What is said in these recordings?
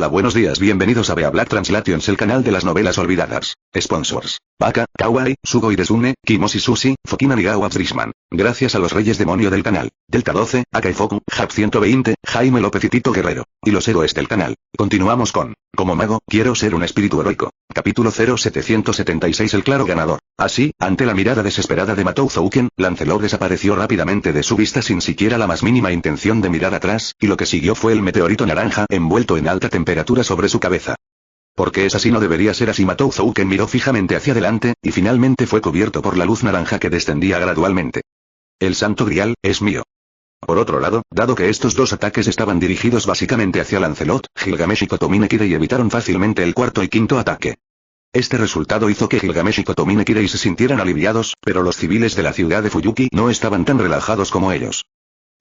Hola, buenos días, bienvenidos a Bea Black Translations, el canal de las novelas olvidadas. Sponsors: Baka, Kawaii, Sugoi Desune, Kimoshi Sushi, Fokina Nigawa Brisman. Gracias a los reyes demonio del canal. Delta 12, Akaifoku, Hap 120, Jaime López y Tito Guerrero. Y los héroes del canal. Continuamos con Como mago, quiero ser un espíritu heroico. Capítulo 0776. El claro ganador. Así, ante la mirada desesperada de Matou Zouken, Lancelot desapareció rápidamente de su vista sin siquiera la más mínima intención de mirar atrás, y lo que siguió fue el meteorito naranja envuelto en alta temperatura sobre su cabeza. Porque es así, no debería ser así. Matou Zouken miró fijamente hacia adelante, y finalmente fue cubierto por la luz naranja que descendía gradualmente. El Santo Grial es mío. Por otro lado, dado que estos dos ataques estaban dirigidos básicamente hacia Lancelot, Gilgamesh y Kotomine Kirei evitaron fácilmente el cuarto y quinto ataque. Este resultado hizo que Gilgamesh y Kotomine Kirei se sintieran aliviados, pero los civiles de la ciudad de Fuyuki no estaban tan relajados como ellos.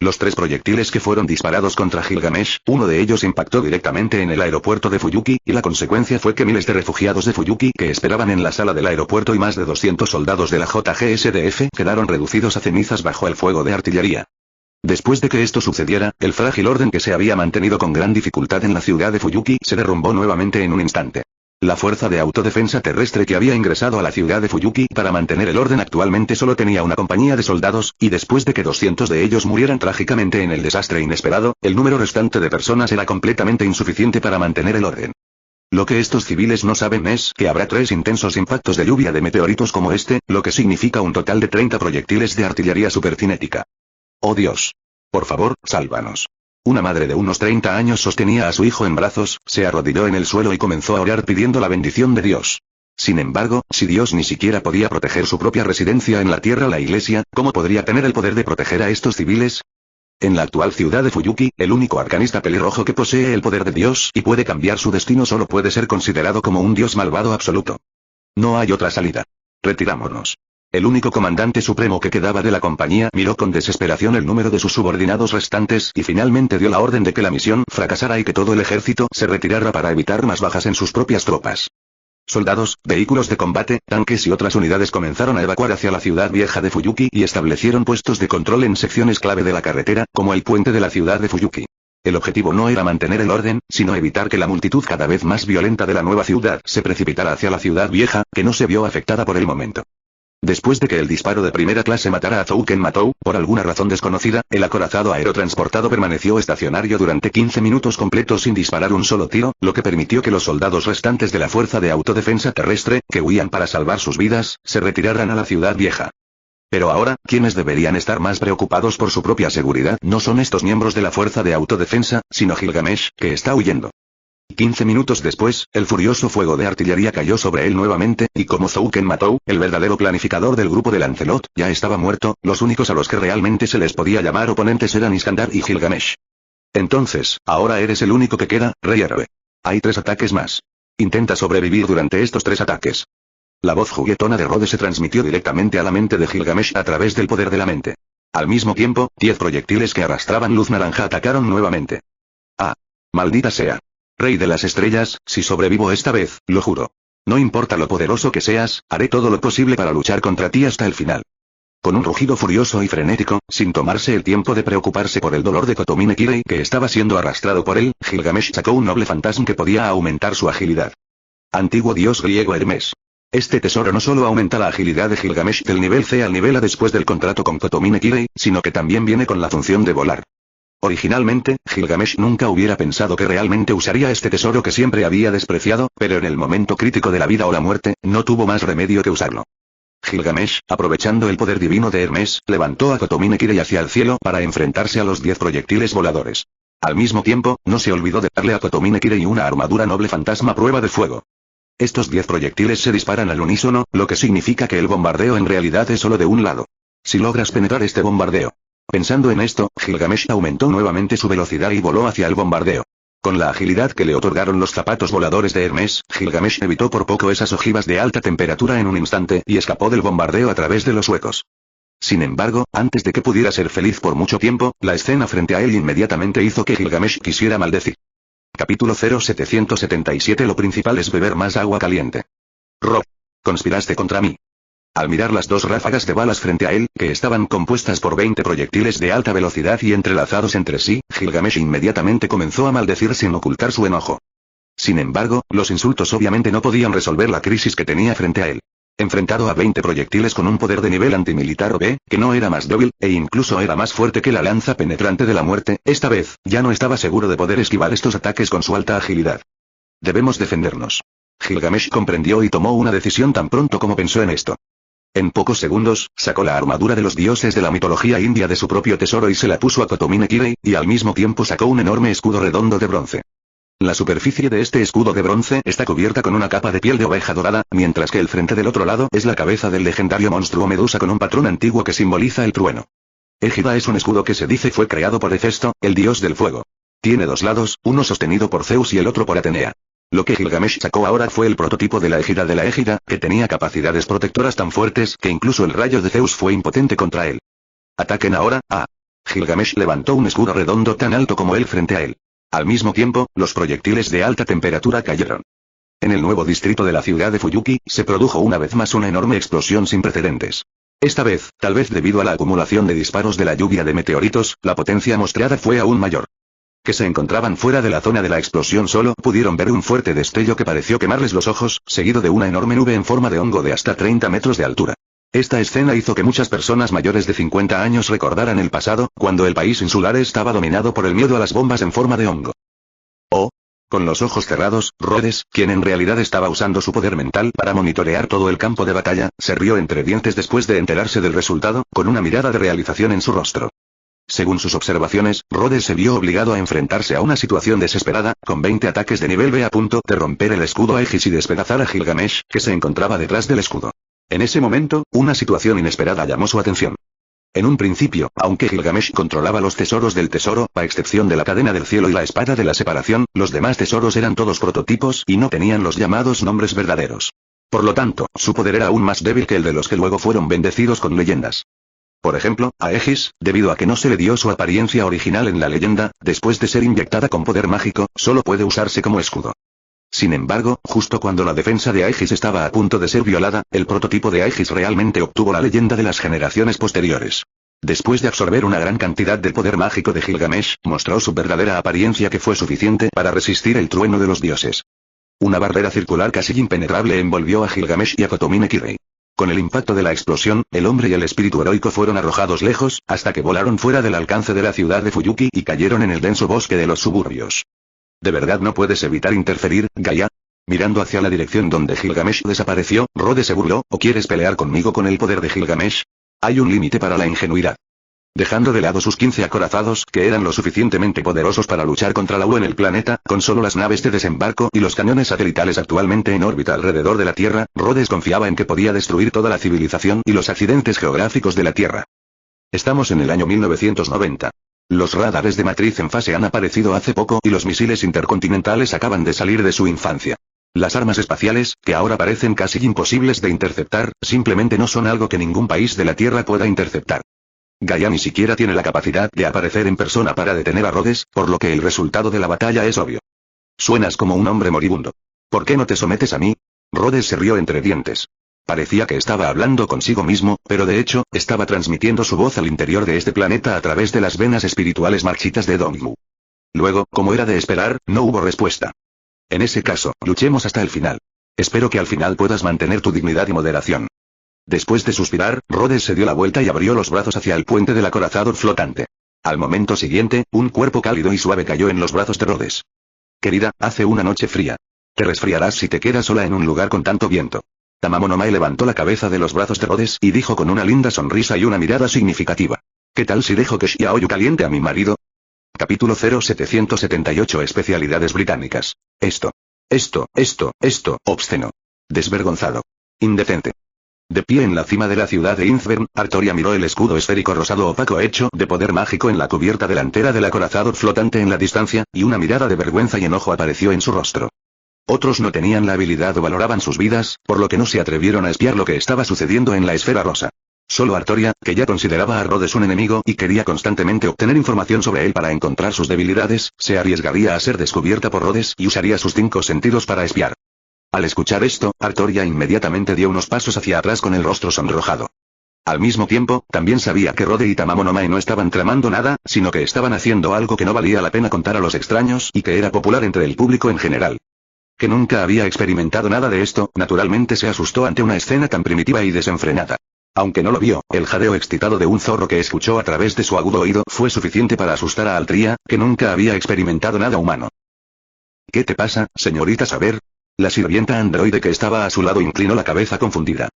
Los tres proyectiles que fueron disparados contra Gilgamesh, uno de ellos impactó directamente en el aeropuerto de Fuyuki, y la consecuencia fue que miles de refugiados de Fuyuki que esperaban en la sala del aeropuerto y más de 200 soldados de la JGSDF quedaron reducidos a cenizas bajo el fuego de artillería. Después de que esto sucediera, el frágil orden que se había mantenido con gran dificultad en la ciudad de Fuyuki se derrumbó nuevamente en un instante. La fuerza de autodefensa terrestre que había ingresado a la ciudad de Fuyuki para mantener el orden actualmente solo tenía una compañía de soldados, y después de que 200 de ellos murieran trágicamente en el desastre inesperado, el número restante de personas era completamente insuficiente para mantener el orden. Lo que estos civiles no saben es que habrá 3 intensos impactos de lluvia de meteoritos como este, lo que significa un total de 30 proyectiles de artillería supercinética. ¡Oh Dios! Por favor, sálvanos. Una madre de unos 30 años sostenía a su hijo en brazos, se arrodilló en el suelo y comenzó a orar pidiendo la bendición de Dios. Sin embargo, si Dios ni siquiera podía proteger su propia residencia en la tierra, la iglesia, ¿cómo podría tener el poder de proteger a estos civiles? En la actual ciudad de Fuyuki, el único arcanista pelirrojo que posee el poder de Dios y puede cambiar su destino solo puede ser considerado como un dios malvado absoluto. No hay otra salida. Retirámonos. El único comandante supremo que quedaba de la compañía miró con desesperación el número de sus subordinados restantes y finalmente dio la orden de que la misión fracasara y que todo el ejército se retirara para evitar más bajas en sus propias tropas. Soldados, vehículos de combate, tanques y otras unidades comenzaron a evacuar hacia la ciudad vieja de Fuyuki y establecieron puestos de control en secciones clave de la carretera, como el puente de la ciudad de Fuyuki. El objetivo no era mantener el orden, sino evitar que la multitud cada vez más violenta de la nueva ciudad se precipitara hacia la ciudad vieja, que no se vio afectada por el momento. Después de que el disparo de primera clase matara a Zouken Matou, por alguna razón desconocida, el acorazado aerotransportado permaneció estacionario durante 15 minutos completos sin disparar un solo tiro, lo que permitió que los soldados restantes de la Fuerza de Autodefensa Terrestre, que huían para salvar sus vidas, se retiraran a la ciudad vieja. Pero ahora, quienes deberían estar más preocupados por su propia seguridad no son estos miembros de la Fuerza de Autodefensa, sino Gilgamesh, que está huyendo. 15 minutos después, el furioso fuego de artillería cayó sobre él nuevamente, y como Zouken Matou, el verdadero planificador del grupo de Lancelot, ya estaba muerto, los únicos a los que realmente se les podía llamar oponentes eran Iskandar y Gilgamesh. Entonces, ahora eres el único que queda, rey héroe. Hay 3 ataques más. Intenta sobrevivir durante estos 3 ataques. La voz juguetona de Rhodes se transmitió directamente a la mente de Gilgamesh a través del poder de la mente. Al mismo tiempo, 10 proyectiles que arrastraban luz naranja atacaron nuevamente. ¡Ah! ¡Maldita sea! Rey de las estrellas, si sobrevivo esta vez, lo juro. No importa lo poderoso que seas, haré todo lo posible para luchar contra ti hasta el final. Con un rugido furioso y frenético, sin tomarse el tiempo de preocuparse por el dolor de Kotomine Kirei que estaba siendo arrastrado por él, Gilgamesh sacó un noble fantasma que podía aumentar su agilidad. Antiguo dios griego Hermes. Este tesoro no solo aumenta la agilidad de Gilgamesh del nivel C al nivel A después del contrato con Kotomine Kirei, sino que también viene con la función de volar. Originalmente, Gilgamesh nunca hubiera pensado que realmente usaría este tesoro que siempre había despreciado, pero en el momento crítico de la vida o la muerte, no tuvo más remedio que usarlo. Gilgamesh, aprovechando el poder divino de Hermes, levantó a Kotomine Kirei hacia el cielo para enfrentarse a los 10 proyectiles voladores. Al mismo tiempo, no se olvidó de darle a Kotomine Kirei una armadura noble fantasma a prueba de fuego. Estos 10 proyectiles se disparan al unísono, lo que significa que el bombardeo en realidad es solo de un lado. Si logras penetrar este bombardeo. Pensando en esto, Gilgamesh aumentó nuevamente su velocidad y voló hacia el bombardeo. Con la agilidad que le otorgaron los zapatos voladores de Hermes, Gilgamesh evitó por poco esas ojivas de alta temperatura en un instante y escapó del bombardeo a través de los huecos. Sin embargo, antes de que pudiera ser feliz por mucho tiempo, la escena frente a él inmediatamente hizo que Gilgamesh quisiera maldecir. Capítulo 0777. Lo principal es beber más agua caliente. Rob. Conspiraste contra mí. Al mirar las 2 ráfagas de balas frente a él, que estaban compuestas por 20 proyectiles de alta velocidad y entrelazados entre sí, Gilgamesh inmediatamente comenzó a maldecir sin ocultar su enojo. Sin embargo, los insultos obviamente no podían resolver la crisis que tenía frente a él. Enfrentado a 20 proyectiles con un poder de nivel antimilitar o B, que no era más débil, e incluso era más fuerte que la lanza penetrante de la muerte, esta vez, ya no estaba seguro de poder esquivar estos ataques con su alta agilidad. Debemos defendernos. Gilgamesh comprendió y tomó una decisión tan pronto como pensó en esto. En pocos segundos, sacó la armadura de los dioses de la mitología india de su propio tesoro y se la puso a Kotomine Kirei, y al mismo tiempo sacó un enorme escudo redondo de bronce. La superficie de este escudo de bronce está cubierta con una capa de piel de oveja dorada, mientras que el frente del otro lado es la cabeza del legendario monstruo Medusa con un patrón antiguo que simboliza el trueno. Égida es un escudo que se dice fue creado por Hefesto, el dios del fuego. Tiene dos lados, uno sostenido por Zeus y el otro por Atenea. Lo que Gilgamesh sacó ahora fue el prototipo de la égida, que tenía capacidades protectoras tan fuertes que incluso el rayo de Zeus fue impotente contra él. Ataquen ahora, Gilgamesh levantó un escudo redondo tan alto como él frente a él. Al mismo tiempo, los proyectiles de alta temperatura cayeron. En el nuevo distrito de la ciudad de Fuyuki, se produjo una vez más una enorme explosión sin precedentes. Esta vez, tal vez debido a la acumulación de disparos de la lluvia de meteoritos, la potencia mostrada fue aún mayor. Que se encontraban fuera de la zona de la explosión solo pudieron ver un fuerte destello que pareció quemarles los ojos, seguido de una enorme nube en forma de hongo de hasta 30 metros de altura. Esta escena hizo que muchas personas mayores de 50 años recordaran el pasado, cuando el país insular estaba dominado por el miedo a las bombas en forma de hongo. Con los ojos cerrados, Rhodes, quien en realidad estaba usando su poder mental para monitorear todo el campo de batalla, se rió entre dientes después de enterarse del resultado, con una mirada de realización en su rostro. Según sus observaciones, Rhodes se vio obligado a enfrentarse a una situación desesperada, con 20 ataques de nivel B a punto de romper el escudo Aegis y despedazar a Gilgamesh, que se encontraba detrás del escudo. En ese momento, una situación inesperada llamó su atención. En un principio, aunque Gilgamesh controlaba los tesoros del tesoro, a excepción de la cadena del cielo y la espada de la separación, los demás tesoros eran todos prototipos y no tenían los llamados nombres verdaderos. Por lo tanto, su poder era aún más débil que el de los que luego fueron bendecidos con leyendas. Por ejemplo, Aegis, debido a que no se le dio su apariencia original en la leyenda, después de ser inyectada con poder mágico, solo puede usarse como escudo. Sin embargo, justo cuando la defensa de Aegis estaba a punto de ser violada, el prototipo de Aegis realmente obtuvo la leyenda de las generaciones posteriores. Después de absorber una gran cantidad del poder mágico de Gilgamesh, mostró su verdadera apariencia que fue suficiente para resistir el trueno de los dioses. Una barrera circular casi impenetrable envolvió a Gilgamesh y a Kotomine Kirei. Con el impacto de la explosión, el hombre y el espíritu heroico fueron arrojados lejos, hasta que volaron fuera del alcance de la ciudad de Fuyuki y cayeron en el denso bosque de los suburbios. ¿De verdad no puedes evitar interferir, Gaia? Mirando hacia la dirección donde Gilgamesh desapareció, Rhodes se burló, ¿o quieres pelear conmigo con el poder de Gilgamesh? Hay un límite para la ingenuidad. Dejando de lado sus 15 acorazados, que eran lo suficientemente poderosos para luchar contra la U en el planeta, con solo las naves de desembarco y los cañones satelitales actualmente en órbita alrededor de la Tierra, Rhodes confiaba en que podía destruir toda la civilización y los accidentes geográficos de la Tierra. Estamos en el año 1990. Los radares de matriz en fase han aparecido hace poco y los misiles intercontinentales acaban de salir de su infancia. Las armas espaciales, que ahora parecen casi imposibles de interceptar, simplemente no son algo que ningún país de la Tierra pueda interceptar. Gaia ni siquiera tiene la capacidad de aparecer en persona para detener a Rhodes, por lo que el resultado de la batalla es obvio. Suenas como un hombre moribundo. ¿Por qué no te sometes a mí? Rhodes se rió entre dientes. Parecía que estaba hablando consigo mismo, pero de hecho, estaba transmitiendo su voz al interior de este planeta a través de las venas espirituales marchitas de Dongmu. Luego, como era de esperar, no hubo respuesta. En ese caso, luchemos hasta el final. Espero que al final puedas mantener tu dignidad y moderación. Después de suspirar, Rhodes se dio la vuelta y abrió los brazos hacia el puente del acorazado flotante. Al momento siguiente, un cuerpo cálido y suave cayó en los brazos de Rhodes. Querida, hace una noche fría. Te resfriarás si te quedas sola en un lugar con tanto viento. Tamamo no Mae levantó la cabeza de los brazos de Rhodes y dijo con una linda sonrisa y una mirada significativa. ¿Qué tal si dejo que Xiaoyu caliente a mi marido? Capítulo 0778 Especialidades británicas. Esto, obsceno. Desvergonzado. Indecente. De pie en la cima de la ciudad de Innsbruck, Artoria miró el escudo esférico rosado opaco hecho de poder mágico en la cubierta delantera del acorazado flotante en la distancia, y una mirada de vergüenza y enojo apareció en su rostro. Otros no tenían la habilidad o valoraban sus vidas, por lo que no se atrevieron a espiar lo que estaba sucediendo en la esfera rosa. Solo Artoria, que ya consideraba a Rhodes un enemigo y quería constantemente obtener información sobre él para encontrar sus debilidades, se arriesgaría a ser descubierta por Rhodes y usaría sus 5 sentidos para espiar. Al escuchar esto, Artoria inmediatamente dio unos pasos hacia atrás con el rostro sonrojado. Al mismo tiempo, también sabía que Rhodes y Tamamo no Mae no estaban tramando nada, sino que estaban haciendo algo que no valía la pena contar a los extraños y que era popular entre el público en general. que nunca había experimentado nada de esto, naturalmente se asustó ante una escena tan primitiva y desenfrenada. Aunque no lo vio, el jadeo excitado de un zorro que escuchó a través de su agudo oído fue suficiente para asustar a Altria, que nunca había experimentado nada humano. ¿Qué te pasa, señorita Saber? La sirvienta androide que estaba a su lado inclinó la cabeza confundida.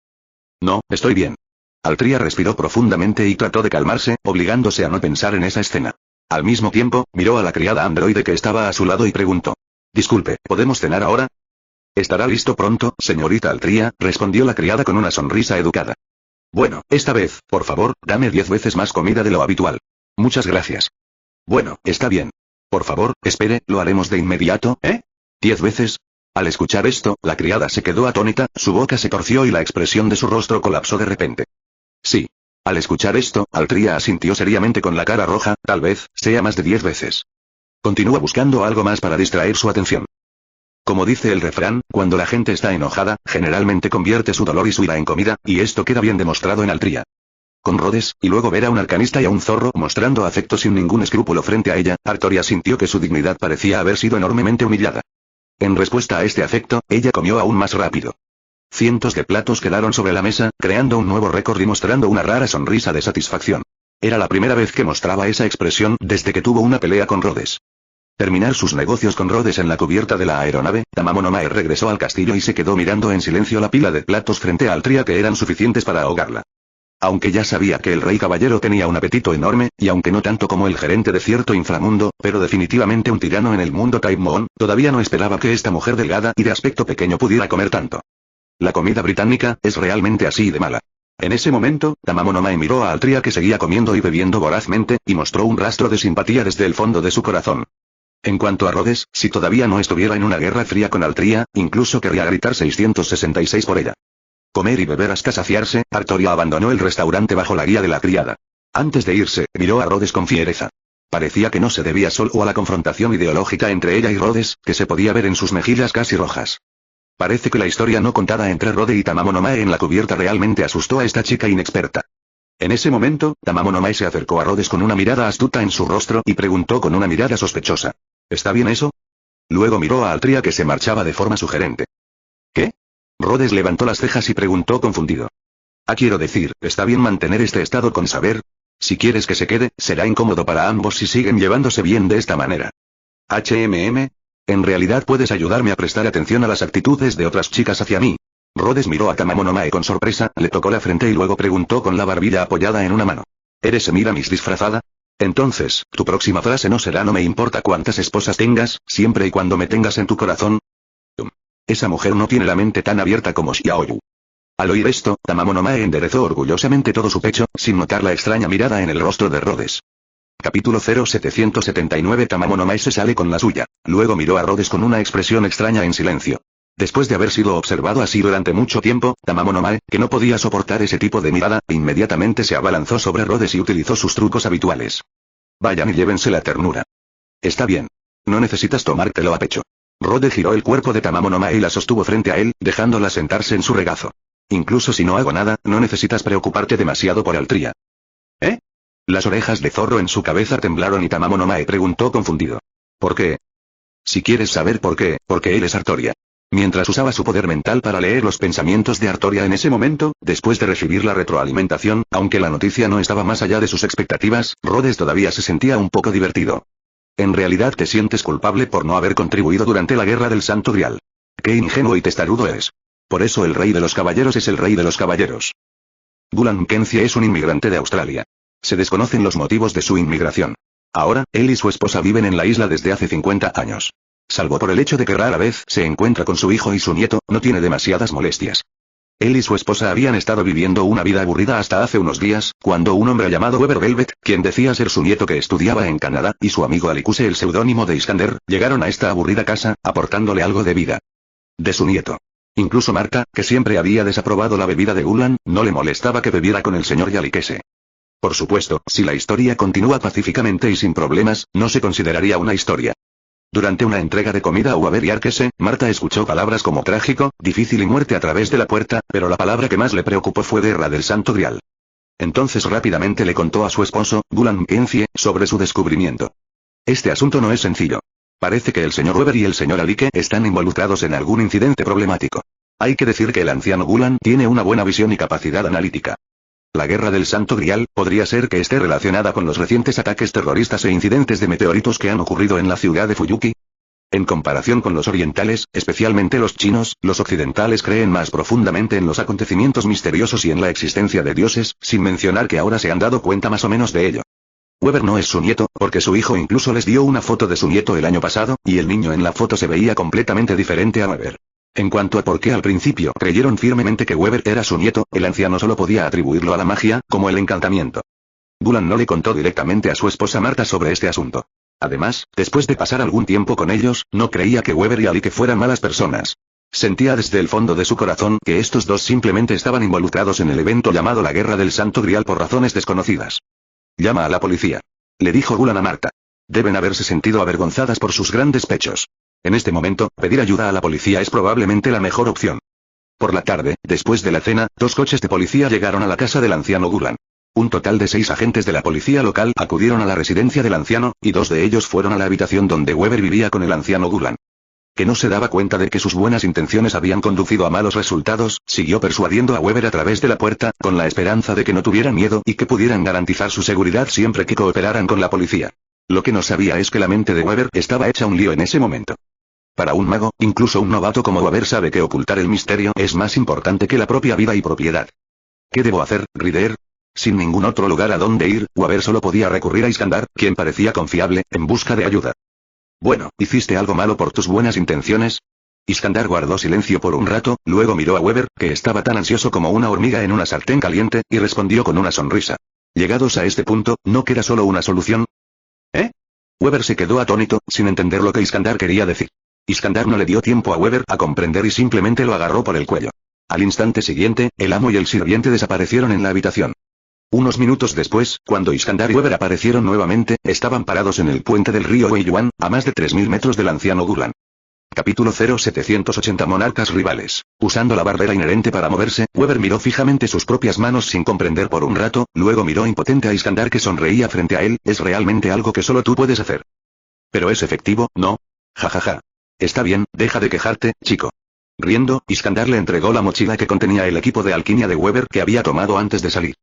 No, estoy bien. Altria respiró profundamente y trató de calmarse, obligándose a no pensar en esa escena. Al mismo tiempo, miró a la criada androide que estaba a su lado y preguntó. Disculpe, ¿podemos cenar ahora? Estará listo pronto, señorita Altria, respondió la criada con una sonrisa educada. Bueno, esta vez, por favor, dame 10 veces más comida de lo habitual. Muchas gracias. Bueno, está bien. Por favor, espere, lo haremos de inmediato, ¿eh? 10 veces. Al escuchar esto, la criada se quedó atónita, su boca se torció y la expresión de su rostro colapsó de repente. Sí. Al escuchar esto, Altria asintió seriamente con la cara roja, tal vez, sea más de 10 veces. Continúa buscando algo más para distraer su atención. Como dice el refrán, cuando la gente está enojada, generalmente convierte su dolor y su ira en comida, y esto queda bien demostrado en Altria. Con Rhodes, y luego ver a un arcanista y a un zorro mostrando afecto sin ningún escrúpulo frente a ella, Artoria sintió que su dignidad parecía haber sido enormemente humillada. En respuesta a este afecto, ella comió aún más rápido. Cientos de platos quedaron sobre la mesa, creando un nuevo récord y mostrando una rara sonrisa de satisfacción. Era la primera vez que mostraba esa expresión desde que tuvo una pelea con Rhodes. Terminar sus negocios con Rhodes en la cubierta de la aeronave, Tamamo no Mae regresó al castillo y se quedó mirando en silencio la pila de platos frente a Altria que eran suficientes para ahogarla. Aunque ya sabía que el rey caballero tenía un apetito enorme, y aunque no tanto como el gerente de cierto inframundo, pero definitivamente un tirano en el mundo Taimon, todavía no esperaba que esta mujer delgada y de aspecto pequeño pudiera comer tanto. La comida británica es realmente así de mala. En ese momento, Tamamo no Mae miró a Altria que seguía comiendo y bebiendo vorazmente, y mostró un rastro de simpatía desde el fondo de su corazón. En cuanto a Rhodes, si todavía no estuviera en una guerra fría con Altria, incluso querría gritar 666 por ella. Comer y beber hasta saciarse, Artoria abandonó el restaurante bajo la guía de la criada. Antes de irse, miró a Rhodes con fiereza. Parecía que no se debía solo a la confrontación ideológica entre ella y Rhodes, que se podía ver en sus mejillas casi rojas. Parece que la historia no contada entre Rhodes y Tamamo no Mae en la cubierta realmente asustó a esta chica inexperta. En ese momento, Tamamo no Mae se acercó a Rhodes con una mirada astuta en su rostro y preguntó con una mirada sospechosa. ¿Está bien eso? Luego miró a Altria que se marchaba de forma sugerente. ¿Qué? Rhodes levantó las cejas y preguntó confundido. Quiero decir, ¿está bien mantener este estado con Saber? Si quieres que se quede, será incómodo para ambos si siguen llevándose bien de esta manera. En realidad puedes ayudarme a prestar atención a las actitudes de otras chicas hacia mí. Rhodes miró a Tamamo no Mae con sorpresa, le tocó la frente y luego preguntó con la barbilla apoyada en una mano. ¿Eres Semiramis disfrazada? Entonces, tu próxima frase no será no me importa cuántas esposas tengas, siempre y cuando me tengas en tu corazón. Esa mujer no tiene la mente tan abierta como Xiaoyu. Al oír esto, Tamamo no Mae enderezó orgullosamente todo su pecho, sin notar la extraña mirada en el rostro de Rhodes. Capítulo 0779 Tamamo no Mae se sale con la suya. Luego miró a Rhodes con una expresión extraña en silencio. Después de haber sido observado así durante mucho tiempo, Tamamo no Mae, que no podía soportar ese tipo de mirada, inmediatamente se abalanzó sobre Rhodes y utilizó sus trucos habituales. Vayan y llévense la ternura. Está bien. No necesitas tomártelo a pecho. Rhodes giró el cuerpo de Tamamo no Mae y la sostuvo frente a él, dejándola sentarse en su regazo. Incluso si no hago nada, no necesitas preocuparte demasiado por Altria. ¿Eh? Las orejas de zorro en su cabeza temblaron y Tamamo no Mae preguntó confundido. ¿Por qué? Si quieres saber por qué, porque él es Artoria. Mientras usaba su poder mental para leer los pensamientos de Artoria en ese momento, después de recibir la retroalimentación, aunque la noticia no estaba más allá de sus expectativas, Rhodes todavía se sentía un poco divertido. En realidad te sientes culpable por no haber contribuido durante la guerra del Santo Grial. Qué ingenuo y testarudo eres. Por eso el rey de los caballeros es el rey de los caballeros. Gulan Kenzie es un inmigrante de Australia. Se desconocen los motivos de su inmigración. Ahora, él y su esposa viven en la isla desde hace 50 años. Salvo por el hecho de que rara vez se encuentra con su hijo y su nieto, no tiene demasiadas molestias. Él y su esposa habían estado viviendo una vida aburrida hasta hace unos días, cuando un hombre llamado Weber Velvet, quien decía ser su nieto que estudiaba en Canadá, y su amigo Alicuse el seudónimo de Iskander, llegaron a esta aburrida casa, aportándole algo de vida. De su nieto. Incluso Marta, que siempre había desaprobado la bebida de Gulan, no le molestaba que bebiera con el señor Yalikese. Por supuesto, si la historia continúa pacíficamente y sin problemas, no se consideraría una historia. Durante una entrega de comida a Weber y Arkese, Marta escuchó palabras como trágico, difícil y muerte a través de la puerta, pero la palabra que más le preocupó fue guerra del Santo Grial. Entonces rápidamente le contó a su esposo, Gulan Kenzie, sobre su descubrimiento. Este asunto no es sencillo. Parece que el señor Weber y el señor Alike están involucrados en algún incidente problemático. Hay que decir que el anciano Gulan tiene una buena visión y capacidad analítica. La guerra del Santo Grial podría ser que esté relacionada con los recientes ataques terroristas e incidentes de meteoritos que han ocurrido en la ciudad de Fuyuki. En comparación con los orientales, especialmente los chinos, los occidentales creen más profundamente en los acontecimientos misteriosos y en la existencia de dioses, sin mencionar que ahora se han dado cuenta más o menos de ello. Weber no es su nieto, porque su hijo incluso les dio una foto de su nieto el año pasado, y el niño en la foto se veía completamente diferente a Weber. En cuanto a por qué al principio creyeron firmemente que Weber era su nieto, el anciano solo podía atribuirlo a la magia, como el encantamiento. Gulan no le contó directamente a su esposa Marta sobre este asunto. Además, después de pasar algún tiempo con ellos, no creía que Weber y Alike fueran malas personas. Sentía desde el fondo de su corazón que estos dos simplemente estaban involucrados en el evento llamado la Guerra del Santo Grial por razones desconocidas. Llama a la policía. Le dijo Gulan a Marta. Deben haberse sentido avergonzadas por sus grandes pechos. En este momento, pedir ayuda a la policía es probablemente la mejor opción. Por la tarde, después de la cena, 2 coches de policía llegaron a la casa del anciano Gulan. Un total de 6 agentes de la policía local acudieron a la residencia del anciano, y 2 de ellos fueron a la habitación donde Weber vivía con el anciano Gulan. Que no se daba cuenta de que sus buenas intenciones habían conducido a malos resultados, siguió persuadiendo a Weber a través de la puerta, con la esperanza de que no tuvieran miedo y que pudieran garantizar su seguridad siempre que cooperaran con la policía. Lo que no sabía es que la mente de Weber estaba hecha un lío en ese momento. Para un mago, incluso un novato como Weber sabe que ocultar el misterio es más importante que la propia vida y propiedad. ¿Qué debo hacer, Rider? Sin ningún otro lugar a donde ir, Weber solo podía recurrir a Iskandar, quien parecía confiable, en busca de ayuda. Bueno, ¿hiciste algo malo por tus buenas intenciones? Iskandar guardó silencio por un rato, luego miró a Weber, que estaba tan ansioso como una hormiga en una sartén caliente, y respondió con una sonrisa. Llegados a este punto, ¿no queda solo una solución? ¿Eh? Weber se quedó atónito, sin entender lo que Iskandar quería decir. Iskandar no le dio tiempo a Weber a comprender y simplemente lo agarró por el cuello. Al instante siguiente, el amo y el sirviente desaparecieron en la habitación. Unos minutos después, cuando Iskandar y Weber aparecieron nuevamente, estaban parados en el puente del río Weiyuan, a más de 3000 metros del anciano Gulan. Capítulo 0780 Monarcas rivales. Usando la barrera inherente para moverse, Weber miró fijamente sus propias manos sin comprender por un rato, luego miró impotente a Iskandar que sonreía frente a él. Es realmente algo que solo tú puedes hacer. Pero es efectivo, ¿no? Jajaja. Está bien, deja de quejarte, chico. Riendo, Iskandar le entregó la mochila que contenía el equipo de alquimia de Weber que había tomado antes de salir.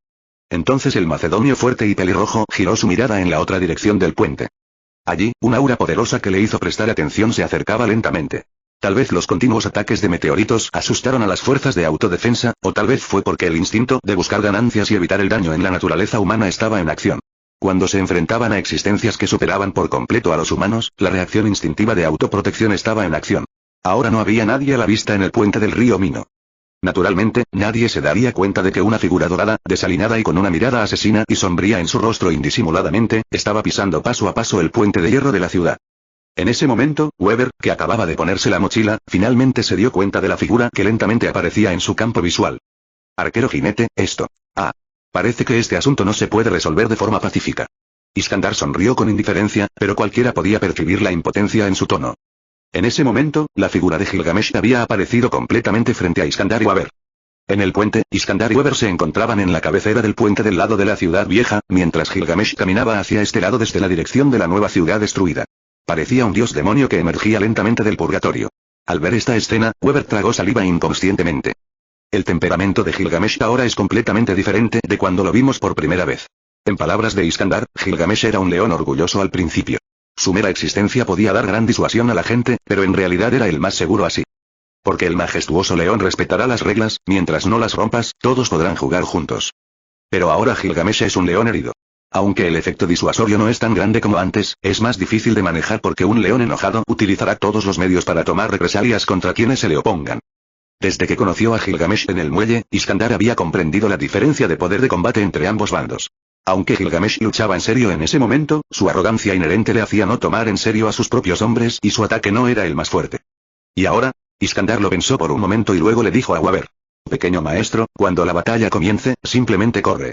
Entonces el macedonio fuerte y pelirrojo giró su mirada en la otra dirección del puente. Allí, un aura poderosa que le hizo prestar atención se acercaba lentamente. Tal vez los continuos ataques de meteoritos asustaron a las fuerzas de autodefensa, o tal vez fue porque el instinto de buscar ganancias y evitar el daño en la naturaleza humana estaba en acción. Cuando se enfrentaban a existencias que superaban por completo a los humanos, la reacción instintiva de autoprotección estaba en acción. Ahora no había nadie a la vista en el puente del río Mino. Naturalmente, nadie se daría cuenta de que una figura dorada, desalinada y con una mirada asesina y sombría en su rostro indisimuladamente, estaba pisando paso a paso el puente de hierro de la ciudad. En ese momento, Weber, que acababa de ponerse la mochila, finalmente se dio cuenta de la figura que lentamente aparecía en su campo visual. Arquero jinete, esto. Parece que este asunto no se puede resolver de forma pacífica. Iskandar sonrió con indiferencia, pero cualquiera podía percibir la impotencia en su tono. En ese momento, la figura de Gilgamesh había aparecido completamente frente a Iskandar y Weber. En el puente, Iskandar y Weber se encontraban en la cabecera del puente del lado de la ciudad vieja, mientras Gilgamesh caminaba hacia este lado desde la dirección de la nueva ciudad destruida. Parecía un dios demonio que emergía lentamente del purgatorio. Al ver esta escena, Weber tragó saliva inconscientemente. El temperamento de Gilgamesh ahora es completamente diferente de cuando lo vimos por primera vez. En palabras de Iskandar, Gilgamesh era un león orgulloso al principio. Su mera existencia podía dar gran disuasión a la gente, pero en realidad era el más seguro así. Porque el majestuoso león respetará las reglas, mientras no las rompas, todos podrán jugar juntos. Pero ahora Gilgamesh es un león herido. Aunque el efecto disuasorio no es tan grande como antes, es más difícil de manejar porque un león enojado utilizará todos los medios para tomar represalias contra quienes se le opongan. Desde que conoció a Gilgamesh en el muelle, Iskandar había comprendido la diferencia de poder de combate entre ambos bandos. Aunque Gilgamesh luchaba en serio en ese momento, su arrogancia inherente le hacía no tomar en serio a sus propios hombres y su ataque no era el más fuerte. ¿Y ahora? Iskandar lo pensó por un momento y luego le dijo a Weber. Pequeño maestro, cuando la batalla comience, simplemente corre.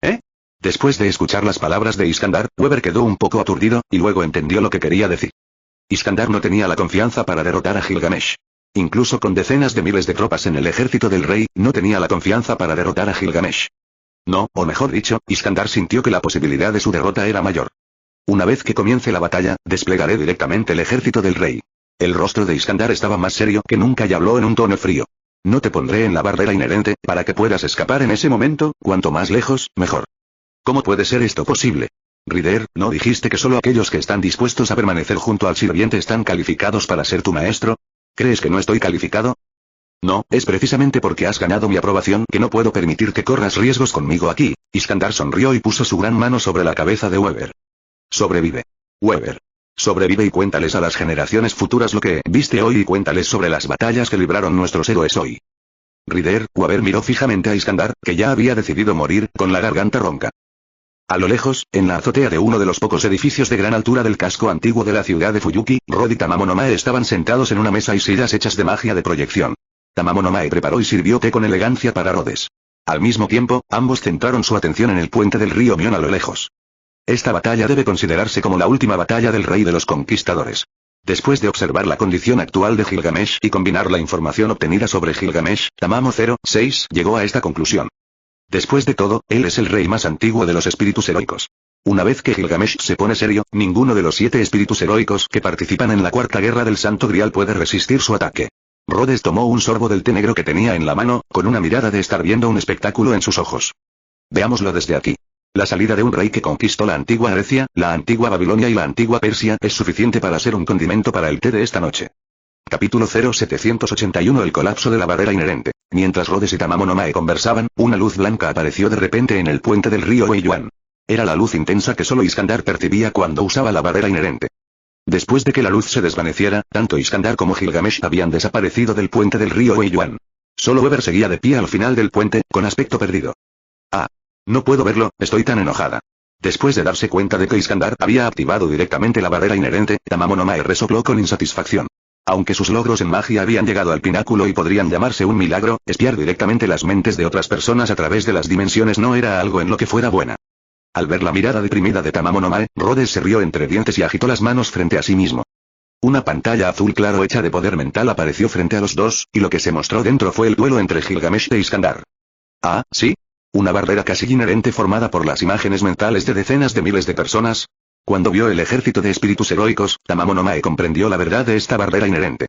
¿Eh? Después de escuchar las palabras de Iskandar, Weber quedó un poco aturdido, y luego entendió lo que quería decir. Iskandar no tenía la confianza para derrotar a Gilgamesh. Incluso con decenas de miles de tropas en el ejército del rey, no tenía la confianza para derrotar a Gilgamesh. No, o mejor dicho, Iskandar sintió que la posibilidad de su derrota era mayor. Una vez que comience la batalla, desplegaré directamente el ejército del rey. El rostro de Iskandar estaba más serio que nunca y habló en un tono frío. No te pondré en la barrera inherente, para que puedas escapar en ese momento, cuanto más lejos, mejor. ¿Cómo puede ser esto posible? Rider, ¿no dijiste que solo aquellos que están dispuestos a permanecer junto al sirviente están calificados para ser tu maestro? ¿Crees que no estoy calificado? No, es precisamente porque has ganado mi aprobación que no puedo permitir que corras riesgos conmigo aquí. Iskandar sonrió y puso su gran mano sobre la cabeza de Weber. Sobrevive. Weber. Sobrevive y cuéntales a las generaciones futuras lo que viste hoy y cuéntales sobre las batallas que libraron nuestros héroes hoy. Rider, Weber miró fijamente a Iskandar, que ya había decidido morir, con la garganta ronca. A lo lejos, en la azotea de uno de los pocos edificios de gran altura del casco antiguo de la ciudad de Fuyuki, Rod y Tamamo no Mae estaban sentados en una mesa y sillas hechas de magia de proyección. Tamamo no Mae preparó y sirvió té con elegancia para Rhodes. Al mismo tiempo, ambos centraron su atención en el puente del río Mion a lo lejos. Esta batalla debe considerarse como la última batalla del rey de los conquistadores. Después de observar la condición actual de Gilgamesh y combinar la información obtenida sobre Gilgamesh, Tamamo 06 llegó a esta conclusión. Después de todo, él es el rey más antiguo de los espíritus heroicos. Una vez que Gilgamesh se pone serio, ninguno de los 7 espíritus heroicos que participan en la cuarta guerra del Santo Grial puede resistir su ataque. Rhodes tomó un sorbo del té negro que tenía en la mano, con una mirada de estar viendo un espectáculo en sus ojos. Veámoslo desde aquí. La salida de un rey que conquistó la antigua Grecia, la antigua Babilonia y la antigua Persia es suficiente para ser un condimento para el té de esta noche. Capítulo 0781 El colapso de la barrera inherente. Mientras Rhodes y Tamamo no Mae conversaban, una luz blanca apareció de repente en el puente del río Weiyuan. Era la luz intensa que solo Iskandar percibía cuando usaba la barrera inherente. Después de que la luz se desvaneciera, tanto Iskandar como Gilgamesh habían desaparecido del puente del río Weiyuan. Solo Weber seguía de pie al final del puente, con aspecto perdido. Ah. No puedo verlo, estoy tan enojada. Después de darse cuenta de que Iskandar había activado directamente la barrera inherente, Tamamo no Mae resopló con insatisfacción. Aunque sus logros en magia habían llegado al pináculo y podrían llamarse un milagro, espiar directamente las mentes de otras personas a través de las dimensiones no era algo en lo que fuera buena. Al ver la mirada deprimida de Tamamo no Mae, Rhodes se rió entre dientes y agitó las manos frente a sí mismo. Una pantalla azul claro hecha de poder mental apareció frente a los dos, y lo que se mostró dentro fue el duelo entre Gilgamesh e Iskandar. Ah, ¿sí? Una barrera casi inherente formada por las imágenes mentales de decenas de miles de personas. Cuando vio el ejército de espíritus heroicos, Tamamo no Mae comprendió la verdad de esta barrera inherente.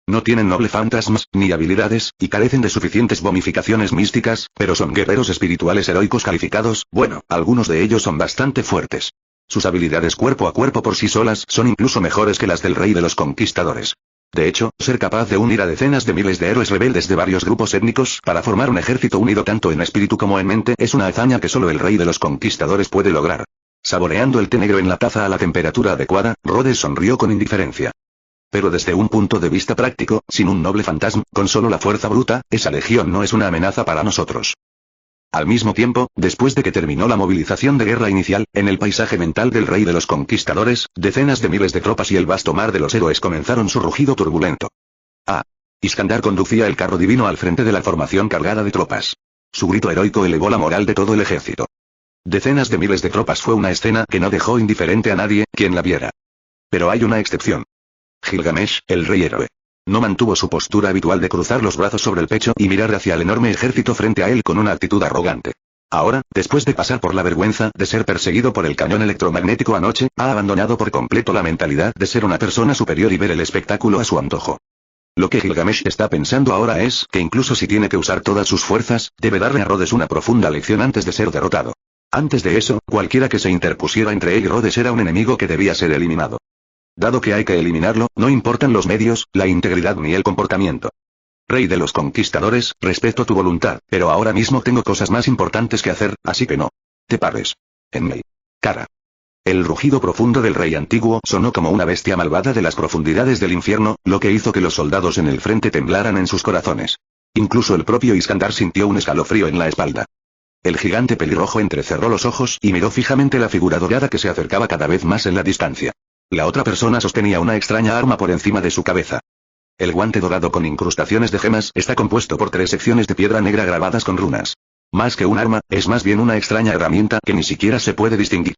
No tienen noble fantasmas, ni habilidades, y carecen de suficientes bonificaciones místicas, pero son guerreros espirituales heroicos calificados, bueno, algunos de ellos son bastante fuertes. Sus habilidades cuerpo a cuerpo por sí solas son incluso mejores que las del rey de los conquistadores. De hecho, ser capaz de unir a decenas de miles de héroes rebeldes de varios grupos étnicos para formar un ejército unido tanto en espíritu como en mente es una hazaña que solo el rey de los conquistadores puede lograr. Saboreando el té negro en la taza a la temperatura adecuada, Rhodes sonrió con indiferencia. Pero desde un punto de vista práctico, sin un noble fantasma, con solo la fuerza bruta, esa legión no es una amenaza para nosotros. Al mismo tiempo, después de que terminó la movilización de guerra inicial, en el paisaje mental del rey de los conquistadores, decenas de miles de tropas y el vasto mar de los héroes comenzaron su rugido turbulento. Ah. Iskandar conducía el carro divino al frente de la formación cargada de tropas. Su grito heroico elevó la moral de todo el ejército. Decenas de miles de tropas fue una escena que no dejó indiferente a nadie, quien la viera. Pero hay una excepción. Gilgamesh, el rey héroe. No mantuvo su postura habitual de cruzar los brazos sobre el pecho y mirar hacia el enorme ejército frente a él con una actitud arrogante. Ahora, después de pasar por la vergüenza de ser perseguido por el cañón electromagnético anoche, ha abandonado por completo la mentalidad de ser una persona superior y ver el espectáculo a su antojo. Lo que Gilgamesh está pensando ahora es que incluso si tiene que usar todas sus fuerzas, debe darle a Rhodes una profunda lección antes de ser derrotado. Antes de eso, cualquiera que se interpusiera entre él y Rhodes era un enemigo que debía ser eliminado. Dado que hay que eliminarlo, no importan los medios, la integridad ni el comportamiento. Rey de los conquistadores, respeto tu voluntad, pero ahora mismo tengo cosas más importantes que hacer, así que no te pares en mi cara. El rugido profundo del rey antiguo sonó como una bestia malvada de las profundidades del infierno, lo que hizo que los soldados en el frente temblaran en sus corazones. Incluso el propio Iskandar sintió un escalofrío en la espalda. El gigante pelirrojo entrecerró los ojos y miró fijamente la figura dorada que se acercaba cada vez más en la distancia. La otra persona sostenía una extraña arma por encima de su cabeza. El guante dorado con incrustaciones de gemas está compuesto por 3 secciones de piedra negra grabadas con runas. Más que un arma, es más bien una extraña herramienta que ni siquiera se puede distinguir.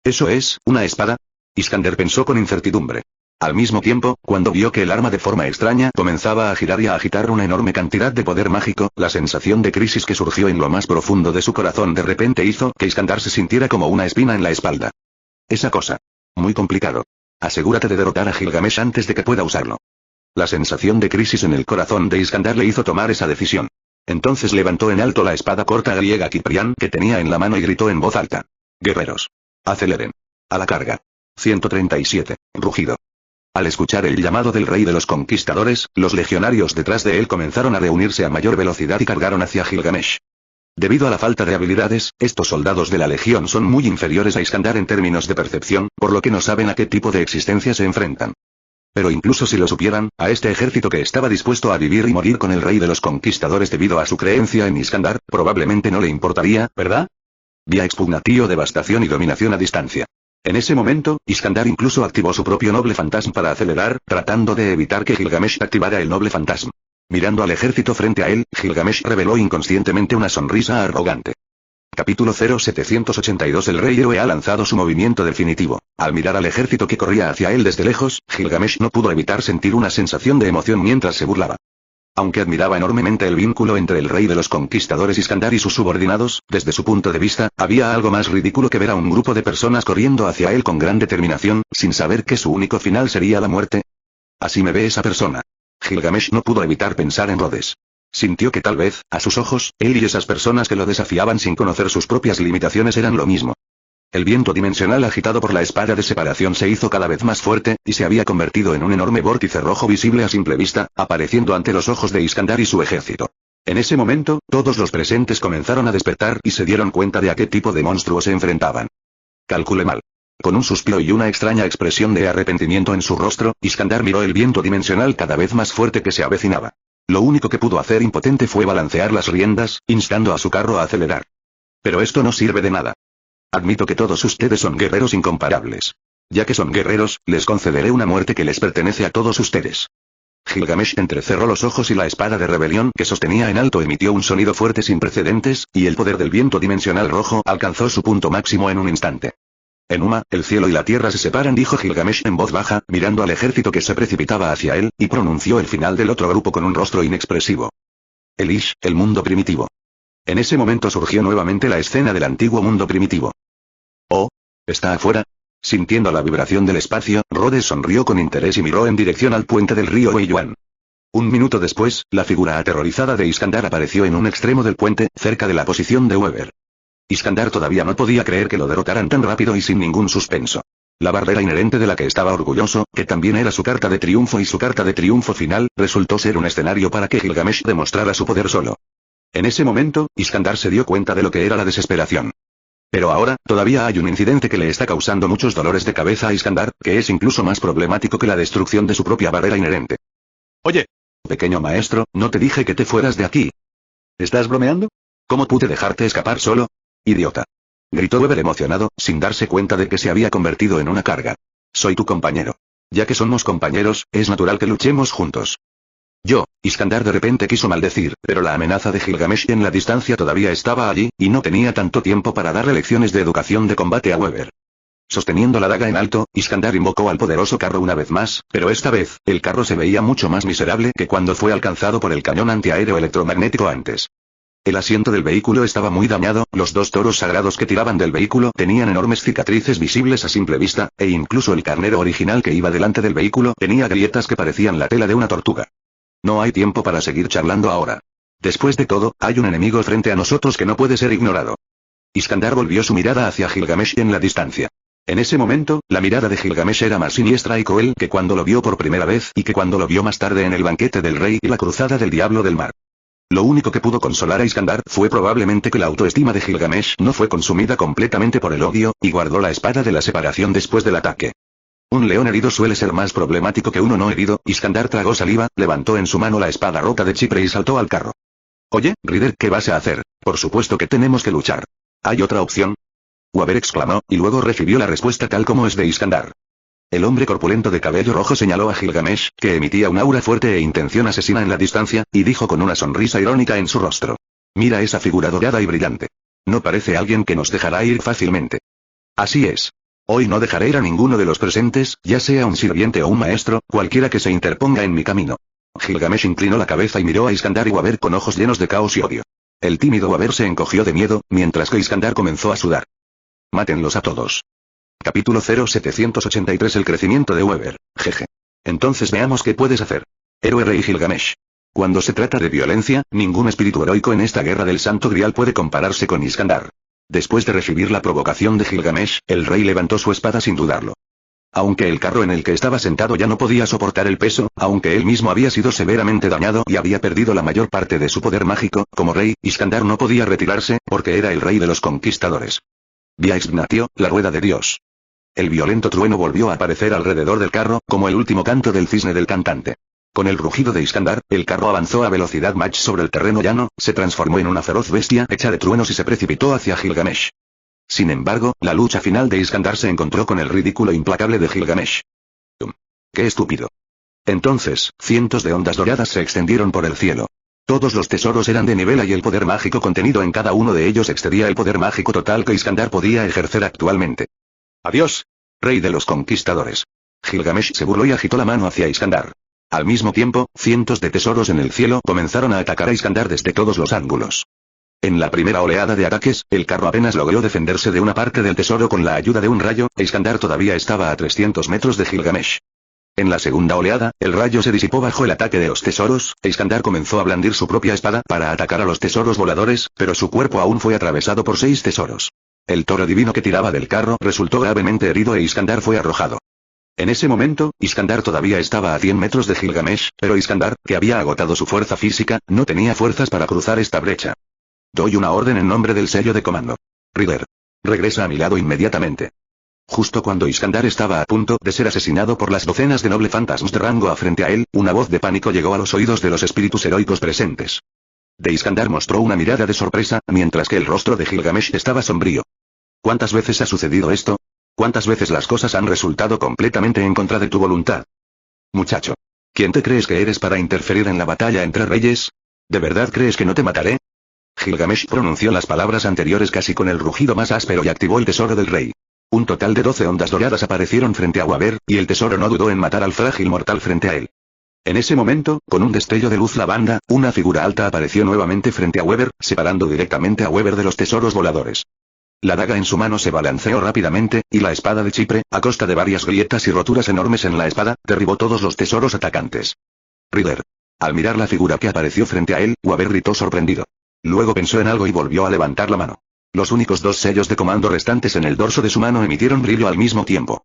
¿Eso es, una espada? Iskandar pensó con incertidumbre. Al mismo tiempo, cuando vio que el arma de forma extraña comenzaba a girar y a agitar una enorme cantidad de poder mágico, la sensación de crisis que surgió en lo más profundo de su corazón de repente hizo que Iskandar se sintiera como una espina en la espalda. Esa cosa. Muy complicado. Asegúrate de derrotar a Gilgamesh antes de que pueda usarlo. La sensación de crisis en el corazón de Iskandar le hizo tomar esa decisión. Entonces levantó en alto la espada corta griega Kiprián que tenía en la mano y gritó en voz alta. Guerreros. Aceleren. A la carga. 137. Rugido. Al escuchar el llamado del rey de los conquistadores, los legionarios detrás de él comenzaron a reunirse a mayor velocidad y cargaron hacia Gilgamesh. Debido a la falta de habilidades, estos soldados de la legión son muy inferiores a Iskandar en términos de percepción, por lo que no saben a qué tipo de existencia se enfrentan. Pero incluso si lo supieran, a este ejército que estaba dispuesto a vivir y morir con el rey de los conquistadores debido a su creencia en Iskandar, probablemente no le importaría, ¿verdad? Vía expugnatío, devastación y dominación a distancia. En ese momento, Iskandar incluso activó su propio noble fantasma para acelerar, tratando de evitar que Gilgamesh activara el noble fantasma. Mirando al ejército frente a él, Gilgamesh reveló inconscientemente una sonrisa arrogante. Capítulo 0782 El rey héroe ha lanzado su movimiento definitivo. Al mirar al ejército que corría hacia él desde lejos, Gilgamesh no pudo evitar sentir una sensación de emoción mientras se burlaba. Aunque admiraba enormemente el vínculo entre el rey de los conquistadores Iskandar y sus subordinados, desde su punto de vista, había algo más ridículo que ver a un grupo de personas corriendo hacia él con gran determinación, sin saber que su único final sería la muerte. Así me ve esa persona. Gilgamesh no pudo evitar pensar en Rhodes. Sintió que tal vez, a sus ojos, él y esas personas que lo desafiaban sin conocer sus propias limitaciones eran lo mismo. El viento dimensional agitado por la espada de separación se hizo cada vez más fuerte, y se había convertido en un enorme vórtice rojo visible a simple vista, apareciendo ante los ojos de Iskandar y su ejército. En ese momento, todos los presentes comenzaron a despertar y se dieron cuenta de a qué tipo de monstruo se enfrentaban. Calculé mal. Con un suspiro y una extraña expresión de arrepentimiento en su rostro, Iskandar miró el viento dimensional cada vez más fuerte que se avecinaba. Lo único que pudo hacer impotente fue balancear las riendas, instando a su carro a acelerar. Pero esto no sirve de nada. Admito que todos ustedes son guerreros incomparables. Ya que son guerreros, les concederé una muerte que les pertenece a todos ustedes. Gilgamesh entrecerró los ojos y la espada de rebelión que sostenía en alto emitió un sonido fuerte sin precedentes, y el poder del viento dimensional rojo alcanzó su punto máximo en un instante. En Uma, el cielo y la tierra se separan, dijo Gilgamesh en voz baja, mirando al ejército que se precipitaba hacia él, y pronunció el final del otro grupo con un rostro inexpresivo. Elish, el mundo primitivo. En ese momento surgió nuevamente la escena del antiguo mundo primitivo. Oh, ¿está afuera? Sintiendo la vibración del espacio, Rhodes sonrió con interés y miró en dirección al puente del río Weiyuan. Un minuto después, la figura aterrorizada de Iskandar apareció en un extremo del puente, cerca de la posición de Weber. Iskandar todavía no podía creer que lo derrotaran tan rápido y sin ningún suspenso. La barrera inherente de la que estaba orgulloso, que también era su carta de triunfo y su carta de triunfo final, resultó ser un escenario para que Gilgamesh demostrara su poder solo. En ese momento, Iskandar se dio cuenta de lo que era la desesperación. Pero ahora, todavía hay un incidente que le está causando muchos dolores de cabeza a Iskandar, que es incluso más problemático que la destrucción de su propia barrera inherente. Oye, pequeño maestro, ¿no te dije que te fueras de aquí? ¿Estás bromeando? ¿Cómo pude dejarte escapar solo? Idiota. Gritó Weber emocionado, sin darse cuenta de que se había convertido en una carga. Soy tu compañero. Ya que somos compañeros, es natural que luchemos juntos. Iskandar de repente quiso maldecir, pero la amenaza de Gilgamesh en la distancia todavía estaba allí, y no tenía tanto tiempo para darle lecciones de educación de combate a Weber. Sosteniendo la daga en alto, Iskandar invocó al poderoso carro una vez más, pero esta vez, el carro se veía mucho más miserable que cuando fue alcanzado por el cañón antiaéreo electromagnético antes. El asiento del vehículo estaba muy dañado, los dos toros sagrados que tiraban del vehículo tenían enormes cicatrices visibles a simple vista, e incluso el carnero original que iba delante del vehículo tenía grietas que parecían la tela de una tortuga. No hay tiempo para seguir charlando ahora. Después de todo, hay un enemigo frente a nosotros que no puede ser ignorado. Iskandar volvió su mirada hacia Gilgamesh en la distancia. En ese momento, la mirada de Gilgamesh era más siniestra y cruel que cuando lo vio por primera vez y que cuando lo vio más tarde en el banquete del rey y la cruzada del diablo del mar. Lo único que pudo consolar a Iskandar fue probablemente que la autoestima de Gilgamesh no fue consumida completamente por el odio, y guardó la espada de la separación después del ataque. Un león herido suele ser más problemático que uno no herido. Iskandar tragó saliva, levantó en su mano la espada rota de Chipre y saltó al carro. Oye, Rider, ¿qué vas a hacer? Por supuesto que tenemos que luchar. ¿Hay otra opción? Weber exclamó, y luego recibió la respuesta tal como es de Iskandar. El hombre corpulento de cabello rojo señaló a Gilgamesh, que emitía un aura fuerte e intención asesina en la distancia, y dijo con una sonrisa irónica en su rostro. Mira esa figura dorada y brillante. No parece alguien que nos dejará ir fácilmente. Así es. Hoy no dejaré ir a ninguno de los presentes, ya sea un sirviente o un maestro, cualquiera que se interponga en mi camino. Gilgamesh inclinó la cabeza y miró a Iskandar y Weber con ojos llenos de caos y odio. El tímido Weber se encogió de miedo, mientras que Iskandar comenzó a sudar. Mátenlos a todos. Capítulo 0783 El crecimiento de Weber. Jeje. Entonces veamos qué puedes hacer. Héroe Rey Gilgamesh. Cuando se trata de violencia, ningún espíritu heroico en esta guerra del Santo Grial puede compararse con Iskandar. Después de recibir la provocación de Gilgamesh, el rey levantó su espada sin dudarlo. Aunque el carro en el que estaba sentado ya no podía soportar el peso, aunque él mismo había sido severamente dañado y había perdido la mayor parte de su poder mágico, como rey, Iskandar no podía retirarse, porque era el rey de los conquistadores. Via Exgnatio, la rueda de Dios. El violento trueno volvió a aparecer alrededor del carro, como el último canto del cisne del cantante. Con el rugido de Iskandar, el carro avanzó a velocidad Mach sobre el terreno llano, se transformó en una feroz bestia hecha de truenos y se precipitó hacia Gilgamesh. Sin embargo, la lucha final de Iskandar se encontró con el ridículo implacable de Gilgamesh. ¡Qué estúpido! Entonces, cientos de ondas doradas se extendieron por el cielo. Todos los tesoros eran de nivel A y el poder mágico contenido en cada uno de ellos excedía el poder mágico total que Iskandar podía ejercer actualmente. ¡Adiós! Rey de los conquistadores. Gilgamesh se burló y agitó la mano hacia Iskandar. Al mismo tiempo, cientos de tesoros en el cielo comenzaron a atacar a Iskandar desde todos los ángulos. En la primera oleada de ataques, el carro apenas logró defenderse de una parte del tesoro con la ayuda de un rayo, e Iskandar todavía estaba a 300 metros de Gilgamesh. En la segunda oleada, el rayo se disipó bajo el ataque de los tesoros, e Iskandar comenzó a blandir su propia espada para atacar a los tesoros voladores, pero su cuerpo aún fue atravesado por 6 tesoros. El toro divino que tiraba del carro resultó gravemente herido e Iskandar fue arrojado. En ese momento, Iskandar todavía estaba a 100 metros de Gilgamesh, pero Iskandar, que había agotado su fuerza física, no tenía fuerzas para cruzar esta brecha. Doy una orden en nombre del sello de comando. Rider. Regresa a mi lado inmediatamente. Justo cuando Iskandar estaba a punto de ser asesinado por las docenas de noble fantasmas de rango a frente a él, una voz de pánico llegó a los oídos de los espíritus heroicos presentes. De Iskandar mostró una mirada de sorpresa, mientras que el rostro de Gilgamesh estaba sombrío. ¿Cuántas veces ha sucedido esto? ¿Cuántas veces las cosas han resultado completamente en contra de tu voluntad? Muchacho. ¿Quién te crees que eres para interferir en la batalla entre reyes? ¿De verdad crees que no te mataré? Gilgamesh pronunció las palabras anteriores casi con el rugido más áspero y activó el tesoro del rey. Un total de 12 ondas doradas aparecieron frente a Weber, y el tesoro no dudó en matar al frágil mortal frente a él. En ese momento, con un destello de luz lavanda, una figura alta apareció nuevamente frente a Weber, separando directamente a Weber de los tesoros voladores. La daga en su mano se balanceó rápidamente, y la espada de Chipre, a costa de varias grietas y roturas enormes en la espada, derribó todos los tesoros atacantes. Rider. Al mirar la figura que apareció frente a él, Weber gritó sorprendido. Luego pensó en algo y volvió a levantar la mano. Los únicos 2 sellos de comando restantes en el dorso de su mano emitieron brillo al mismo tiempo.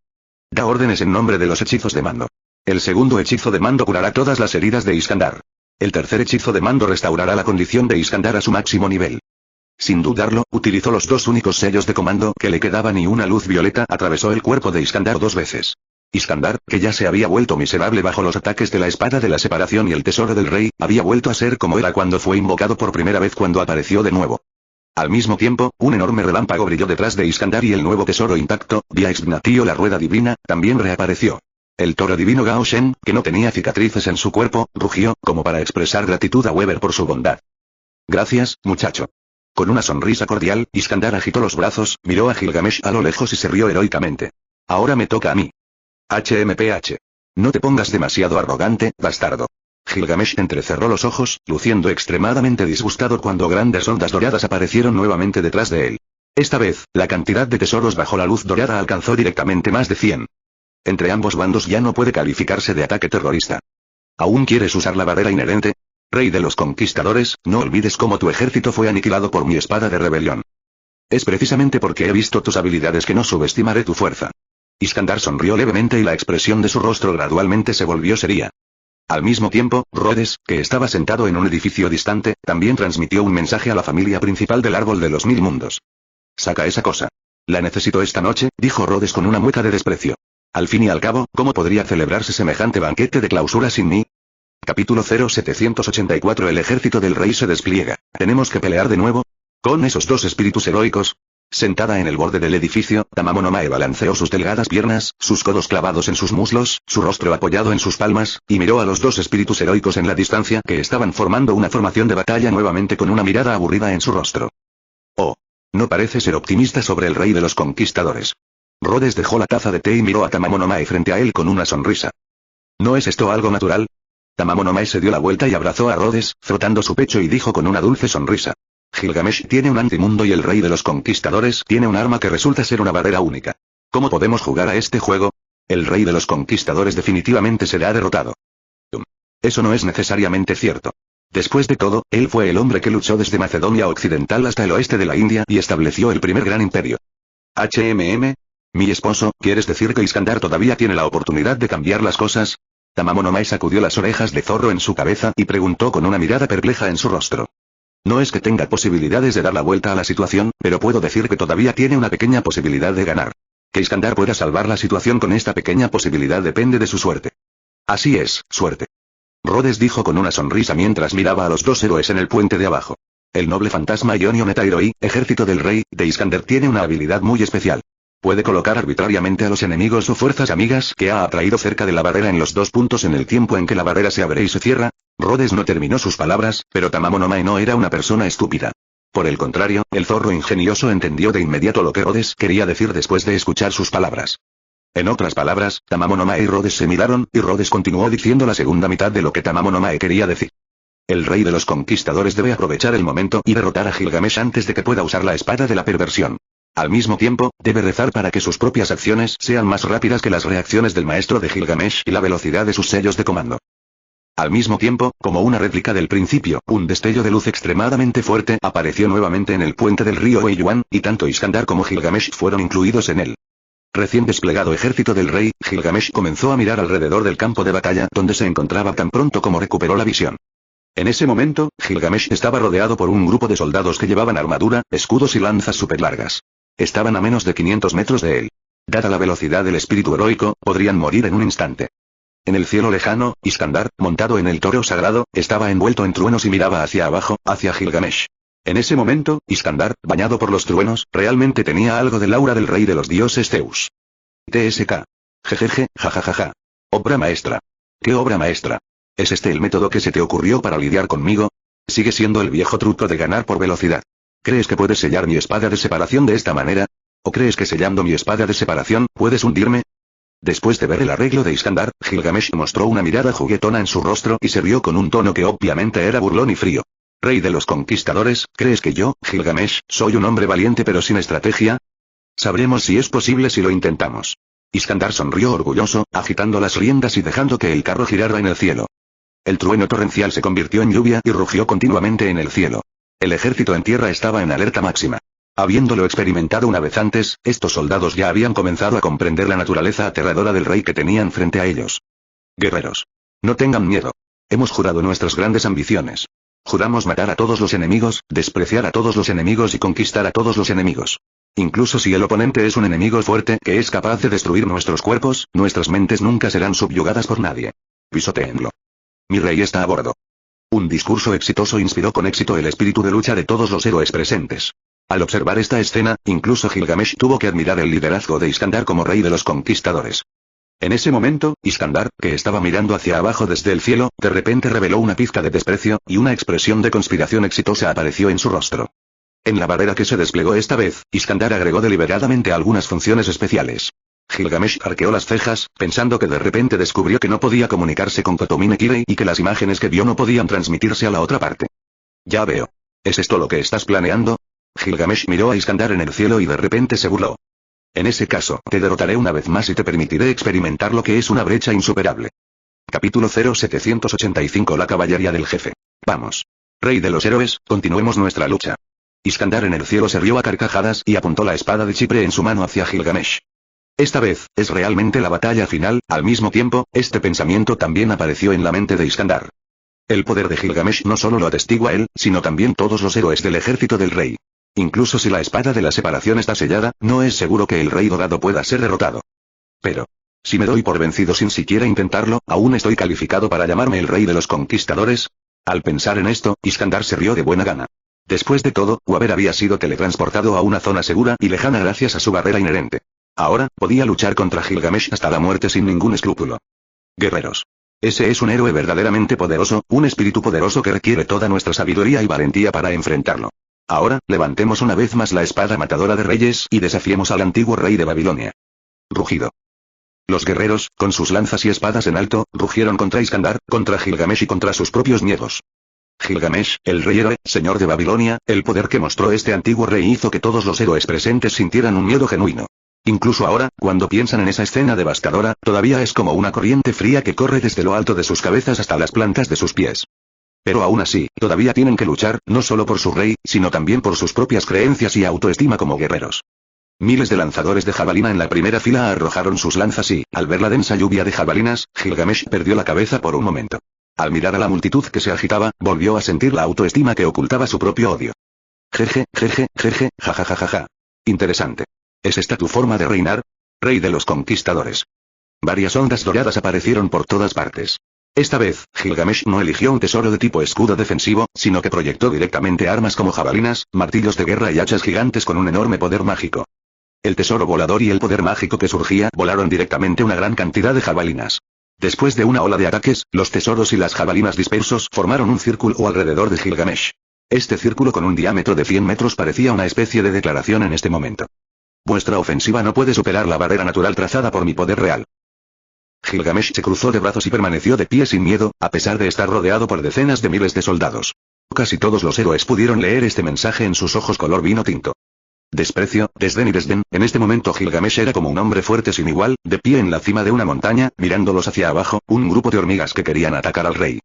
Da órdenes en nombre de los hechizos de mando. El segundo hechizo de mando curará todas las heridas de Iskandar. El tercer hechizo de mando restaurará la condición de Iskandar a su máximo nivel. Sin dudarlo, utilizó los 2 únicos sellos de comando que le quedaban y una luz violeta atravesó el cuerpo de Iskandar 2 veces. Iskandar, que ya se había vuelto miserable bajo los ataques de la espada de la separación y el tesoro del rey, había vuelto a ser como era cuando fue invocado por primera vez cuando apareció de nuevo. Al mismo tiempo, un enorme relámpago brilló detrás de Iskandar y el nuevo tesoro intacto, Via Exgnatio la rueda divina, también reapareció. El toro divino Gao Shen, que no tenía cicatrices en su cuerpo, rugió, como para expresar gratitud a Weber por su bondad. Gracias, muchacho. Con una sonrisa cordial, Iskandar agitó los brazos, miró a Gilgamesh a lo lejos y se rió heroicamente. Ahora me toca a mí. HMPH. No te pongas demasiado arrogante, bastardo. Gilgamesh entrecerró los ojos, luciendo extremadamente disgustado cuando grandes ondas doradas aparecieron nuevamente detrás de él. Esta vez, la cantidad de tesoros bajo la luz dorada alcanzó directamente más de 100. Entre ambos bandos ya no puede calificarse de ataque terrorista. ¿Aún quieres usar la barrera inherente? Rey de los conquistadores, no olvides cómo tu ejército fue aniquilado por mi espada de rebelión. Es precisamente porque he visto tus habilidades que no subestimaré tu fuerza. Iskandar sonrió levemente y la expresión de su rostro gradualmente se volvió seria. Al mismo tiempo, Rhodes, que estaba sentado en un edificio distante, también transmitió un mensaje a la familia principal del Árbol de los Mil Mundos. Saca esa cosa. La necesito esta noche, dijo Rhodes con una mueca de desprecio. Al fin y al cabo, ¿cómo podría celebrarse semejante banquete de clausura sin mí? Capítulo 0784 El ejército del rey se despliega. ¿Tenemos que pelear de nuevo? ¿Con esos 2 espíritus heroicos? Sentada en el borde del edificio, Tamamo no Mae balanceó sus delgadas piernas, sus codos clavados en sus muslos, su rostro apoyado en sus palmas, y miró a los 2 espíritus heroicos en la distancia que estaban formando una formación de batalla nuevamente con una mirada aburrida en su rostro. Oh. No parece ser optimista sobre el rey de los conquistadores. Rhodes dejó la taza de té y miró a Tamamo no Mae frente a él con una sonrisa. ¿No es esto algo natural? Tamamo no Mae se dio la vuelta y abrazó a Rhodes, frotando su pecho y dijo con una dulce sonrisa. Gilgamesh tiene un antimundo y el rey de los conquistadores tiene un arma que resulta ser una barrera única. ¿Cómo podemos jugar a este juego? El rey de los conquistadores definitivamente será derrotado. Eso no es necesariamente cierto. Después de todo, él fue el hombre que luchó desde Macedonia Occidental hasta el oeste de la India y estableció el primer gran imperio. Mi esposo, ¿quieres decir que Iskandar todavía tiene la oportunidad de cambiar las cosas? Tamamo no Mae sacudió las orejas de zorro en su cabeza y preguntó con una mirada perpleja en su rostro. No es que tenga posibilidades de dar la vuelta a la situación, pero puedo decir que todavía tiene una pequeña posibilidad de ganar. Que Iskandar pueda salvar la situación con esta pequeña posibilidad depende de su suerte. Así es, suerte. Rhodes dijo con una sonrisa mientras miraba a los dos héroes en el puente de abajo. El noble fantasma Ionio Netairoi, ejército del rey de Iskandar, tiene una habilidad muy especial. Puede colocar arbitrariamente a los enemigos o fuerzas amigas que ha atraído cerca de la barrera en los dos puntos en el tiempo en que la barrera se abre y se cierra. Rhodes no terminó sus palabras, pero Tamamo no Mae no era una persona estúpida. Por el contrario, el zorro ingenioso entendió de inmediato lo que Rhodes quería decir después de escuchar sus palabras. En otras palabras, Tamamo no Mae y Rhodes se miraron, y Rhodes continuó diciendo la segunda mitad de lo que Tamamo no Mae quería decir. El rey de los conquistadores debe aprovechar el momento y derrotar a Gilgamesh antes de que pueda usar la espada de la perversión. Al mismo tiempo, debe rezar para que sus propias acciones sean más rápidas que las reacciones del maestro de Gilgamesh y la velocidad de sus sellos de comando. Al mismo tiempo, como una réplica del principio, un destello de luz extremadamente fuerte apareció nuevamente en el puente del río Weiyuan, y tanto Iskandar como Gilgamesh fueron incluidos en él. Recién desplegado ejército del rey, Gilgamesh comenzó a mirar alrededor del campo de batalla donde se encontraba tan pronto como recuperó la visión. En ese momento, Gilgamesh estaba rodeado por un grupo de soldados que llevaban armadura, escudos y lanzas superlargas. Estaban a menos de 500 metros de él. Dada la velocidad del espíritu heroico, podrían morir en un instante. En el cielo lejano, Iskandar, montado en el toro sagrado, estaba envuelto en truenos y miraba hacia abajo, hacia Gilgamesh. En ese momento, Iskandar, bañado por los truenos, realmente tenía algo del aura del rey de los dioses Zeus. TSK. Jejeje, jajajaja. Obra maestra. ¿Qué obra maestra? ¿Es este el método que se te ocurrió para lidiar conmigo? Sigue siendo el viejo truco de ganar por velocidad. ¿Crees que puedes sellar mi espada de separación de esta manera? ¿O crees que sellando mi espada de separación, puedes hundirme? Después de ver el arreglo de Iskandar, Gilgamesh mostró una mirada juguetona en su rostro y se rió con un tono que obviamente era burlón y frío. Rey de los conquistadores, ¿crees que yo, Gilgamesh, soy un hombre valiente pero sin estrategia? Sabremos si es posible si lo intentamos. Iskandar sonrió orgulloso, agitando las riendas y dejando que el carro girara en el cielo. El trueno torrencial se convirtió en lluvia y rugió continuamente en el cielo. El ejército en tierra estaba en alerta máxima. Habiéndolo experimentado una vez antes, estos soldados ya habían comenzado a comprender la naturaleza aterradora del rey que tenían frente a ellos. Guerreros. No tengan miedo. Hemos jurado nuestras grandes ambiciones. Juramos matar a todos los enemigos, despreciar a todos los enemigos y conquistar a todos los enemigos. Incluso si el oponente es un enemigo fuerte que es capaz de destruir nuestros cuerpos, nuestras mentes nunca serán subyugadas por nadie. Pisotéenlo. Mi rey está a bordo. Un discurso exitoso inspiró con éxito el espíritu de lucha de todos los héroes presentes. Al observar esta escena, incluso Gilgamesh tuvo que admirar el liderazgo de Iskandar como rey de los conquistadores. En ese momento, Iskandar, que estaba mirando hacia abajo desde el cielo, de repente reveló una pizca de desprecio, y una expresión de conspiración exitosa apareció en su rostro. En la barrera que se desplegó esta vez, Iskandar agregó deliberadamente algunas funciones especiales. Gilgamesh arqueó las cejas, pensando que de repente descubrió que no podía comunicarse con Kotomine Kirei y que las imágenes que vio no podían transmitirse a la otra parte. Ya veo. ¿Es esto lo que estás planeando? Gilgamesh miró a Iskandar en el cielo y de repente se burló. En ese caso, te derrotaré una vez más y te permitiré experimentar lo que es una brecha insuperable. Capítulo 0785 La caballería del jefe. Vamos. Rey de los héroes, continuemos nuestra lucha. Iskandar en el cielo se rió a carcajadas y apuntó la espada de Chipre en su mano hacia Gilgamesh. Esta vez, es realmente la batalla final. Al mismo tiempo, este pensamiento también apareció en la mente de Iskandar. El poder de Gilgamesh no solo lo atestigua él, sino también todos los héroes del ejército del rey. Incluso si la espada de la separación está sellada, no es seguro que el rey dorado pueda ser derrotado. Pero, si me doy por vencido sin siquiera intentarlo, ¿aún estoy calificado para llamarme el rey de los conquistadores? Al pensar en esto, Iskandar se rió de buena gana. Después de todo, Waber había sido teletransportado a una zona segura y lejana gracias a su barrera inherente. Ahora, podía luchar contra Gilgamesh hasta la muerte sin ningún escrúpulo. Guerreros. Ese es un héroe verdaderamente poderoso, un espíritu poderoso que requiere toda nuestra sabiduría y valentía para enfrentarlo. Ahora, levantemos una vez más la espada matadora de reyes y desafiemos al antiguo rey de Babilonia. Rugido. Los guerreros, con sus lanzas y espadas en alto, rugieron contra Iskandar, contra Gilgamesh y contra sus propios miedos. Gilgamesh, el rey héroe, señor de Babilonia, el poder que mostró este antiguo rey hizo que todos los héroes presentes sintieran un miedo genuino. Incluso ahora, cuando piensan en esa escena devastadora, todavía es como una corriente fría que corre desde lo alto de sus cabezas hasta las plantas de sus pies. Pero aún así, todavía tienen que luchar, no solo por su rey, sino también por sus propias creencias y autoestima como guerreros. Miles de lanzadores de jabalina en la primera fila arrojaron sus lanzas y, al ver la densa lluvia de jabalinas, Gilgamesh perdió la cabeza por un momento. Al mirar a la multitud que se agitaba, volvió a sentir la autoestima que ocultaba su propio odio. Jeje, jajajajaja. Interesante. ¿Es esta tu forma de reinar? Rey de los conquistadores. Varias ondas doradas aparecieron por todas partes. Esta vez, Gilgamesh no eligió un tesoro de tipo escudo defensivo, sino que proyectó directamente armas como jabalinas, martillos de guerra y hachas gigantes con un enorme poder mágico. El tesoro volador y el poder mágico que surgía volaron directamente una gran cantidad de jabalinas. Después de una ola de ataques, los tesoros y las jabalinas dispersos formaron un círculo alrededor de Gilgamesh. Este círculo con un diámetro de 100 metros parecía una especie de declaración en este momento. Vuestra ofensiva no puede superar la barrera natural trazada por mi poder real. Gilgamesh se cruzó de brazos y permaneció de pie sin miedo, a pesar de estar rodeado por decenas de miles de soldados. Casi todos los héroes pudieron leer este mensaje en sus ojos color vino tinto. Desprecio, desdén y desdén. En este momento Gilgamesh era como un hombre fuerte sin igual, de pie en la cima de una montaña, mirándolos hacia abajo, un grupo de hormigas que querían atacar al rey.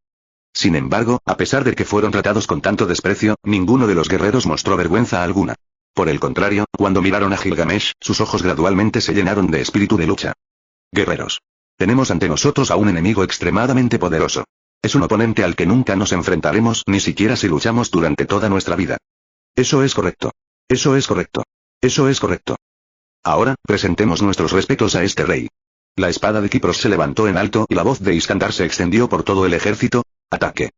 Sin embargo, a pesar de que fueron tratados con tanto desprecio, ninguno de los guerreros mostró vergüenza alguna. Por el contrario, cuando miraron a Gilgamesh, sus ojos gradualmente se llenaron de espíritu de lucha. Guerreros. Tenemos ante nosotros a un enemigo extremadamente poderoso. Es un oponente al que nunca nos enfrentaremos ni siquiera si luchamos durante toda nuestra vida. Eso es correcto. Eso es correcto. Eso es correcto. Ahora, presentemos nuestros respetos a este rey. La espada de Kipros se levantó en alto y la voz de Iskandar se extendió por todo el ejército. ¡Ataque!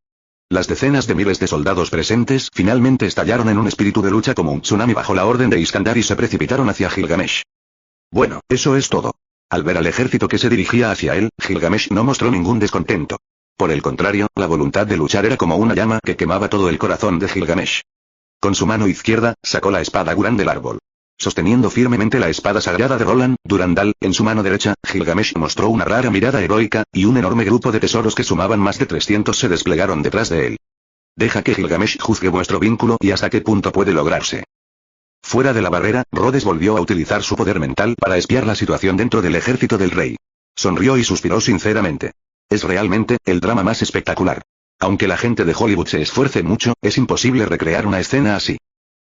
Las decenas de miles de soldados presentes finalmente estallaron en un espíritu de lucha como un tsunami bajo la orden de Iskandar y se precipitaron hacia Gilgamesh. Bueno, eso es todo. Al ver al ejército que se dirigía hacia él, Gilgamesh no mostró ningún descontento. Por el contrario, la voluntad de luchar era como una llama que quemaba todo el corazón de Gilgamesh. Con su mano izquierda, sacó la espada Guran del árbol. Sosteniendo firmemente la espada sagrada de Roland, Durandal, en su mano derecha, Gilgamesh mostró una rara mirada heroica, y un enorme grupo de tesoros que sumaban más de 300 se desplegaron detrás de él. Deja que Gilgamesh juzgue vuestro vínculo y hasta qué punto puede lograrse. Fuera de la barrera, Rhodes volvió a utilizar su poder mental para espiar la situación dentro del ejército del rey. Sonrió y suspiró sinceramente. Es realmente, el drama más espectacular. Aunque la gente de Hollywood se esfuerce mucho, es imposible recrear una escena así.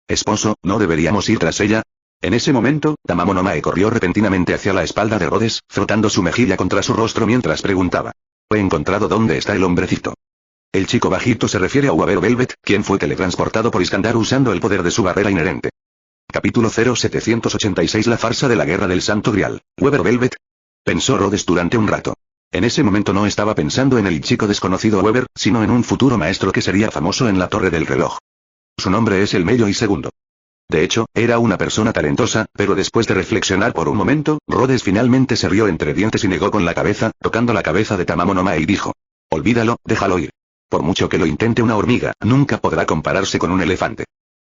Esposo, ¿no deberíamos ir tras ella? En ese momento, Tamamo Mae corrió repentinamente hacia la espalda de Rhodes, frotando su mejilla contra su rostro mientras preguntaba. He encontrado dónde está el hombrecito. El chico bajito se refiere a Weber Velvet, quien fue teletransportado por Iskandar usando el poder de su barrera inherente. Capítulo 0786 La farsa de la guerra del Santo Grial. ¿Weber Velvet? Pensó Rhodes durante un rato. En ese momento no estaba pensando en el chico desconocido Weber, sino en un futuro maestro que sería famoso en la Torre del Reloj. Su nombre es el Mello y Segundo. De hecho, era una persona talentosa, pero después de reflexionar por un momento, Rhodes finalmente se rió entre dientes y negó con la cabeza, tocando la cabeza de Tamamo Mae y dijo. Olvídalo, déjalo ir. Por mucho que lo intente una hormiga, nunca podrá compararse con un elefante.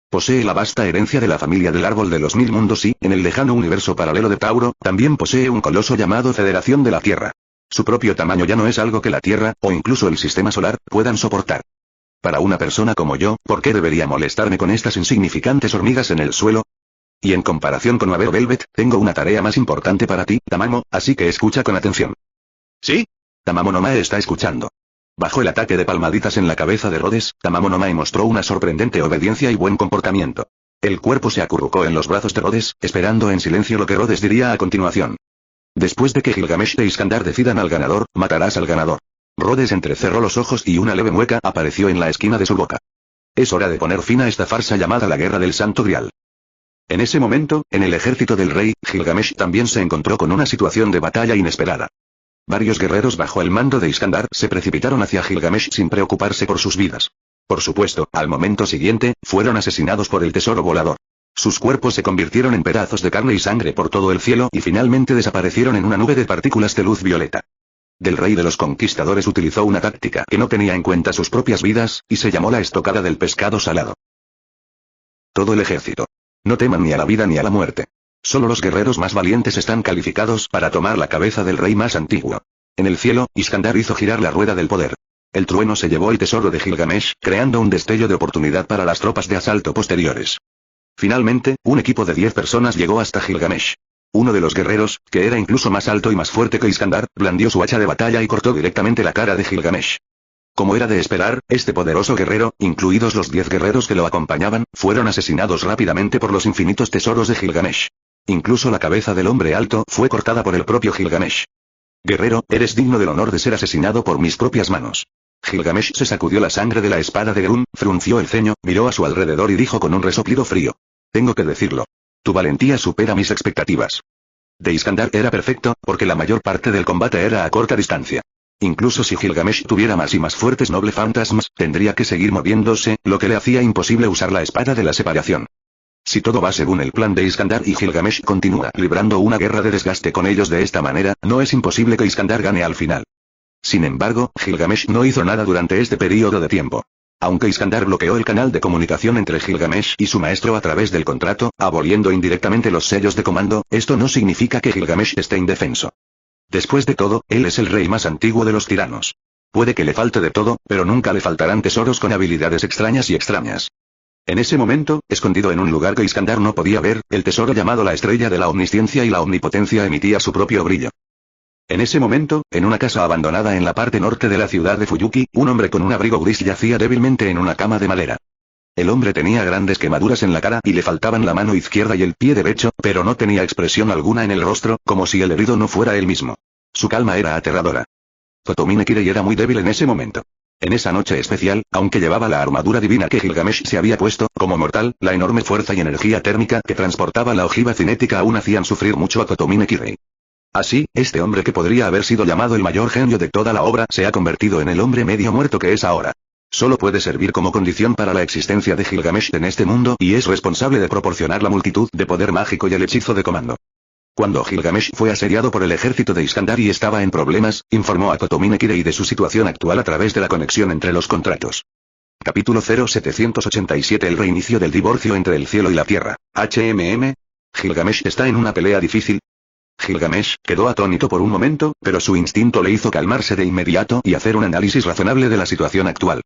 Posee la vasta herencia de la familia del Árbol de los Mil Mundos y, en el lejano universo paralelo de Tauro, también posee un coloso llamado Federación de la Tierra. Su propio tamaño ya no es algo que la Tierra, o incluso el Sistema Solar, puedan soportar. Para una persona como yo, ¿por qué debería molestarme con estas insignificantes hormigas en el suelo? Y en comparación con Weber Velvet, tengo una tarea más importante para ti, Tamamo, así que escucha con atención. ¿Sí? Tamamo Mae está escuchando. Bajo el ataque de palmaditas en la cabeza de Rhodes, Tamamo Mae mostró una sorprendente obediencia y buen comportamiento. El cuerpo se acurrucó en los brazos de Rhodes, esperando en silencio lo que Rhodes diría a continuación. Después de que Gilgamesh e Iskandar decidan al ganador, matarás al ganador. Rhodes entrecerró los ojos y una leve mueca apareció en la esquina de su boca. Es hora de poner fin a esta farsa llamada la Guerra del Santo Grial. En ese momento, en el ejército del rey, Gilgamesh también se encontró con una situación de batalla inesperada. Varios guerreros bajo el mando de Iskandar se precipitaron hacia Gilgamesh sin preocuparse por sus vidas. Por supuesto, al momento siguiente, fueron asesinados por el tesoro volador. Sus cuerpos se convirtieron en pedazos de carne y sangre por todo el cielo y finalmente desaparecieron en una nube de partículas de luz violeta. Del rey de los conquistadores utilizó una táctica que no tenía en cuenta sus propias vidas, y se llamó la estocada del pescado salado. Todo el ejército. No teman ni a la vida ni a la muerte. Solo los guerreros más valientes están calificados para tomar la cabeza del rey más antiguo. En el cielo, Iskandar hizo girar la rueda del poder. El trueno se llevó el tesoro de Gilgamesh, creando un destello de oportunidad para las tropas de asalto posteriores. Finalmente, un equipo de 10 personas llegó hasta Gilgamesh. Uno de los guerreros, que era incluso más alto y más fuerte que Iskandar, blandió su hacha de batalla y cortó directamente la cara de Gilgamesh. Como era de esperar, este poderoso guerrero, incluidos los 10 guerreros que lo acompañaban, fueron asesinados rápidamente por los infinitos tesoros de Gilgamesh. Incluso la cabeza del hombre alto fue cortada por el propio Gilgamesh. Guerrero, eres digno del honor de ser asesinado por mis propias manos. Gilgamesh se sacudió la sangre de la espada de Grun, frunció el ceño, miró a su alrededor y dijo con un resoplido frío. Tengo que decirlo. Tu valentía supera mis expectativas. De Iskandar era perfecto, porque la mayor parte del combate era a corta distancia. Incluso si Gilgamesh tuviera más y más fuertes noble fantasmas, tendría que seguir moviéndose, lo que le hacía imposible usar la espada de la separación. Si todo va según el plan de Iskandar y Gilgamesh continúa librando una guerra de desgaste con ellos de esta manera, no es imposible que Iskandar gane al final. Sin embargo, Gilgamesh no hizo nada durante este periodo de tiempo. Aunque Iskandar bloqueó el canal de comunicación entre Gilgamesh y su maestro a través del contrato, aboliendo indirectamente los sellos de comando, esto no significa que Gilgamesh esté indefenso. Después de todo, él es el rey más antiguo de los tiranos. Puede que le falte de todo, pero nunca le faltarán tesoros con habilidades extrañas y extrañas. En ese momento, escondido en un lugar que Iskandar no podía ver, el tesoro llamado la estrella de la omnisciencia y la omnipotencia emitía su propio brillo. En ese momento, en una casa abandonada en la parte norte de la ciudad de Fuyuki, un hombre con un abrigo gris yacía débilmente en una cama de madera. El hombre tenía grandes quemaduras en la cara y le faltaban la mano izquierda y el pie derecho, pero no tenía expresión alguna en el rostro, como si el herido no fuera él mismo. Su calma era aterradora. Kotomine Kirei era muy débil en ese momento. En esa noche especial, aunque llevaba la armadura divina que Gilgamesh se había puesto, como mortal, la enorme fuerza y energía térmica que transportaba la ojiva cinética aún hacían sufrir mucho a Kotomine Kirei. Así, este hombre que podría haber sido llamado el mayor genio de toda la obra se ha convertido en el hombre medio muerto que es ahora. Solo puede servir como condición para la existencia de Gilgamesh en este mundo y es responsable de proporcionar la multitud de poder mágico y el hechizo de comando. Cuando Gilgamesh fue asediado por el ejército de Iskandar y estaba en problemas, informó a Kotomine Kirei de su situación actual a través de la conexión entre los contratos. Capítulo 0787 El reinicio del divorcio entre el cielo y la tierra. Gilgamesh está en una pelea difícil. Gilgamesh quedó atónito por un momento, pero su instinto le hizo calmarse de inmediato y hacer un análisis razonable de la situación actual.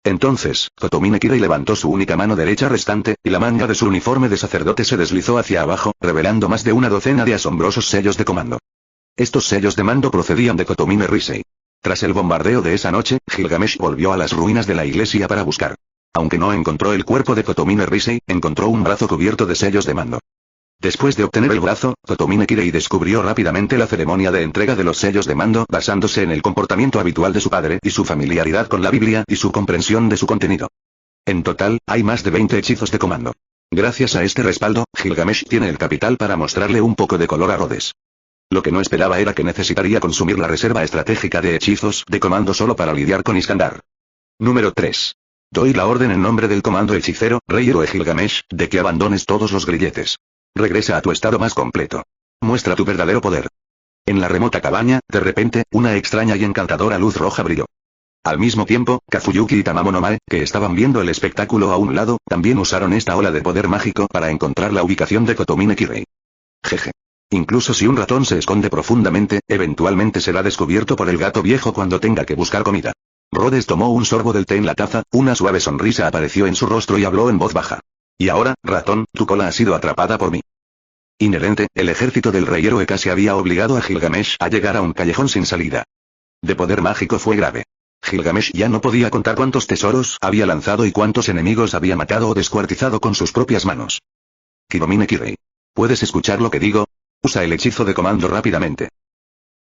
Entonces, Kotomine Kirei levantó su única mano derecha restante, y la manga de su uniforme de sacerdote se deslizó hacia abajo, revelando más de una docena de asombrosos sellos de comando. Estos sellos de mando procedían de Kotomine Risei. Tras el bombardeo de esa noche, Gilgamesh volvió a las ruinas de la iglesia para buscar. Aunque no encontró el cuerpo de Kotomine Risei, encontró un brazo cubierto de sellos de mando. Después de obtener el brazo, Kotomine Kirei descubrió rápidamente la ceremonia de entrega de los sellos de mando basándose en el comportamiento habitual de su padre y su familiaridad con la Biblia y su comprensión de su contenido. En total, hay más de 20 hechizos de comando. Gracias a este respaldo, Gilgamesh tiene el capital para mostrarle un poco de color a Rhodes. Lo que no esperaba era que necesitaría consumir la reserva estratégica de hechizos de comando solo para lidiar con Iskandar. Número 3. Doy la orden en nombre del comando hechicero, rey héroe Gilgamesh, de que abandones todos los grilletes. Regresa a tu estado más completo. Muestra tu verdadero poder. En la remota cabaña, de repente, una extraña y encantadora luz roja brilló. Al mismo tiempo, Kazuyuki y Tamamonomae, que estaban viendo el espectáculo a un lado, también usaron esta ola de poder mágico para encontrar la ubicación de Kotomine Kirei. Jeje. Incluso si un ratón se esconde profundamente, eventualmente será descubierto por el gato viejo cuando tenga que buscar comida. Rhodes tomó un sorbo del té en la taza, una suave sonrisa apareció en su rostro y habló en voz baja. Y ahora, ratón, tu cola ha sido atrapada por mí. Inherente, el ejército del rey héroe casi había obligado a Gilgamesh a llegar a un callejón sin salida. De poder mágico fue grave. Gilgamesh ya no podía contar cuántos tesoros había lanzado y cuántos enemigos había matado o descuartizado con sus propias manos. Kotomine Kirei. ¿Puedes escuchar lo que digo? Usa el hechizo de comando rápidamente.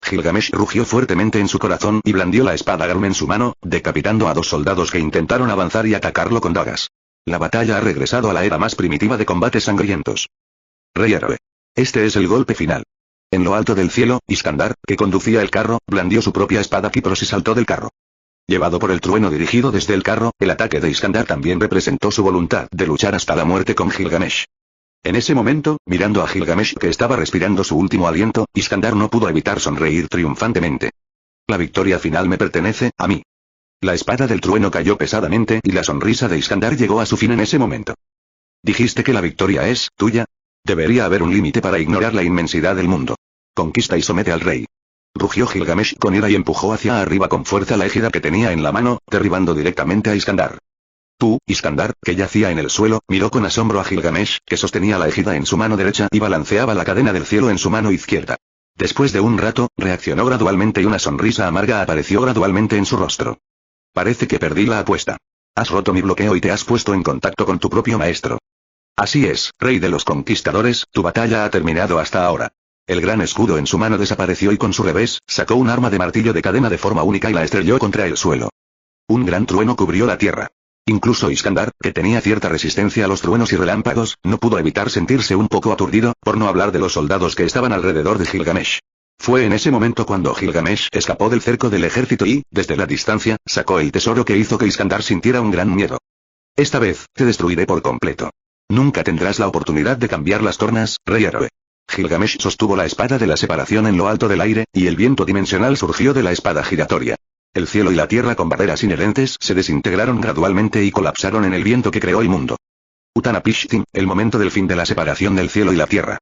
Gilgamesh rugió fuertemente en su corazón y blandió la espada Garm en su mano, decapitando a 2 soldados que intentaron avanzar y atacarlo con dagas. La batalla ha regresado a la era más primitiva de combates sangrientos. Rey héroe. Este es el golpe final. En lo alto del cielo, Iskandar, que conducía el carro, blandió su propia espada Kipros y saltó del carro. Llevado por el trueno dirigido desde el carro, el ataque de Iskandar también representó su voluntad de luchar hasta la muerte con Gilgamesh. En ese momento, mirando a Gilgamesh que estaba respirando su último aliento, Iskandar no pudo evitar sonreír triunfantemente. La victoria final me pertenece a mí. La espada del trueno cayó pesadamente y la sonrisa de Iskandar llegó a su fin en ese momento. ¿Dijiste que la victoria es tuya? Debería haber un límite para ignorar la inmensidad del mundo. Conquista y somete al rey. Rugió Gilgamesh con ira y empujó hacia arriba con fuerza la égida que tenía en la mano, derribando directamente a Iskandar. Tú, Iskandar, que yacía en el suelo, miró con asombro a Gilgamesh, que sostenía la égida en su mano derecha y balanceaba la cadena del cielo en su mano izquierda. Después de un rato, reaccionó gradualmente y una sonrisa amarga apareció gradualmente en su rostro. Parece que perdí la apuesta. Has roto mi bloqueo y te has puesto en contacto con tu propio maestro. Así es, rey de los conquistadores, tu batalla ha terminado hasta ahora. El gran escudo en su mano desapareció y con su revés, sacó un arma de martillo de cadena de forma única y la estrelló contra el suelo. Un gran trueno cubrió la tierra. Incluso Iskandar, que tenía cierta resistencia a los truenos y relámpagos, no pudo evitar sentirse un poco aturdido, por no hablar de los soldados que estaban alrededor de Gilgamesh. Fue en ese momento cuando Gilgamesh escapó del cerco del ejército y, desde la distancia, sacó el tesoro que hizo que Iskandar sintiera un gran miedo. Esta vez, te destruiré por completo. Nunca tendrás la oportunidad de cambiar las tornas, rey héroe. Gilgamesh sostuvo la espada de la separación en lo alto del aire, y el viento dimensional surgió de la espada giratoria. El cielo y la tierra con barreras inherentes se desintegraron gradualmente y colapsaron en el viento que creó el mundo. Utanapishtim, el momento del fin de la separación del cielo y la tierra.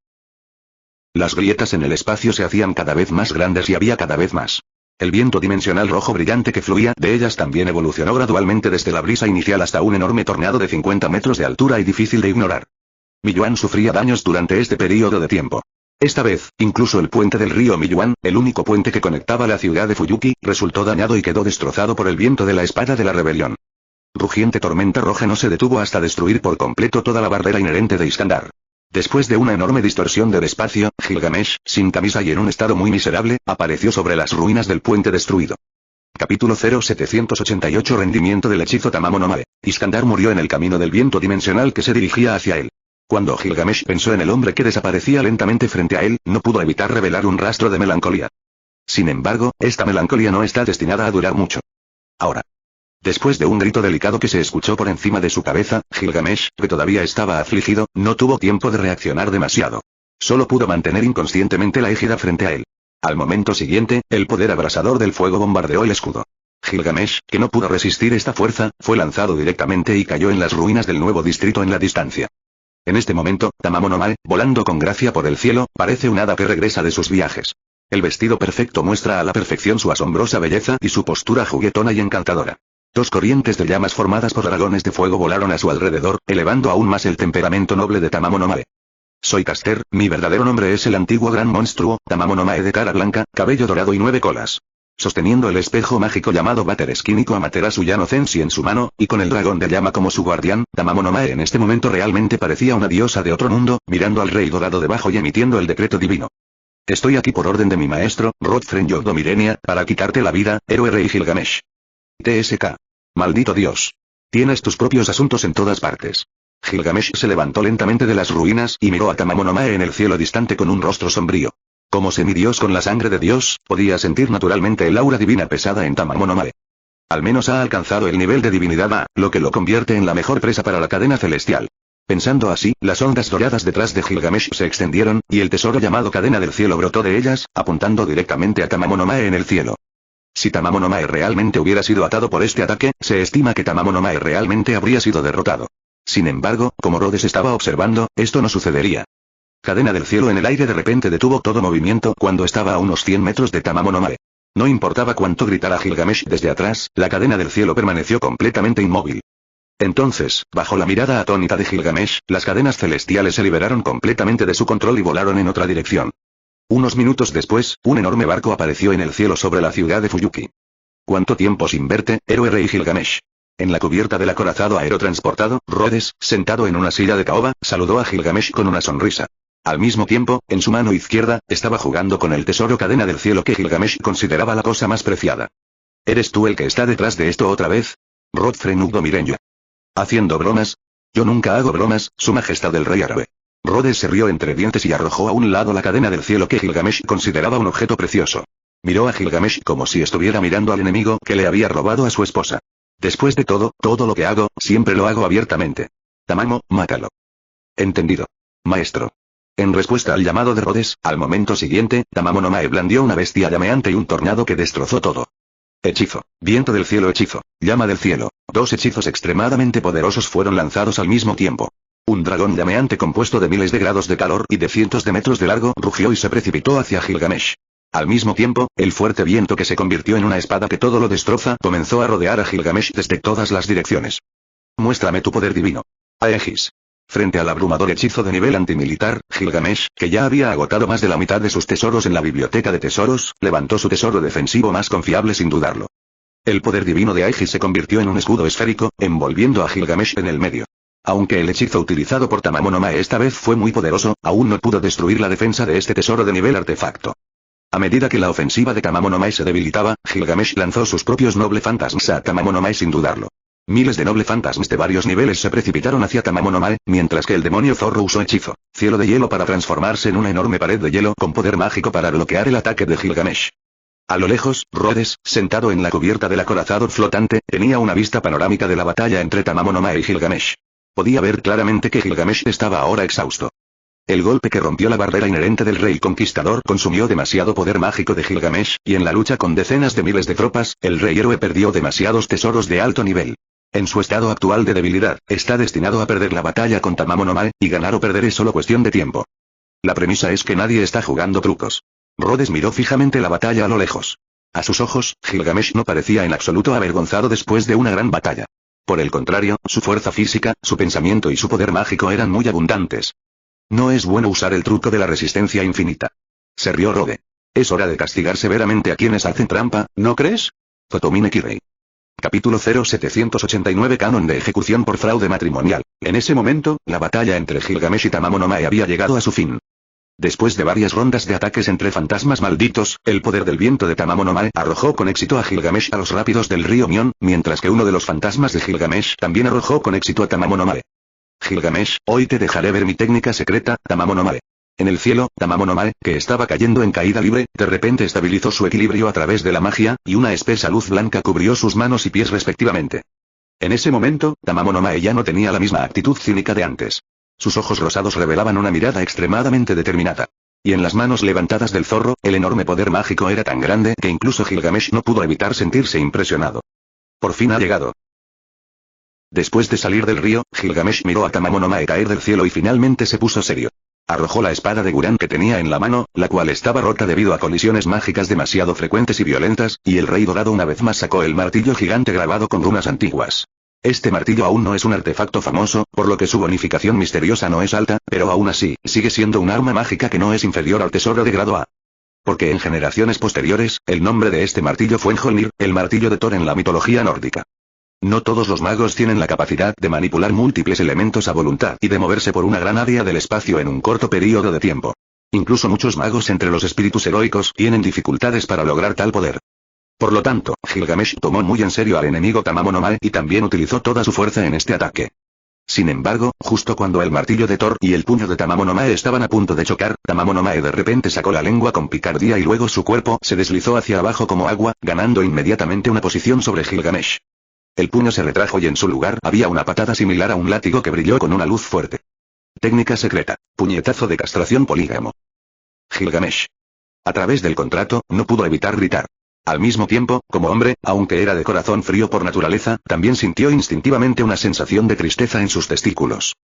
Las grietas en el espacio se hacían cada vez más grandes y había cada vez más. El viento dimensional rojo brillante que fluía de ellas también evolucionó gradualmente desde la brisa inicial hasta un enorme tornado de 50 metros de altura y difícil de ignorar. Milyuan sufría daños durante este período de tiempo. Esta vez, incluso el puente del río Milyuan, el único puente que conectaba la ciudad de Fuyuki, resultó dañado y quedó destrozado por el viento de la espada de la rebelión. Rugiente tormenta roja no se detuvo hasta destruir por completo toda la barrera inherente de Iskandar. Después de una enorme distorsión del espacio, Gilgamesh, sin camisa y en un estado muy miserable, apareció sobre las ruinas del puente destruido. Capítulo 0788 Rendimiento del hechizo Tamamo no Mae. Iskandar murió en el camino del viento dimensional que se dirigía hacia él. Cuando Gilgamesh pensó en el hombre que desaparecía lentamente frente a él, no pudo evitar revelar un rastro de melancolía. Sin embargo, esta melancolía no está destinada a durar mucho. Ahora. Después de un grito delicado que se escuchó por encima de su cabeza, Gilgamesh, que todavía estaba afligido, no tuvo tiempo de reaccionar demasiado. Solo pudo mantener inconscientemente la égida frente a él. Al momento siguiente, el poder abrasador del fuego bombardeó el escudo. Gilgamesh, que no pudo resistir esta fuerza, fue lanzado directamente y cayó en las ruinas del nuevo distrito en la distancia. En este momento, Tamamo no Mae, volando con gracia por el cielo, parece un hada que regresa de sus viajes. El vestido perfecto muestra a la perfección su asombrosa belleza y su postura juguetona y encantadora. Dos corrientes de llamas formadas por dragones de fuego volaron a su alrededor, elevando aún más el temperamento noble de Tamamo no Mae. Soy Caster, mi verdadero nombre es el antiguo gran monstruo, Tamamo no Mae de cara blanca, cabello dorado y 9 colas. Sosteniendo el espejo mágico llamado Bater Skinico Amaterasu Yano Zenshi en su mano, y con el dragón de llama como su guardián, Tamamo no Mae en este momento realmente parecía una diosa de otro mundo, mirando al rey dorado debajo y emitiendo el decreto divino. Estoy aquí por orden de mi maestro, Rodfren Yogdo-Mirenia, para quitarte la vida, héroe rey Gilgamesh. TSK. Maldito Dios. Tienes tus propios asuntos en todas partes. Gilgamesh se levantó lentamente de las ruinas y miró a Tamamo no Mae en el cielo distante con un rostro sombrío. Como semidios con la sangre de Dios, podía sentir naturalmente el aura divina pesada en Tamamo no Mae. Al menos ha alcanzado el nivel de divinidad A, lo que lo convierte en la mejor presa para la cadena celestial. Pensando así, las ondas doradas detrás de Gilgamesh se extendieron, y el tesoro llamado cadena del cielo brotó de ellas, apuntando directamente a Tamamo no Mae en el cielo. Si Tamamo no Mae realmente hubiera sido atado por este ataque, se estima que Tamamo no Mae realmente habría sido derrotado. Sin embargo, como Rhodes estaba observando, esto no sucedería. Cadena del cielo en el aire de repente detuvo todo movimiento cuando estaba a unos 100 metros de Tamamo no Mae. No importaba cuánto gritara Gilgamesh desde atrás, la cadena del cielo permaneció completamente inmóvil. Entonces, bajo la mirada atónita de Gilgamesh, las cadenas celestiales se liberaron completamente de su control y volaron en otra dirección. Unos minutos después, un enorme barco apareció en el cielo sobre la ciudad de Fuyuki. ¿Cuánto tiempo sin verte, héroe rey Gilgamesh? En la cubierta del acorazado aerotransportado, Rhodes, sentado en una silla de caoba, saludó a Gilgamesh con una sonrisa. Al mismo tiempo, en su mano izquierda, estaba jugando con el tesoro cadena del cielo que Gilgamesh consideraba la cosa más preciada. ¿Eres tú el que está detrás de esto otra vez? Rodfren Yogdo-Mirenia. ¿Haciendo bromas? Yo nunca hago bromas, su majestad el rey árabe. Rhodes se rió entre dientes y arrojó a un lado la cadena del cielo que Gilgamesh consideraba un objeto precioso. Miró a Gilgamesh como si estuviera mirando al enemigo que le había robado a su esposa. Después de todo lo que hago, siempre lo hago abiertamente. Tamamo, mátalo. Entendido. Maestro. En respuesta al llamado de Rhodes, al momento siguiente, Tamamo no Mae blandió una bestia llameante y un tornado que destrozó todo. Hechizo, viento del cielo hechizo, llama del cielo. Dos hechizos extremadamente poderosos fueron lanzados al mismo tiempo. Un dragón llameante compuesto de miles de grados de calor y de cientos de metros de largo rugió y se precipitó hacia Gilgamesh. Al mismo tiempo, el fuerte viento que se convirtió en una espada que todo lo destroza comenzó a rodear a Gilgamesh desde todas las direcciones. Muéstrame tu poder divino. Aegis. Frente al abrumador hechizo de nivel antimilitar, Gilgamesh, que ya había agotado más de la mitad de sus tesoros en la biblioteca de tesoros, levantó su tesoro defensivo más confiable sin dudarlo. El poder divino de Aegis se convirtió en un escudo esférico, envolviendo a Gilgamesh en el medio. Aunque el hechizo utilizado por Tamamo no Mae esta vez fue muy poderoso, aún no pudo destruir la defensa de este tesoro de nivel artefacto. A medida que la ofensiva de Tamamo no Mae se debilitaba, Gilgamesh lanzó sus propios noble fantasmas a Tamamo no Mae sin dudarlo. Miles de noble fantasmas de varios niveles se precipitaron hacia Tamamo no Mae, mientras que el demonio zorro usó hechizo, cielo de hielo para transformarse en una enorme pared de hielo con poder mágico para bloquear el ataque de Gilgamesh. A lo lejos, Rhodes, sentado en la cubierta del acorazado flotante, tenía una vista panorámica de la batalla entre Tamamo no Mae y Gilgamesh. Podía ver claramente que Gilgamesh estaba ahora exhausto. El golpe que rompió la barrera inherente del rey conquistador consumió demasiado poder mágico de Gilgamesh, y en la lucha con decenas de miles de tropas, el rey héroe perdió demasiados tesoros de alto nivel. En su estado actual de debilidad, está destinado a perder la batalla con Tamamo no Mae, y ganar o perder es solo cuestión de tiempo. La premisa es que nadie está jugando trucos. Rhodes miró fijamente la batalla a lo lejos. A sus ojos, Gilgamesh no parecía en absoluto avergonzado después de una gran batalla. Por el contrario, su fuerza física, su pensamiento y su poder mágico eran muy abundantes. No es bueno usar el truco de la resistencia infinita. Se rió Rhodes. Es hora de castigar severamente a quienes hacen trampa, ¿no crees? Totomine Kirei. Capítulo 0789 Canon de ejecución por fraude matrimonial. En ese momento, la batalla entre Gilgamesh y Tamamo no Mae había llegado a su fin. Después de varias rondas de ataques entre fantasmas malditos, el poder del viento de Tamamo no Mae arrojó con éxito a Gilgamesh a los rápidos del río Mion, mientras que uno de los fantasmas de Gilgamesh también arrojó con éxito a Tamamo no Mae. Gilgamesh, hoy te dejaré ver mi técnica secreta, Tamamo no Mae. En el cielo, Tamamo no Mae, que estaba cayendo en caída libre, de repente estabilizó su equilibrio a través de la magia, y una espesa luz blanca cubrió sus manos y pies respectivamente. En ese momento, Tamamo no Mae ya no tenía la misma actitud cínica de antes. Sus ojos rosados revelaban una mirada extremadamente determinada. Y en las manos levantadas del zorro, el enorme poder mágico era tan grande que incluso Gilgamesh no pudo evitar sentirse impresionado. Por fin ha llegado. Después de salir del río, Gilgamesh miró a Tamamo no Mae caer del cielo y finalmente se puso serio. Arrojó la espada de Gurán que tenía en la mano, la cual estaba rota debido a colisiones mágicas demasiado frecuentes y violentas, y el rey dorado una vez más sacó el martillo gigante grabado con runas antiguas. Este martillo aún no es un artefacto famoso, por lo que su bonificación misteriosa no es alta, pero aún así, sigue siendo un arma mágica que no es inferior al tesoro de grado A. Porque en generaciones posteriores, el nombre de este martillo fue Enjolnir, el martillo de Thor en la mitología nórdica. No todos los magos tienen la capacidad de manipular múltiples elementos a voluntad y de moverse por una gran área del espacio en un corto periodo de tiempo. Incluso muchos magos entre los espíritus heroicos tienen dificultades para lograr tal poder. Por lo tanto, Gilgamesh tomó muy en serio al enemigo Tamamo no Mae y también utilizó toda su fuerza en este ataque. Sin embargo, justo cuando el martillo de Thor y el puño de Tamamo no Mae estaban a punto de chocar, Tamamo no Mae de repente sacó la lengua con picardía y luego su cuerpo se deslizó hacia abajo como agua, ganando inmediatamente una posición sobre Gilgamesh. El puño se retrajo y en su lugar había una patada similar a un látigo que brilló con una luz fuerte. Técnica secreta. Puñetazo de castración polígamo. Gilgamesh. A través del contrato, no pudo evitar gritar. Al mismo tiempo, como hombre, aunque era de corazón frío por naturaleza, también sintió instintivamente una sensación de tristeza en sus testículos.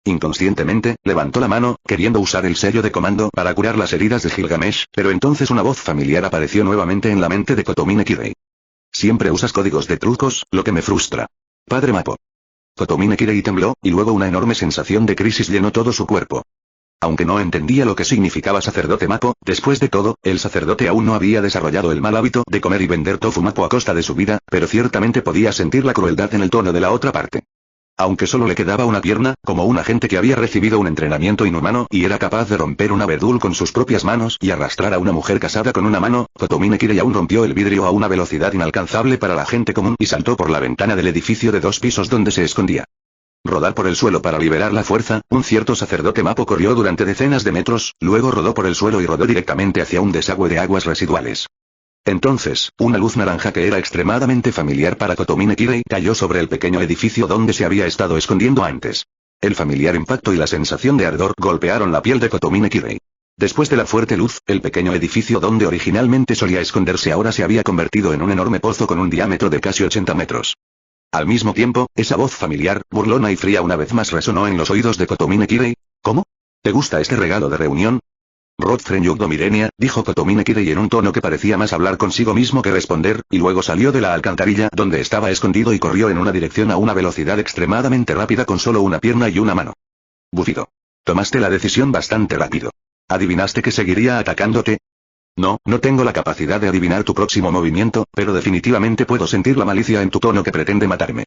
Inconscientemente, levantó la mano, queriendo usar el sello de comando para curar las heridas de Gilgamesh, pero entonces una voz familiar apareció nuevamente en la mente de Totomine Kirei. Siempre usas códigos de trucos, lo que me frustra. Padre Mappo. Totomine Kirei tembló, y luego una enorme sensación de crisis llenó todo su cuerpo. Aunque no entendía lo que significaba sacerdote Mappo, después de todo, el sacerdote aún no había desarrollado el mal hábito de comer y vender tofu Mappo a costa de su vida, pero ciertamente podía sentir la crueldad en el tono de la otra parte. Aunque solo le quedaba una pierna, como un agente que había recibido un entrenamiento inhumano y era capaz de romper un abedul con sus propias manos y arrastrar a una mujer casada con una mano, Totomine Kirei aún rompió el vidrio a una velocidad inalcanzable para la gente común y saltó por la ventana del edificio de 2 pisos donde se escondía. Rodar por el suelo para liberar la fuerza, un cierto sacerdote Mappo corrió durante decenas de metros, luego rodó por el suelo y rodó directamente hacia un desagüe de aguas residuales. Entonces, una luz naranja que era extremadamente familiar para Totomine Kirei cayó sobre el pequeño edificio donde se había estado escondiendo antes. El familiar impacto y la sensación de ardor golpearon la piel de Totomine Kirei. Después de la fuerte luz, el pequeño edificio donde originalmente solía esconderse ahora se había convertido en un enorme pozo con un diámetro de casi 80 metros. Al mismo tiempo, esa voz familiar, burlona y fría una vez más resonó en los oídos de Totomine Kirei. ¿Cómo? ¿Te gusta este regalo de reunión? Rodfren Yugdo Mirenia, dijo Kotomine Kirei en un tono que parecía más hablar consigo mismo que responder, y luego salió de la alcantarilla donde estaba escondido y corrió en una dirección a una velocidad extremadamente rápida con solo una pierna y una mano. Bufido. Tomaste la decisión bastante rápido. ¿Adivinaste que seguiría atacándote? No, no tengo la capacidad de adivinar tu próximo movimiento, pero definitivamente puedo sentir la malicia en tu tono que pretende matarme.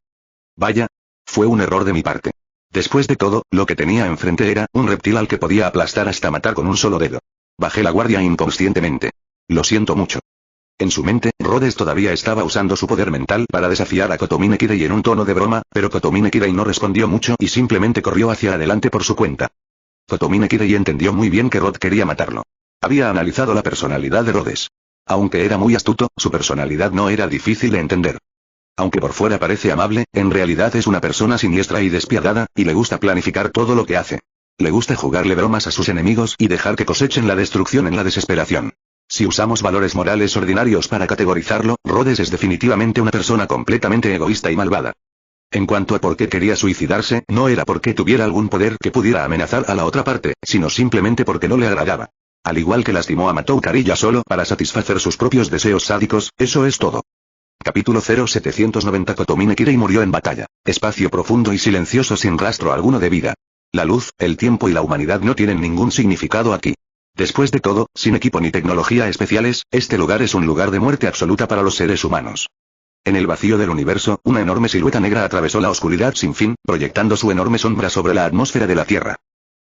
Vaya. Fue un error de mi parte. Después de todo, lo que tenía enfrente era un reptil al que podía aplastar hasta matar con un solo dedo. Bajé la guardia inconscientemente. Lo siento mucho. En su mente, Rhodes todavía estaba usando su poder mental para desafiar a Kotomine Kirei en un tono de broma, pero Kotomine Kirei no respondió mucho y simplemente corrió hacia adelante por su cuenta. Kotomine Kirei entendió muy bien que Rod quería matarlo. Había analizado la personalidad de Rhodes. Aunque era muy astuto, su personalidad no era difícil de entender. Aunque por fuera parece amable, en realidad es una persona siniestra y despiadada, y le gusta planificar todo lo que hace. Le gusta jugarle bromas a sus enemigos y dejar que cosechen la destrucción en la desesperación. Si usamos valores morales ordinarios para categorizarlo, Rhodes es definitivamente una persona completamente egoísta y malvada. En cuanto a por qué quería suicidarse, no era porque tuviera algún poder que pudiera amenazar a la otra parte, sino simplemente porque no le agradaba. Al igual que lastimó a Matou Karilla solo para satisfacer sus propios deseos sádicos, eso es todo. Capítulo 0790 Kotomine Kirei murió en batalla. Espacio profundo y silencioso sin rastro alguno de vida. La luz, el tiempo y la humanidad no tienen ningún significado aquí. Después de todo, sin equipo ni tecnología especiales, este lugar es un lugar de muerte absoluta para los seres humanos. En el vacío del universo, una enorme silueta negra atravesó la oscuridad sin fin, proyectando su enorme sombra sobre la atmósfera de la Tierra.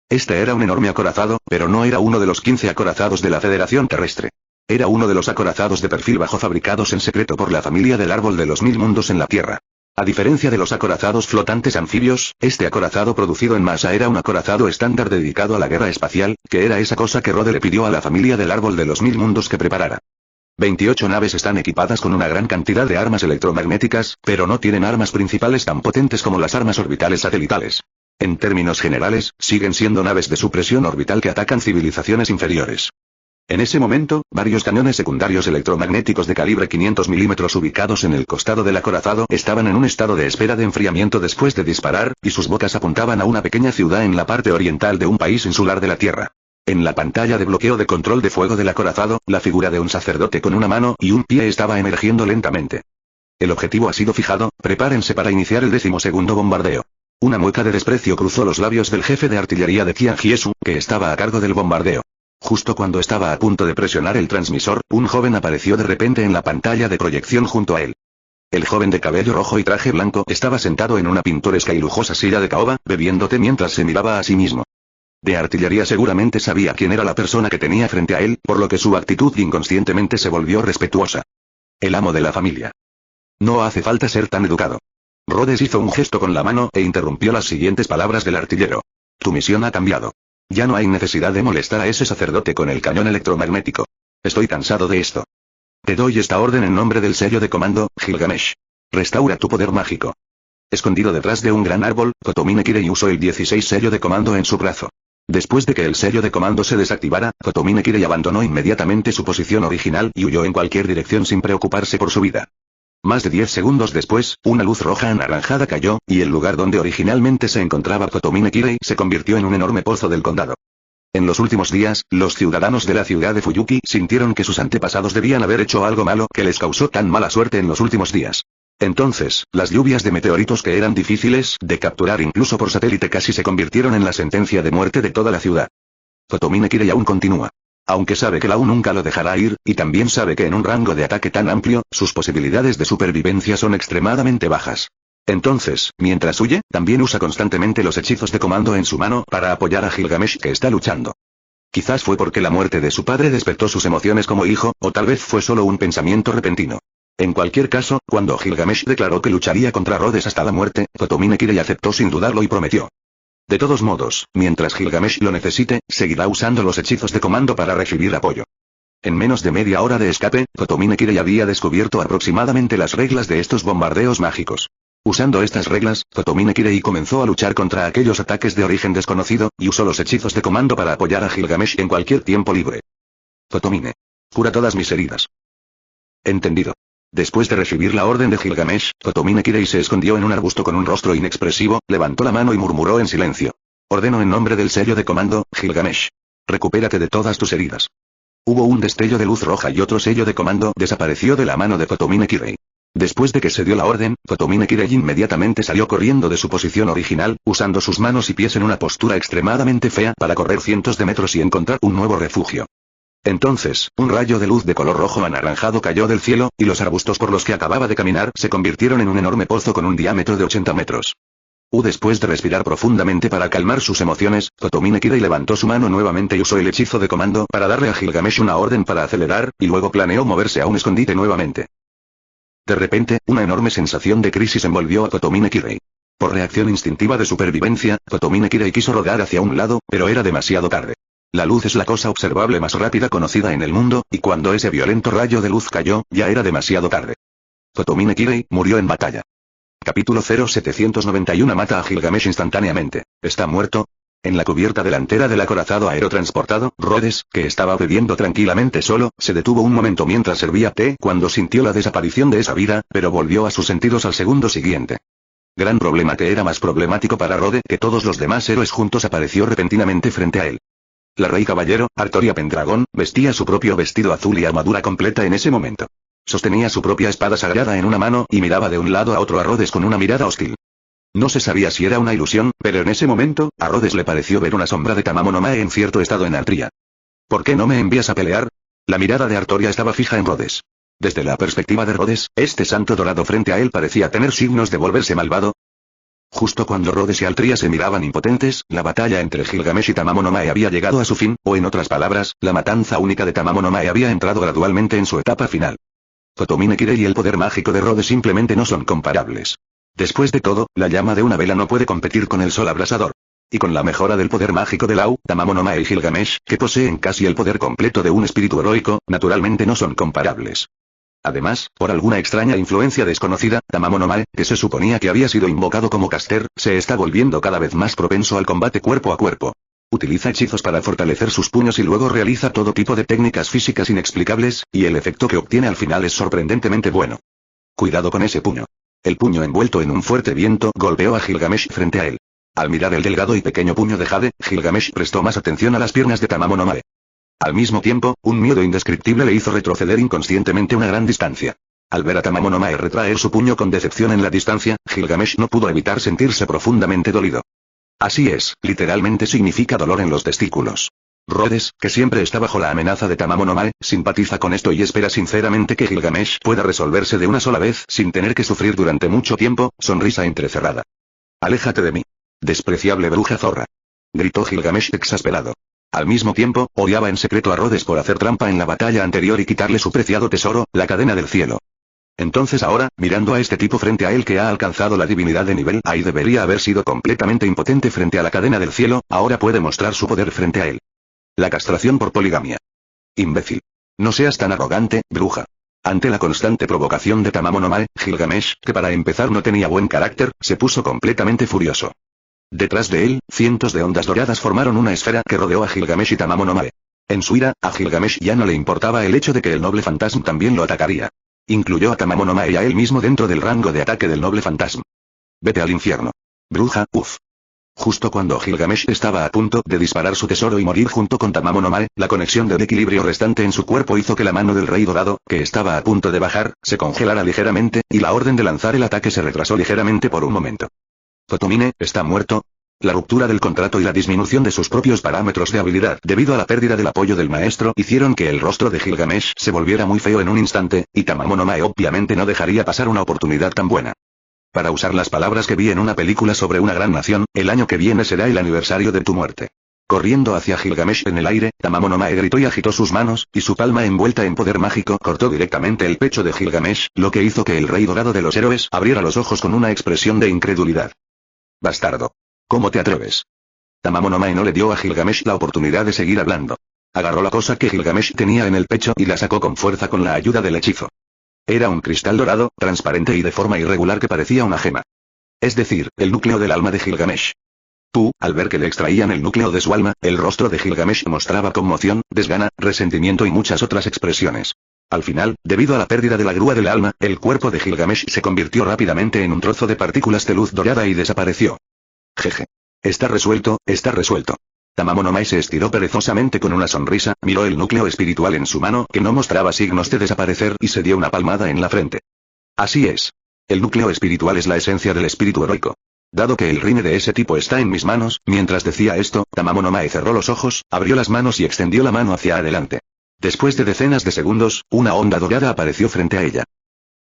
Este era un enorme acorazado, pero no era uno de los 15 acorazados de la Federación Terrestre. Era uno de los acorazados de perfil bajo fabricados en secreto por la familia del Árbol de los Mil Mundos en la Tierra. A diferencia de los acorazados flotantes anfibios, este acorazado producido en masa era un acorazado estándar dedicado a la guerra espacial, que era esa cosa que Rode le pidió a la familia del Árbol de los Mil Mundos que preparara. 28 naves están equipadas con una gran cantidad de armas electromagnéticas, pero no tienen armas principales tan potentes como las armas orbitales satelitales. En términos generales, siguen siendo naves de supresión orbital que atacan civilizaciones inferiores. En ese momento, varios cañones secundarios electromagnéticos de calibre 500 milímetros ubicados en el costado del acorazado estaban en un estado de espera de enfriamiento después de disparar, y sus bocas apuntaban a una pequeña ciudad en la parte oriental de un país insular de la Tierra. En la pantalla de bloqueo de control de fuego del acorazado, la figura de un sacerdote con una mano y un pie estaba emergiendo lentamente. El objetivo ha sido fijado, prepárense para iniciar el 12º bombardeo. Una mueca de desprecio cruzó los labios del jefe de artillería de Tianjiesu, que estaba a cargo del bombardeo. Justo cuando estaba a punto de presionar el transmisor, un joven apareció de repente en la pantalla de proyección junto a él. El joven de cabello rojo y traje blanco estaba sentado en una pintoresca y lujosa silla de caoba, bebiendo té mientras se miraba a sí mismo. De artillería seguramente sabía quién era la persona que tenía frente a él, por lo que su actitud inconscientemente se volvió respetuosa. El amo de la familia. No hace falta ser tan educado. Rhodes hizo un gesto con la mano e interrumpió las siguientes palabras del artillero. Tu misión ha cambiado. Ya no hay necesidad de molestar a ese sacerdote con el cañón electromagnético. Estoy cansado de esto. Te doy esta orden en nombre del sello de comando, Gilgamesh. Restaura tu poder mágico. Escondido detrás de un gran árbol, Kotomine Kirei usó el 16 sello de comando en su brazo. Después de que el sello de comando se desactivara, Kotomine Kirei abandonó inmediatamente su posición original y huyó en cualquier dirección sin preocuparse por su vida. Más de 10 segundos después, una luz roja anaranjada cayó, y el lugar donde originalmente se encontraba Kotomine Kirei se convirtió en un enorme pozo del condado. En los últimos días, los ciudadanos de la ciudad de Fuyuki sintieron que sus antepasados debían haber hecho algo malo que les causó tan mala suerte en los últimos días. Entonces, las lluvias de meteoritos que eran difíciles de capturar incluso por satélite casi se convirtieron en la sentencia de muerte de toda la ciudad. Kotomine Kirei aún continúa. Aunque sabe que Lau nunca lo dejará ir, y también sabe que en un rango de ataque tan amplio, sus posibilidades de supervivencia son extremadamente bajas. Entonces, mientras huye, también usa constantemente los hechizos de comando en su mano para apoyar a Gilgamesh que está luchando. Quizás fue porque la muerte de su padre despertó sus emociones como hijo, o tal vez fue solo un pensamiento repentino. En cualquier caso, cuando Gilgamesh declaró que lucharía contra Rhodes hasta la muerte, Kotomine Kirei aceptó sin dudarlo y prometió. De todos modos, mientras Gilgamesh lo necesite, seguirá usando los hechizos de comando para recibir apoyo. En menos de media hora de escape, Kotomine Kirei había descubierto aproximadamente las reglas de estos bombardeos mágicos. Usando estas reglas, Kotomine Kirei comenzó a luchar contra aquellos ataques de origen desconocido, y usó los hechizos de comando para apoyar a Gilgamesh en cualquier tiempo libre. Kotomine. Cura todas mis heridas. Entendido. Después de recibir la orden de Gilgamesh, Kotomine Kirei se escondió en un arbusto con un rostro inexpresivo, levantó la mano y murmuró en silencio. Ordeno en nombre del sello de comando, Gilgamesh. Recupérate de todas tus heridas. Hubo un destello de luz roja y otro sello de comando desapareció de la mano de Kotomine Kirei. Después de que se dio la orden, Kotomine Kirei inmediatamente salió corriendo de su posición original, usando sus manos y pies en una postura extremadamente fea para correr cientos de metros y encontrar un nuevo refugio. Entonces, un rayo de luz de color rojo anaranjado cayó del cielo, y los arbustos por los que acababa de caminar se convirtieron en un enorme pozo con un diámetro de 80 metros. Después de respirar profundamente para calmar sus emociones, Kotomine Kirei levantó su mano nuevamente y usó el hechizo de comando para darle a Gilgamesh una orden para acelerar, y luego planeó moverse a un escondite nuevamente. De repente, una enorme sensación de crisis envolvió a Kotomine Kirei. Por reacción instintiva de supervivencia, Kotomine Kirei quiso rodar hacia un lado, pero era demasiado tarde. La luz es la cosa observable más rápida conocida en el mundo, y cuando ese violento rayo de luz cayó, ya era demasiado tarde. Kotomine Kirei murió en batalla. Capítulo 0791 mata a Gilgamesh instantáneamente. ¿Está muerto? En la cubierta delantera del acorazado aerotransportado, Rhodes, que estaba bebiendo tranquilamente solo, se detuvo un momento mientras servía té cuando sintió la desaparición de esa vida, pero volvió a sus sentidos al segundo siguiente. Gran problema que era más problemático para Rhodes que todos los demás héroes juntos apareció repentinamente frente a él. La rey caballero, Artoria Pendragon, vestía su propio vestido azul y armadura completa en ese momento. Sostenía su propia espada sagrada en una mano y miraba de un lado a otro a Rhodes con una mirada hostil. No se sabía si era una ilusión, pero en ese momento, a Rhodes le pareció ver una sombra de Tamamo no Mae en cierto estado en Artria. ¿Por qué no me envías a pelear? La mirada de Artoria estaba fija en Rhodes. Desde la perspectiva de Rhodes, este santo dorado frente a él parecía tener signos de volverse malvado. Justo cuando Rhodes y Artria se miraban impotentes, la batalla entre Gilgamesh y Tamamo no Mae había llegado a su fin, o en otras palabras, la matanza única de Tamamo no Mae había entrado gradualmente en su etapa final. Kotomine Kirei y el poder mágico de Rhodes simplemente no son comparables. Después de todo, la llama de una vela no puede competir con el sol abrasador. Y con la mejora del poder mágico de Lau, Tamamo no Mae y Gilgamesh, que poseen casi el poder completo de un espíritu heroico, naturalmente no son comparables. Además, por alguna extraña influencia desconocida, Tamamo no Mae, que se suponía que había sido invocado como caster, se está volviendo cada vez más propenso al combate cuerpo a cuerpo. Utiliza hechizos para fortalecer sus puños y luego realiza todo tipo de técnicas físicas inexplicables, y el efecto que obtiene al final es sorprendentemente bueno. Cuidado con ese puño. El puño envuelto en un fuerte viento golpeó a Gilgamesh frente a él. Al mirar el delgado y pequeño puño de Jade, Gilgamesh prestó más atención a las piernas de Tamamo no Mae. Al mismo tiempo, un miedo indescriptible le hizo retroceder inconscientemente una gran distancia. Al ver a Tamamo no Mae retraer su puño con decepción en la distancia, Gilgamesh no pudo evitar sentirse profundamente dolido. Así es, literalmente significa dolor en los testículos. Rhodes, que siempre está bajo la amenaza de Tamamo no Mae, simpatiza con esto y espera sinceramente que Gilgamesh pueda resolverse de una sola vez sin tener que sufrir durante mucho tiempo, sonrisa entrecerrada. «Aléjate de mí. Despreciable bruja zorra», gritó Gilgamesh exasperado. Al mismo tiempo, odiaba en secreto a Rhodes por hacer trampa en la batalla anterior y quitarle su preciado tesoro, la cadena del cielo. Entonces ahora, mirando a este tipo frente a él que ha alcanzado la divinidad de nivel A y debería haber sido completamente impotente frente a la cadena del cielo, ahora puede mostrar su poder frente a él. La castración por poligamia. Imbécil. No seas tan arrogante, bruja. Ante la constante provocación de Tamamo no Mae, Gilgamesh, que para empezar no tenía buen carácter, se puso completamente furioso. Detrás de él, cientos de ondas doradas formaron una esfera que rodeó a Gilgamesh y Tamamo no Mae. En su ira, a Gilgamesh ya no le importaba el hecho de que el noble fantasma también lo atacaría. Incluyó a Tamamo no Mae y a él mismo dentro del rango de ataque del noble fantasma. Vete al infierno. Bruja, uff. Justo cuando Gilgamesh estaba a punto de disparar su tesoro y morir junto con Tamamo no Mae, la conexión del equilibrio restante en su cuerpo hizo que la mano del rey dorado, que estaba a punto de bajar, se congelara ligeramente, y la orden de lanzar el ataque se retrasó ligeramente por un momento. Kotomine, ¿está muerto? La ruptura del contrato y la disminución de sus propios parámetros de habilidad debido a la pérdida del apoyo del maestro hicieron que el rostro de Gilgamesh se volviera muy feo en un instante, y Tamamo no Mae obviamente no dejaría pasar una oportunidad tan buena. Para usar las palabras que vi en una película sobre una gran nación, el año que viene será el aniversario de tu muerte. Corriendo hacia Gilgamesh en el aire, Tamamo no Mae gritó y agitó sus manos, y su palma envuelta en poder mágico cortó directamente el pecho de Gilgamesh, lo que hizo que el rey dorado de los héroes abriera los ojos con una expresión de incredulidad. Bastardo. ¿Cómo te atreves? Tamamo no Mae no le dio a Gilgamesh la oportunidad de seguir hablando. Agarró la cosa que Gilgamesh tenía en el pecho y la sacó con fuerza con la ayuda del hechizo. Era un cristal dorado, transparente y de forma irregular que parecía una gema. Es decir, el núcleo del alma de Gilgamesh. Al ver que le extraían el núcleo de su alma, el rostro de Gilgamesh mostraba conmoción, desgana, resentimiento y muchas otras expresiones. Al final, debido a la pérdida de la grúa del alma, el cuerpo de Gilgamesh se convirtió rápidamente en un trozo de partículas de luz dorada y desapareció. Jeje. Está resuelto, está resuelto. Tamamonomai se estiró perezosamente con una sonrisa, miró el núcleo espiritual en su mano que no mostraba signos de desaparecer y se dio una palmada en la frente. Así es. El núcleo espiritual es la esencia del espíritu heroico. Dado que el rine de ese tipo está en mis manos, mientras decía esto, Tamamonomai cerró los ojos, abrió las manos y extendió la mano hacia adelante. Después de decenas de segundos, una onda dorada apareció frente a ella.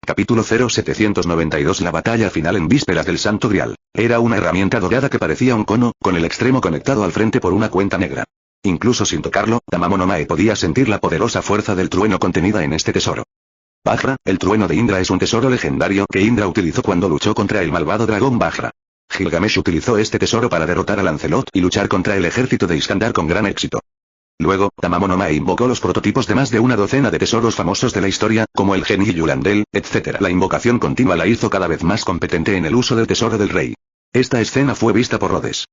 Capítulo 0792. La batalla final en vísperas del Santo Grial. Era una herramienta dorada que parecía un cono, con el extremo conectado al frente por una cuenta negra. Incluso sin tocarlo, Tamamonomai podía sentir la poderosa fuerza del trueno contenida en este tesoro. Vajra, el trueno de Indra es un tesoro legendario que Indra utilizó cuando luchó contra el malvado dragón Vajra. Gilgamesh utilizó este tesoro para derrotar a Lancelot y luchar contra el ejército de Iskandar con gran éxito. Luego, Tamamonomai invocó los prototipos de más de una docena de tesoros famosos de la historia, como el Geni Yulandel, etc. La invocación continua la hizo cada vez más competente en el uso del tesoro del rey. Esta escena fue vista por Rhodes.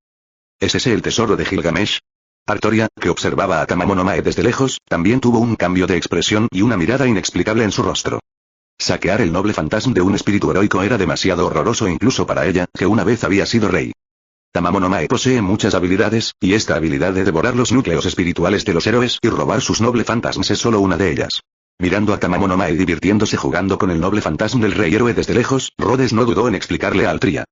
¿Es ese el tesoro de Gilgamesh? Artoria, que observaba a Tamamonomai desde lejos, también tuvo un cambio de expresión y una mirada inexplicable en su rostro. Saquear el noble fantasma de un espíritu heroico era demasiado horroroso incluso para ella, que una vez había sido rey. Tamamonomai posee muchas habilidades, y esta habilidad de devorar los núcleos espirituales de los héroes y robar sus noble fantasmas es solo una de ellas. Mirando a Tamamonomai divirtiéndose jugando con el noble fantasma del rey héroe desde lejos, Rhodes no dudó en explicarle a Altria.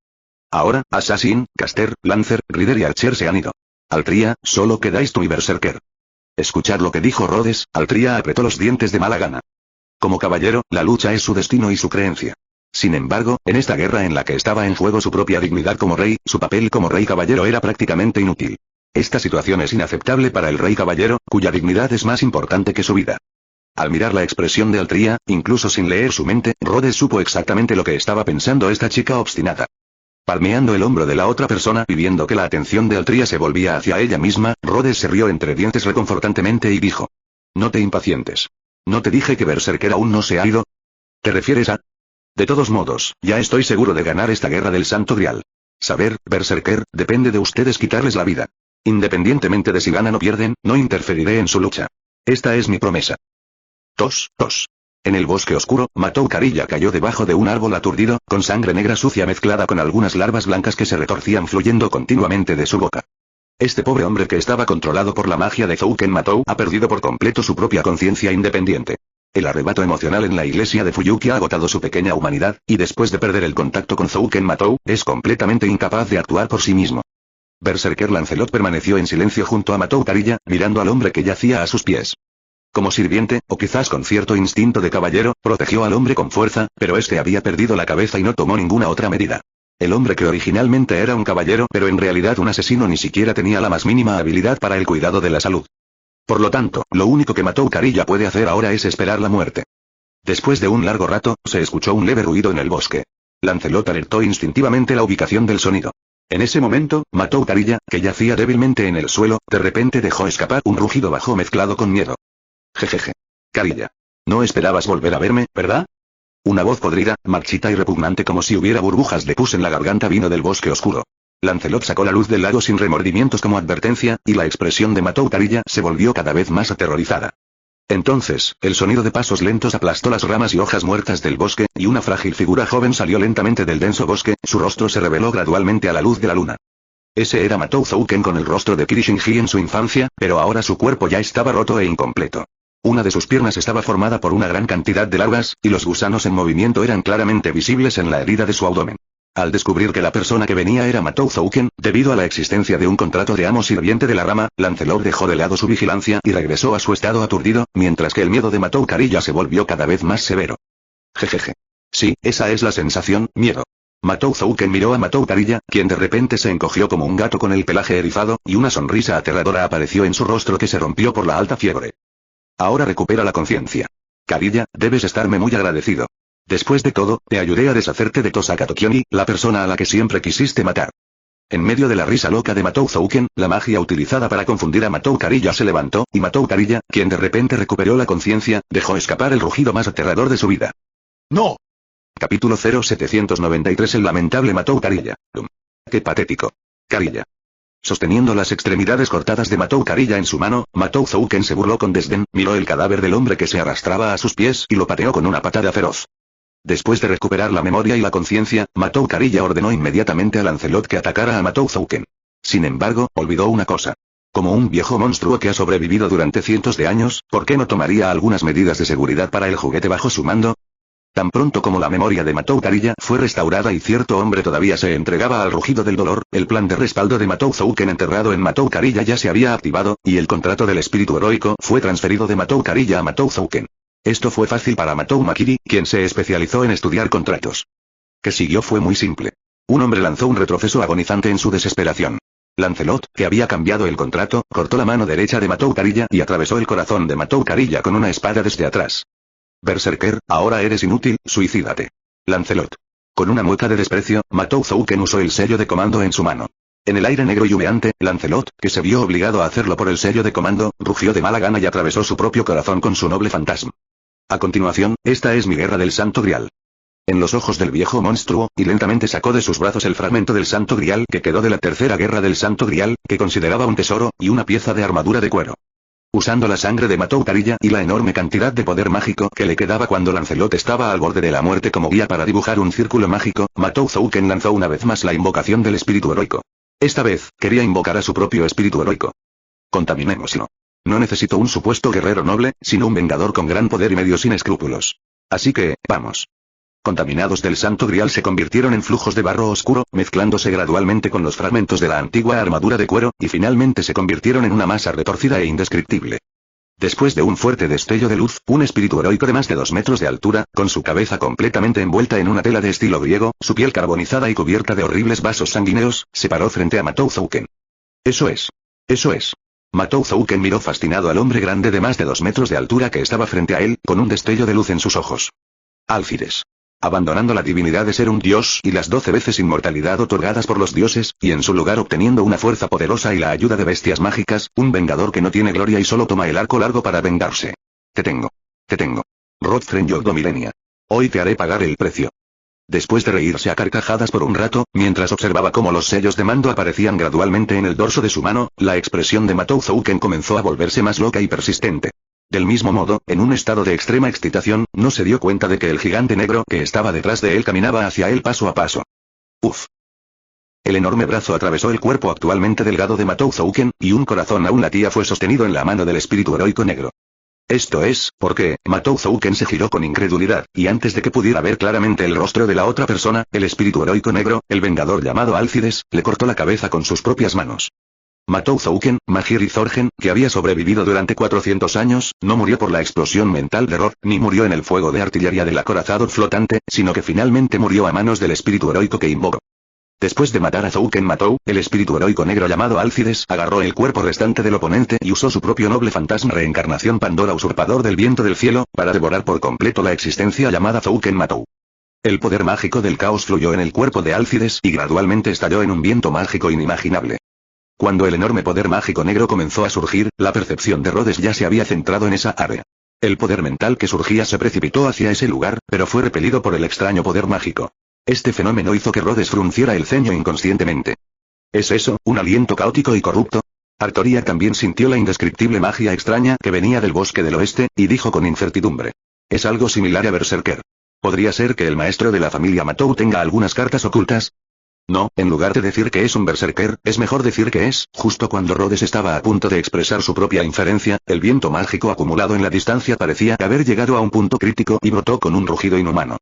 Ahora, Assassin, Caster, Lancer, Rider y Archer se han ido. Altria, solo quedáis tú y Berserker. Escuchar lo que dijo Rhodes, Altria apretó los dientes de mala gana. Como caballero, la lucha es su destino y su creencia. Sin embargo, en esta guerra en la que estaba en juego su propia dignidad como rey, su papel como rey caballero era prácticamente inútil. Esta situación es inaceptable para el rey caballero, cuya dignidad es más importante que su vida. Al mirar la expresión de Altria, incluso sin leer su mente, Rhodes supo exactamente lo que estaba pensando esta chica obstinada. Palmeando el hombro de la otra persona y viendo que la atención de Altria se volvía hacia ella misma, Rhodes se rió entre dientes reconfortantemente y dijo: No te impacientes. ¿No te dije que Berserker aún no se ha ido? ¿Te refieres a...? De todos modos, ya estoy seguro de ganar esta guerra del Santo Grial. Saber, Berserker, depende de ustedes quitarles la vida. Independientemente de si ganan o pierden, no interferiré en su lucha. Esta es mi promesa. Tos, tos. En el bosque oscuro, Matou Carilla cayó debajo de un árbol aturdido, con sangre negra sucia mezclada con algunas larvas blancas que se retorcían fluyendo continuamente de su boca. Este pobre hombre que estaba controlado por la magia de Zouken Matou ha perdido por completo su propia conciencia independiente. El arrebato emocional en la iglesia de Fuyuki ha agotado su pequeña humanidad, y después de perder el contacto con Zouken Matou, es completamente incapaz de actuar por sí mismo. Berserker Lancelot permaneció en silencio junto a Matou Carilla, mirando al hombre que yacía a sus pies. Como sirviente, o quizás con cierto instinto de caballero, protegió al hombre con fuerza, pero este había perdido la cabeza y no tomó ninguna otra medida. El hombre que originalmente era un caballero pero en realidad un asesino ni siquiera tenía la más mínima habilidad para el cuidado de la salud. Por lo tanto, lo único que Matou Carilla puede hacer ahora es esperar la muerte. Después de un largo rato, se escuchó un leve ruido en el bosque. Lancelot alertó instintivamente la ubicación del sonido. En ese momento, Matou Carilla, que yacía débilmente en el suelo, de repente dejó escapar un rugido bajo mezclado con miedo. Jejeje. Carilla. No esperabas volver a verme, ¿verdad? Una voz podrida, marchita y repugnante como si hubiera burbujas de pus en la garganta vino del bosque oscuro. Lancelot sacó la luz del lago sin remordimientos como advertencia, y la expresión de Matou Carilla se volvió cada vez más aterrorizada. Entonces, el sonido de pasos lentos aplastó las ramas y hojas muertas del bosque, y una frágil figura joven salió lentamente del denso bosque, su rostro se reveló gradualmente a la luz de la luna. Ese era Matou Zouken con el rostro de Kirishinji en su infancia, pero ahora su cuerpo ya estaba roto e incompleto. Una de sus piernas estaba formada por una gran cantidad de larvas, y los gusanos en movimiento eran claramente visibles en la herida de su abdomen. Al descubrir que la persona que venía era Matou Zouken, debido a la existencia de un contrato de amo sirviente de la rama, Lancelot dejó de lado su vigilancia y regresó a su estado aturdido, mientras que el miedo de Matou Carilla se volvió cada vez más severo. Jejeje. Sí, esa es la sensación, miedo. Matou Zouken miró a Matou Carilla, quien de repente se encogió como un gato con el pelaje erizado, y una sonrisa aterradora apareció en su rostro que se rompió por la alta fiebre. Ahora recupera la conciencia. Carilla, debes estarme muy agradecido. Después de todo, te ayudé a deshacerte de Tosaka Tokioni, la persona a la que siempre quisiste matar. En medio de la risa loca de Matou Zouken, la magia utilizada para confundir a Matou Carilla se levantó, y Matou Carilla, quien de repente recuperó la conciencia, dejó escapar el rugido más aterrador de su vida. ¡No! Capítulo 0793. El lamentable Matou Carilla. ¡Qué patético! Carilla. Sosteniendo las extremidades cortadas de Matou Carilla en su mano, Matou Zouken se burló con desdén, miró el cadáver del hombre que se arrastraba a sus pies y lo pateó con una patada feroz. Después de recuperar la memoria y la conciencia, Matou Carilla ordenó inmediatamente a Lancelot que atacara a Matou Zouken. Sin embargo, olvidó una cosa. Como un viejo monstruo que ha sobrevivido durante cientos de años, ¿por qué no tomaría algunas medidas de seguridad para el juguete bajo su mando? Tan pronto como la memoria de Matou Karilla fue restaurada y cierto hombre todavía se entregaba al rugido del dolor, el plan de respaldo de Matou Zouken enterrado en Matou Karilla ya se había activado, y el contrato del espíritu heroico fue transferido de Matou Karilla a Matou Zouken. Esto fue fácil para Matou Makiri, quien se especializó en estudiar contratos. Que siguió fue muy simple. Un hombre lanzó un retroceso agonizante en su desesperación. Lancelot, que había cambiado el contrato, cortó la mano derecha de Matou Karilla y atravesó el corazón de Matou Karilla con una espada desde atrás. Berserker, ahora eres inútil, suicídate. Lancelot. Con una mueca de desprecio, Matou Zouken usó el sello de comando en su mano. En el aire negro y humeante, Lancelot, que se vio obligado a hacerlo por el sello de comando, rugió de mala gana y atravesó su propio corazón con su noble fantasma. A continuación, esta es mi guerra del Santo Grial. En los ojos del viejo monstruo, y lentamente sacó de sus brazos el fragmento del Santo Grial que quedó de la tercera guerra del Santo Grial, que consideraba un tesoro, y una pieza de armadura de cuero. Usando la sangre de Matou Karilla y la enorme cantidad de poder mágico que le quedaba cuando Lancelot estaba al borde de la muerte como guía para dibujar un círculo mágico, Matou Zouken lanzó una vez más la invocación del espíritu heroico. Esta vez, quería invocar a su propio espíritu heroico. Contaminémoslo. No necesito un supuesto guerrero noble, sino un vengador con gran poder y medio sin escrúpulos. Así que, vamos. Contaminados del Santo Grial se convirtieron en flujos de barro oscuro, mezclándose gradualmente con los fragmentos de la antigua armadura de cuero, y finalmente se convirtieron en una masa retorcida e indescriptible. Después de un fuerte destello de luz, un espíritu heroico de más de 2 metros de altura, con su cabeza completamente envuelta en una tela de estilo griego, su piel carbonizada y cubierta de horribles vasos sanguíneos, se paró frente a Matou Zouken. Eso es. Eso es. Matou Zouken miró fascinado al hombre grande de más de 2 metros de altura que estaba frente a él, con un destello de luz en sus ojos. Alfides. Abandonando la divinidad de ser un dios y las 12 veces inmortalidad otorgadas por los dioses, y en su lugar obteniendo una fuerza poderosa y la ayuda de bestias mágicas, un vengador que no tiene gloria y solo toma el arco largo para vengarse. Te tengo. Te tengo. Rodfren Yogdo-Milenia. Hoy te haré pagar el precio. Después de reírse a carcajadas por un rato, mientras observaba cómo los sellos de mando aparecían gradualmente en el dorso de su mano, la expresión de Matou Zouken comenzó a volverse más loca y persistente. Del mismo modo, en un estado de extrema excitación, no se dio cuenta de que el gigante negro que estaba detrás de él caminaba hacia él paso a paso. Uf. El enorme brazo atravesó el cuerpo actualmente delgado de Matou Zouken, y un corazón aún latía fue sostenido en la mano del espíritu heroico negro. Esto es, porque, Matou Zouken se giró con incredulidad, y antes de que pudiera ver claramente el rostro de la otra persona, el espíritu heroico negro, el vengador llamado Alcides, le cortó la cabeza con sus propias manos. Matou Zouken, Mahiri Zorgen, que había sobrevivido durante 400 años, no murió por la explosión mental de Rod, ni murió en el fuego de artillería del acorazado flotante, sino que finalmente murió a manos del espíritu heroico que invocó. Después de matar a Zouken Matou, el espíritu heroico negro llamado Alcides agarró el cuerpo restante del oponente y usó su propio noble fantasma reencarnación Pandora usurpador del viento del cielo, para devorar por completo la existencia llamada Zouken Matou. El poder mágico del caos fluyó en el cuerpo de Alcides y gradualmente estalló en un viento mágico inimaginable. Cuando el enorme poder mágico negro comenzó a surgir, la percepción de Rhodes ya se había centrado en esa área. El poder mental que surgía se precipitó hacia ese lugar, pero fue repelido por el extraño poder mágico. Este fenómeno hizo que Rhodes frunciera el ceño inconscientemente. ¿Es eso, un aliento caótico y corrupto? Artoria también sintió la indescriptible magia extraña que venía del bosque del oeste, y dijo con incertidumbre. Es algo similar a Berserker. ¿Podría ser que el maestro de la familia Matou tenga algunas cartas ocultas? No, en lugar de decir que es un berserker, es mejor decir que es. Justo cuando Rhodes estaba a punto de expresar su propia inferencia, el viento mágico acumulado en la distancia parecía haber llegado a un punto crítico y brotó con un rugido inhumano.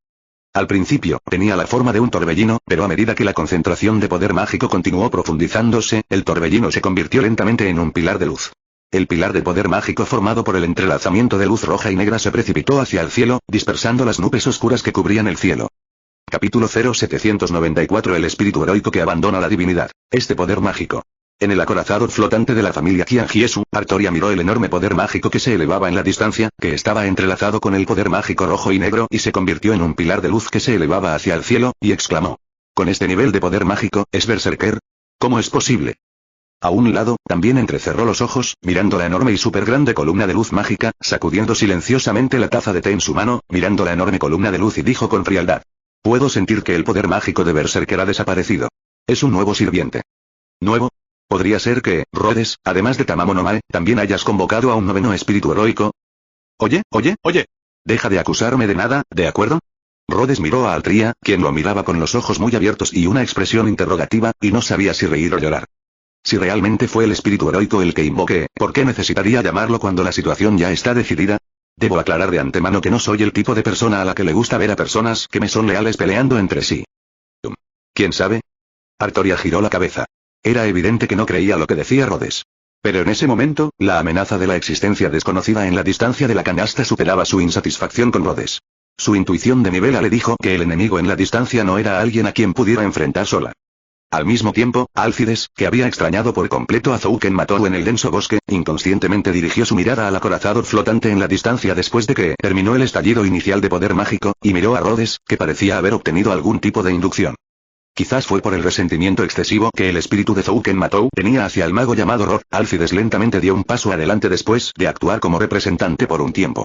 Al principio, tenía la forma de un torbellino, pero a medida que la concentración de poder mágico continuó profundizándose, el torbellino se convirtió lentamente en un pilar de luz. El pilar de poder mágico formado por el entrelazamiento de luz roja y negra se precipitó hacia el cielo, dispersando las nubes oscuras que cubrían el cielo. Capítulo 0794 El espíritu heroico que abandona la divinidad. Este poder mágico. En el acorazado flotante de la familia Qianjiesu, Artoria miró el enorme poder mágico que se elevaba en la distancia, que estaba entrelazado con el poder mágico rojo y negro y se convirtió en un pilar de luz que se elevaba hacia el cielo, y exclamó. ¿Con este nivel de poder mágico, es berserker? ¿Cómo es posible? A un lado, también entrecerró los ojos, mirando la enorme y súper grande columna de luz mágica, sacudiendo silenciosamente la taza de té en su mano, mirando la enorme columna de luz y dijo con frialdad. Puedo sentir que el poder mágico de Berserker ha desaparecido. Es un nuevo sirviente. ¿Nuevo? ¿Podría ser que, Rhodes, además de Tamamo no Mae, también hayas convocado a un noveno espíritu heroico? Oye. Deja de acusarme de nada, ¿de acuerdo? Rhodes miró a Altria, quien lo miraba con los ojos muy abiertos y una expresión interrogativa, y no sabía si reír o llorar. Si realmente fue el espíritu heroico el que invoqué, ¿por qué necesitaría llamarlo cuando la situación ya está decidida? Debo aclarar de antemano que no soy el tipo de persona a la que le gusta ver a personas que me son leales peleando entre sí. ¿Quién sabe? Artoria giró la cabeza. Era evidente que no creía lo que decía Rhodes. Pero en ese momento, la amenaza de la existencia desconocida en la distancia de la canasta superaba su insatisfacción con Rhodes. Su intuición de nivel A le dijo que el enemigo en la distancia no era alguien a quien pudiera enfrentar sola. Al mismo tiempo, Alcides, que había extrañado por completo a Zouken Matou en el denso bosque, inconscientemente dirigió su mirada al acorazado flotante en la distancia después de que terminó el estallido inicial de poder mágico, y miró a Rhodes, que parecía haber obtenido algún tipo de inducción. Quizás fue por el resentimiento excesivo que el espíritu de Zouken Matou tenía hacia el mago llamado Rod. Alcides lentamente dio un paso adelante después de actuar como representante por un tiempo.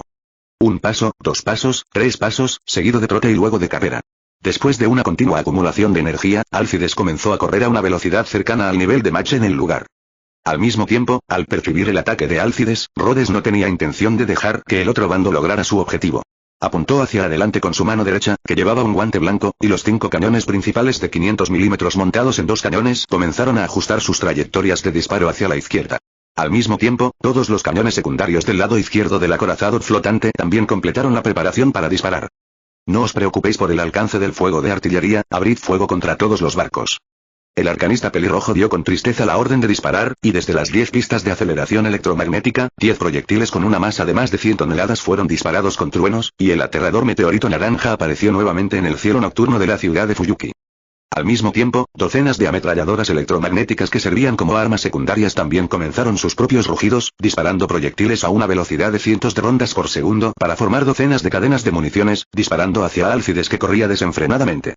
Un paso, 2 pasos, 3 pasos, seguido de trote y luego de carrera. Después de una continua acumulación de energía, Alcides comenzó a correr a una velocidad cercana al nivel de Mach en el lugar. Al mismo tiempo, al percibir el ataque de Alcides, Rhodes no tenía intención de dejar que el otro bando lograra su objetivo. Apuntó hacia adelante con su mano derecha, que llevaba un guante blanco, y los 5 cañones principales de 500 milímetros montados en 2 cañones comenzaron a ajustar sus trayectorias de disparo hacia la izquierda. Al mismo tiempo, todos los cañones secundarios del lado izquierdo del acorazado flotante también completaron la preparación para disparar. No os preocupéis por el alcance del fuego de artillería, abrid fuego contra todos los barcos. El arcanista pelirrojo dio con tristeza la orden de disparar, y desde las 10 pistas de aceleración electromagnética, 10 proyectiles con una masa de más de 100 toneladas fueron disparados con truenos, y el aterrador meteorito naranja apareció nuevamente en el cielo nocturno de la ciudad de Fuyuki. Al mismo tiempo, docenas de ametralladoras electromagnéticas que servían como armas secundarias también comenzaron sus propios rugidos, disparando proyectiles a una velocidad de cientos de rondas por segundo para formar docenas de cadenas de municiones, disparando hacia Alcides que corría desenfrenadamente.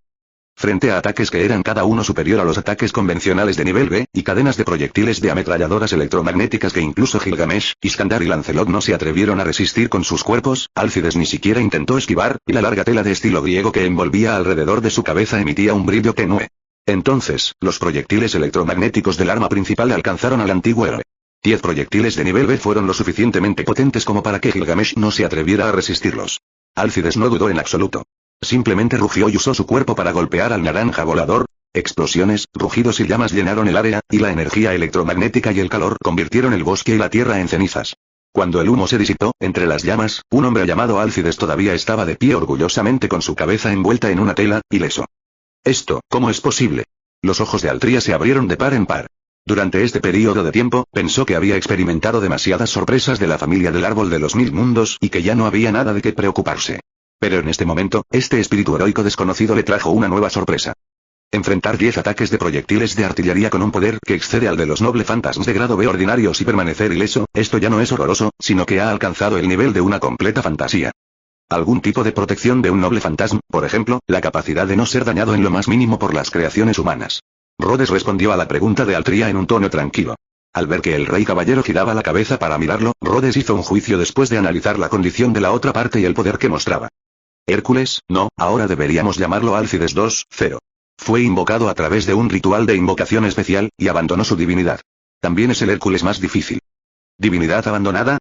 Frente a ataques que eran cada uno superior a los ataques convencionales de nivel B, y cadenas de proyectiles de ametralladoras electromagnéticas que incluso Gilgamesh, Iskandar y Lancelot no se atrevieron a resistir con sus cuerpos, Alcides ni siquiera intentó esquivar, y la larga tela de estilo griego que envolvía alrededor de su cabeza emitía un brillo tenue. Entonces, los proyectiles electromagnéticos del arma principal alcanzaron al antiguo héroe. 10 proyectiles de nivel B fueron lo suficientemente potentes como para que Gilgamesh no se atreviera a resistirlos. Alcides no dudó en absoluto. Simplemente rugió y usó su cuerpo para golpear al naranja volador. Explosiones, rugidos y llamas llenaron el área, y la energía electromagnética y el calor convirtieron el bosque y la tierra en cenizas. Cuando el humo se disipó, entre las llamas, un hombre llamado Alcides todavía estaba de pie orgullosamente con su cabeza envuelta en una tela, ileso. ¿Esto, cómo es posible? Los ojos de Altria se abrieron de par en par. Durante este período de tiempo, pensó que había experimentado demasiadas sorpresas de la familia del árbol de los 1000 mundos y que ya no había nada de qué preocuparse. Pero en este momento, este espíritu heroico desconocido le trajo una nueva sorpresa. Enfrentar 10 ataques de proyectiles de artillería con un poder que excede al de los noble fantasmas de grado B ordinarios y permanecer ileso, esto ya no es horroroso, sino que ha alcanzado el nivel de una completa fantasía. Algún tipo de protección de un noble fantasma, por ejemplo, la capacidad de no ser dañado en lo más mínimo por las creaciones humanas. Rhodes respondió a la pregunta de Altria en un tono tranquilo. Al ver que el rey caballero giraba la cabeza para mirarlo, Rhodes hizo un juicio después de analizar la condición de la otra parte y el poder que mostraba. Hércules, no, ahora deberíamos llamarlo Alcides 2.0. Fue invocado a través de un ritual de invocación especial, y abandonó su divinidad. También es el Hércules más difícil. ¿Divinidad abandonada?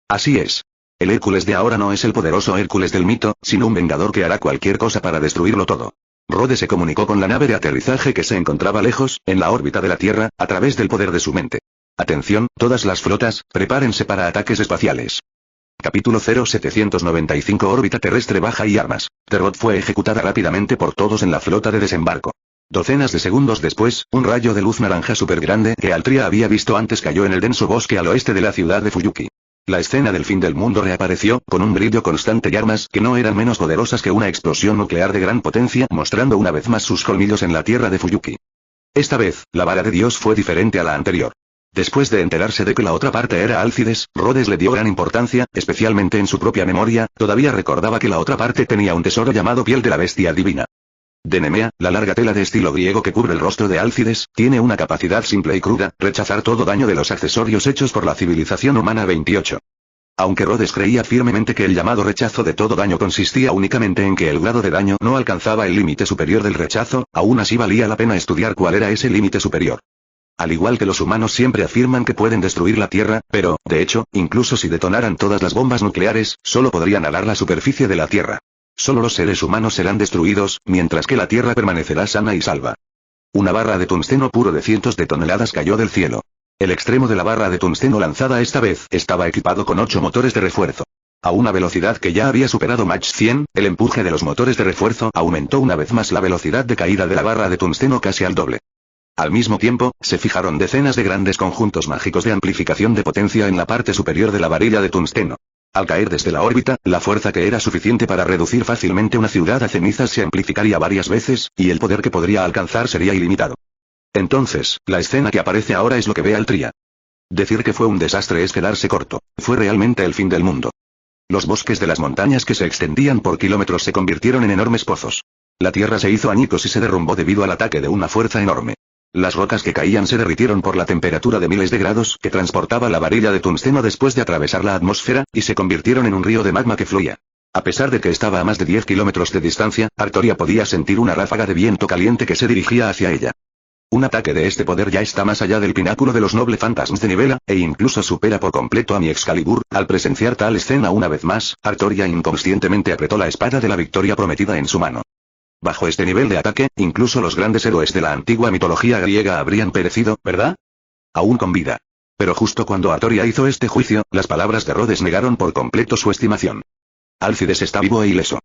Así es. El Hércules de ahora no es el poderoso Hércules del mito, sino un vengador que hará cualquier cosa para destruirlo todo. Rhodes se comunicó con la nave de aterrizaje que se encontraba lejos, en la órbita de la Tierra, a través del poder de su mente. Atención, todas las flotas, prepárense para ataques espaciales. Capítulo 0795 Órbita terrestre baja y armas. Terrot fue ejecutada rápidamente por todos en la flota de desembarco. Docenas de segundos después, un rayo de luz naranja súper grande que Altria había visto antes cayó en el denso bosque al oeste de la ciudad de Fuyuki. La escena del fin del mundo reapareció, con un brillo constante y armas que no eran menos poderosas que una explosión nuclear de gran potencia, mostrando una vez más sus colmillos en la tierra de Fuyuki. Esta vez, la vara de Dios fue diferente a la anterior. Después de enterarse de que la otra parte era Alcides, Rhodes le dio gran importancia, especialmente en su propia memoria, todavía recordaba que la otra parte tenía un tesoro llamado piel de la bestia divina. De Nemea, la larga tela de estilo griego que cubre el rostro de Alcides, tiene una capacidad simple y cruda, rechazar todo daño de los accesorios hechos por la civilización humana 28. Aunque Rhodes creía firmemente que el llamado rechazo de todo daño consistía únicamente en que el grado de daño no alcanzaba el límite superior del rechazo, aún así valía la pena estudiar cuál era ese límite superior. Al igual que los humanos siempre afirman que pueden destruir la Tierra, pero, de hecho, incluso si detonaran todas las bombas nucleares, solo podrían alar la superficie de la Tierra. Solo los seres humanos serán destruidos, mientras que la Tierra permanecerá sana y salva. Una barra de tungsteno puro de cientos de toneladas cayó del cielo. El extremo de la barra de tungsteno lanzada esta vez estaba equipado con 8 motores de refuerzo. A una velocidad que ya había superado Mach 100, el empuje de los motores de refuerzo aumentó una vez más la velocidad de caída de la barra de tungsteno casi al doble. Al mismo tiempo, se fijaron decenas de grandes conjuntos mágicos de amplificación de potencia en la parte superior de la varilla de tungsteno. Al caer desde la órbita, la fuerza que era suficiente para reducir fácilmente una ciudad a cenizas se amplificaría varias veces, y el poder que podría alcanzar sería ilimitado. Entonces, la escena que aparece ahora es lo que ve Altria. Decir que fue un desastre es quedarse corto, fue realmente el fin del mundo. Los bosques de las montañas que se extendían por kilómetros se convirtieron en enormes pozos. La tierra se hizo añicos y se derrumbó debido al ataque de una fuerza enorme. Las rocas que caían se derritieron por la temperatura de miles de grados que transportaba la varilla de tungsteno después de atravesar la atmósfera, y se convirtieron en un río de magma que fluía. A pesar de que estaba a más de 10 kilómetros de distancia, Artoria podía sentir una ráfaga de viento caliente que se dirigía hacia ella. Un ataque de este poder ya está más allá del pináculo de los nobles fantasmas de Nivela, e incluso supera por completo a mi Excalibur. Al presenciar tal escena una vez más, Artoria inconscientemente apretó la espada de la victoria prometida en su mano. Bajo este nivel de ataque, incluso los grandes héroes de la antigua mitología griega habrían perecido, ¿verdad? Aún con vida. Pero justo cuando Artoria hizo este juicio, las palabras de Rhodes negaron por completo su estimación. Alcides está vivo e ileso.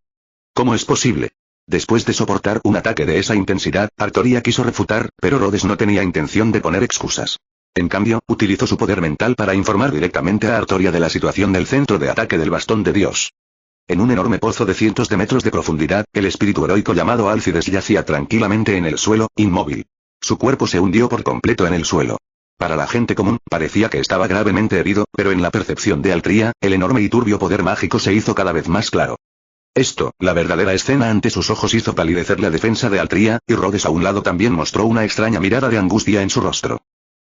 ¿Cómo es posible? Después de soportar un ataque de esa intensidad, Artoria quiso refutar, pero Rhodes no tenía intención de poner excusas. En cambio, utilizó su poder mental para informar directamente a Artoria de la situación del centro de ataque del bastón de Dios. En un enorme pozo de cientos de metros de profundidad, el espíritu heroico llamado Alcides yacía tranquilamente en el suelo, inmóvil. Su cuerpo se hundió por completo en el suelo. Para la gente común, parecía que estaba gravemente herido, pero en la percepción de Altria, el enorme y turbio poder mágico se hizo cada vez más claro. Esto, la verdadera escena ante sus ojos hizo palidecer la defensa de Altria, y Rhodes a un lado también mostró una extraña mirada de angustia en su rostro.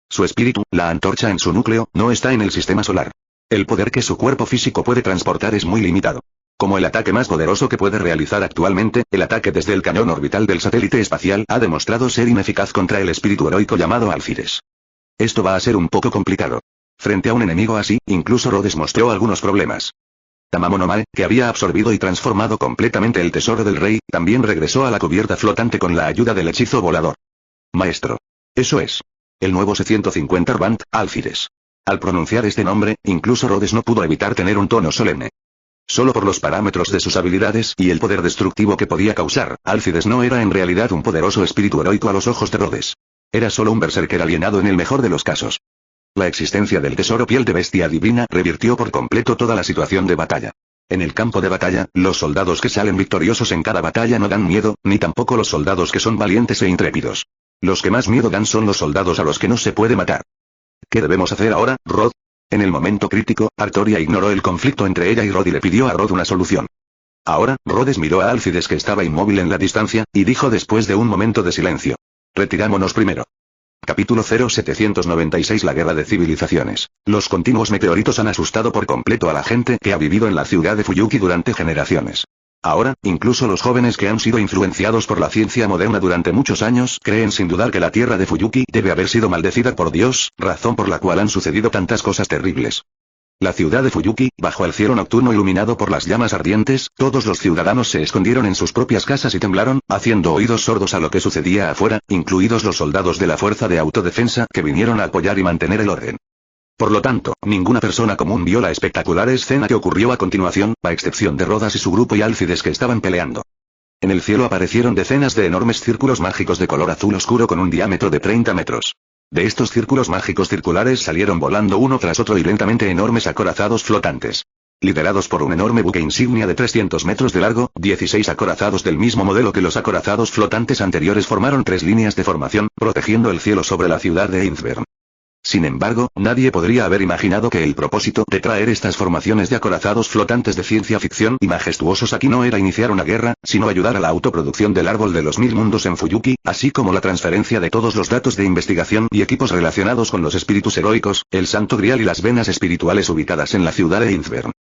Su espíritu, la antorcha en su núcleo, no está en el sistema solar. El poder que su cuerpo físico puede transportar es muy limitado. Como el ataque más poderoso que puede realizar actualmente, el ataque desde el cañón orbital del satélite espacial ha demostrado ser ineficaz contra el espíritu heroico llamado Alcides. Esto va a ser un poco complicado. Frente a un enemigo así, incluso Rhodes mostró algunos problemas. Tamamo no Mae, que había absorbido y transformado completamente el tesoro del rey, también regresó a la cubierta flotante con la ayuda del hechizo volador. Maestro. Eso es. El nuevo C-150 Arbant, Alcides. Al pronunciar este nombre, incluso Rhodes no pudo evitar tener un tono solemne. Solo por los parámetros de sus habilidades y el poder destructivo que podía causar, Alcides no era en realidad un poderoso espíritu heroico a los ojos de Rhodes. Era solo un berserker alienado en el mejor de los casos. La existencia del tesoro piel de bestia divina revirtió por completo toda la situación de batalla. En el campo de batalla, los soldados que salen victoriosos en cada batalla no dan miedo, ni tampoco los soldados que son valientes e intrépidos. Los que más miedo dan son los soldados a los que no se puede matar. ¿Qué debemos hacer ahora, Rod? En el momento crítico, Artoria ignoró el conflicto entre ella y Rod y le pidió a Rod una solución. Ahora, Rhodes miró a Alcides que estaba inmóvil en la distancia, y dijo después de un momento de silencio. Retirámonos primero. Capítulo 0796 La Guerra de Civilizaciones. Los continuos meteoritos han asustado por completo a la gente que ha vivido en la ciudad de Fuyuki durante generaciones. Ahora, incluso los jóvenes que han sido influenciados por la ciencia moderna durante muchos años creen sin dudar que la tierra de Fuyuki debe haber sido maldecida por Dios, razón por la cual han sucedido tantas cosas terribles. La ciudad de Fuyuki, bajo el cielo nocturno iluminado por las llamas ardientes, todos los ciudadanos se escondieron en sus propias casas y temblaron, haciendo oídos sordos a lo que sucedía afuera, incluidos los soldados de la fuerza de autodefensa que vinieron a apoyar y mantener el orden. Por lo tanto, ninguna persona común vio la espectacular escena que ocurrió a continuación, a excepción de Rodas y su grupo y Alcides que estaban peleando. En el cielo aparecieron decenas de enormes círculos mágicos de color azul oscuro con un diámetro de 30 metros. De estos círculos mágicos circulares salieron volando uno tras otro y lentamente enormes acorazados flotantes. Liderados por un enorme buque insignia de 300 metros de largo, 16 acorazados del mismo modelo que los acorazados flotantes anteriores formaron 3 líneas de formación, protegiendo el cielo sobre la ciudad de Innsbruck. Sin embargo, nadie podría haber imaginado que el propósito de traer estas formaciones de acorazados flotantes de ciencia ficción y majestuosos aquí no era iniciar una guerra, sino ayudar a la autoproducción del árbol de los 1000 mundos en Fuyuki, así como la transferencia de todos los datos de investigación y equipos relacionados con los espíritus heroicos, el Santo Grial y las venas espirituales ubicadas en la ciudad de Innsbruck.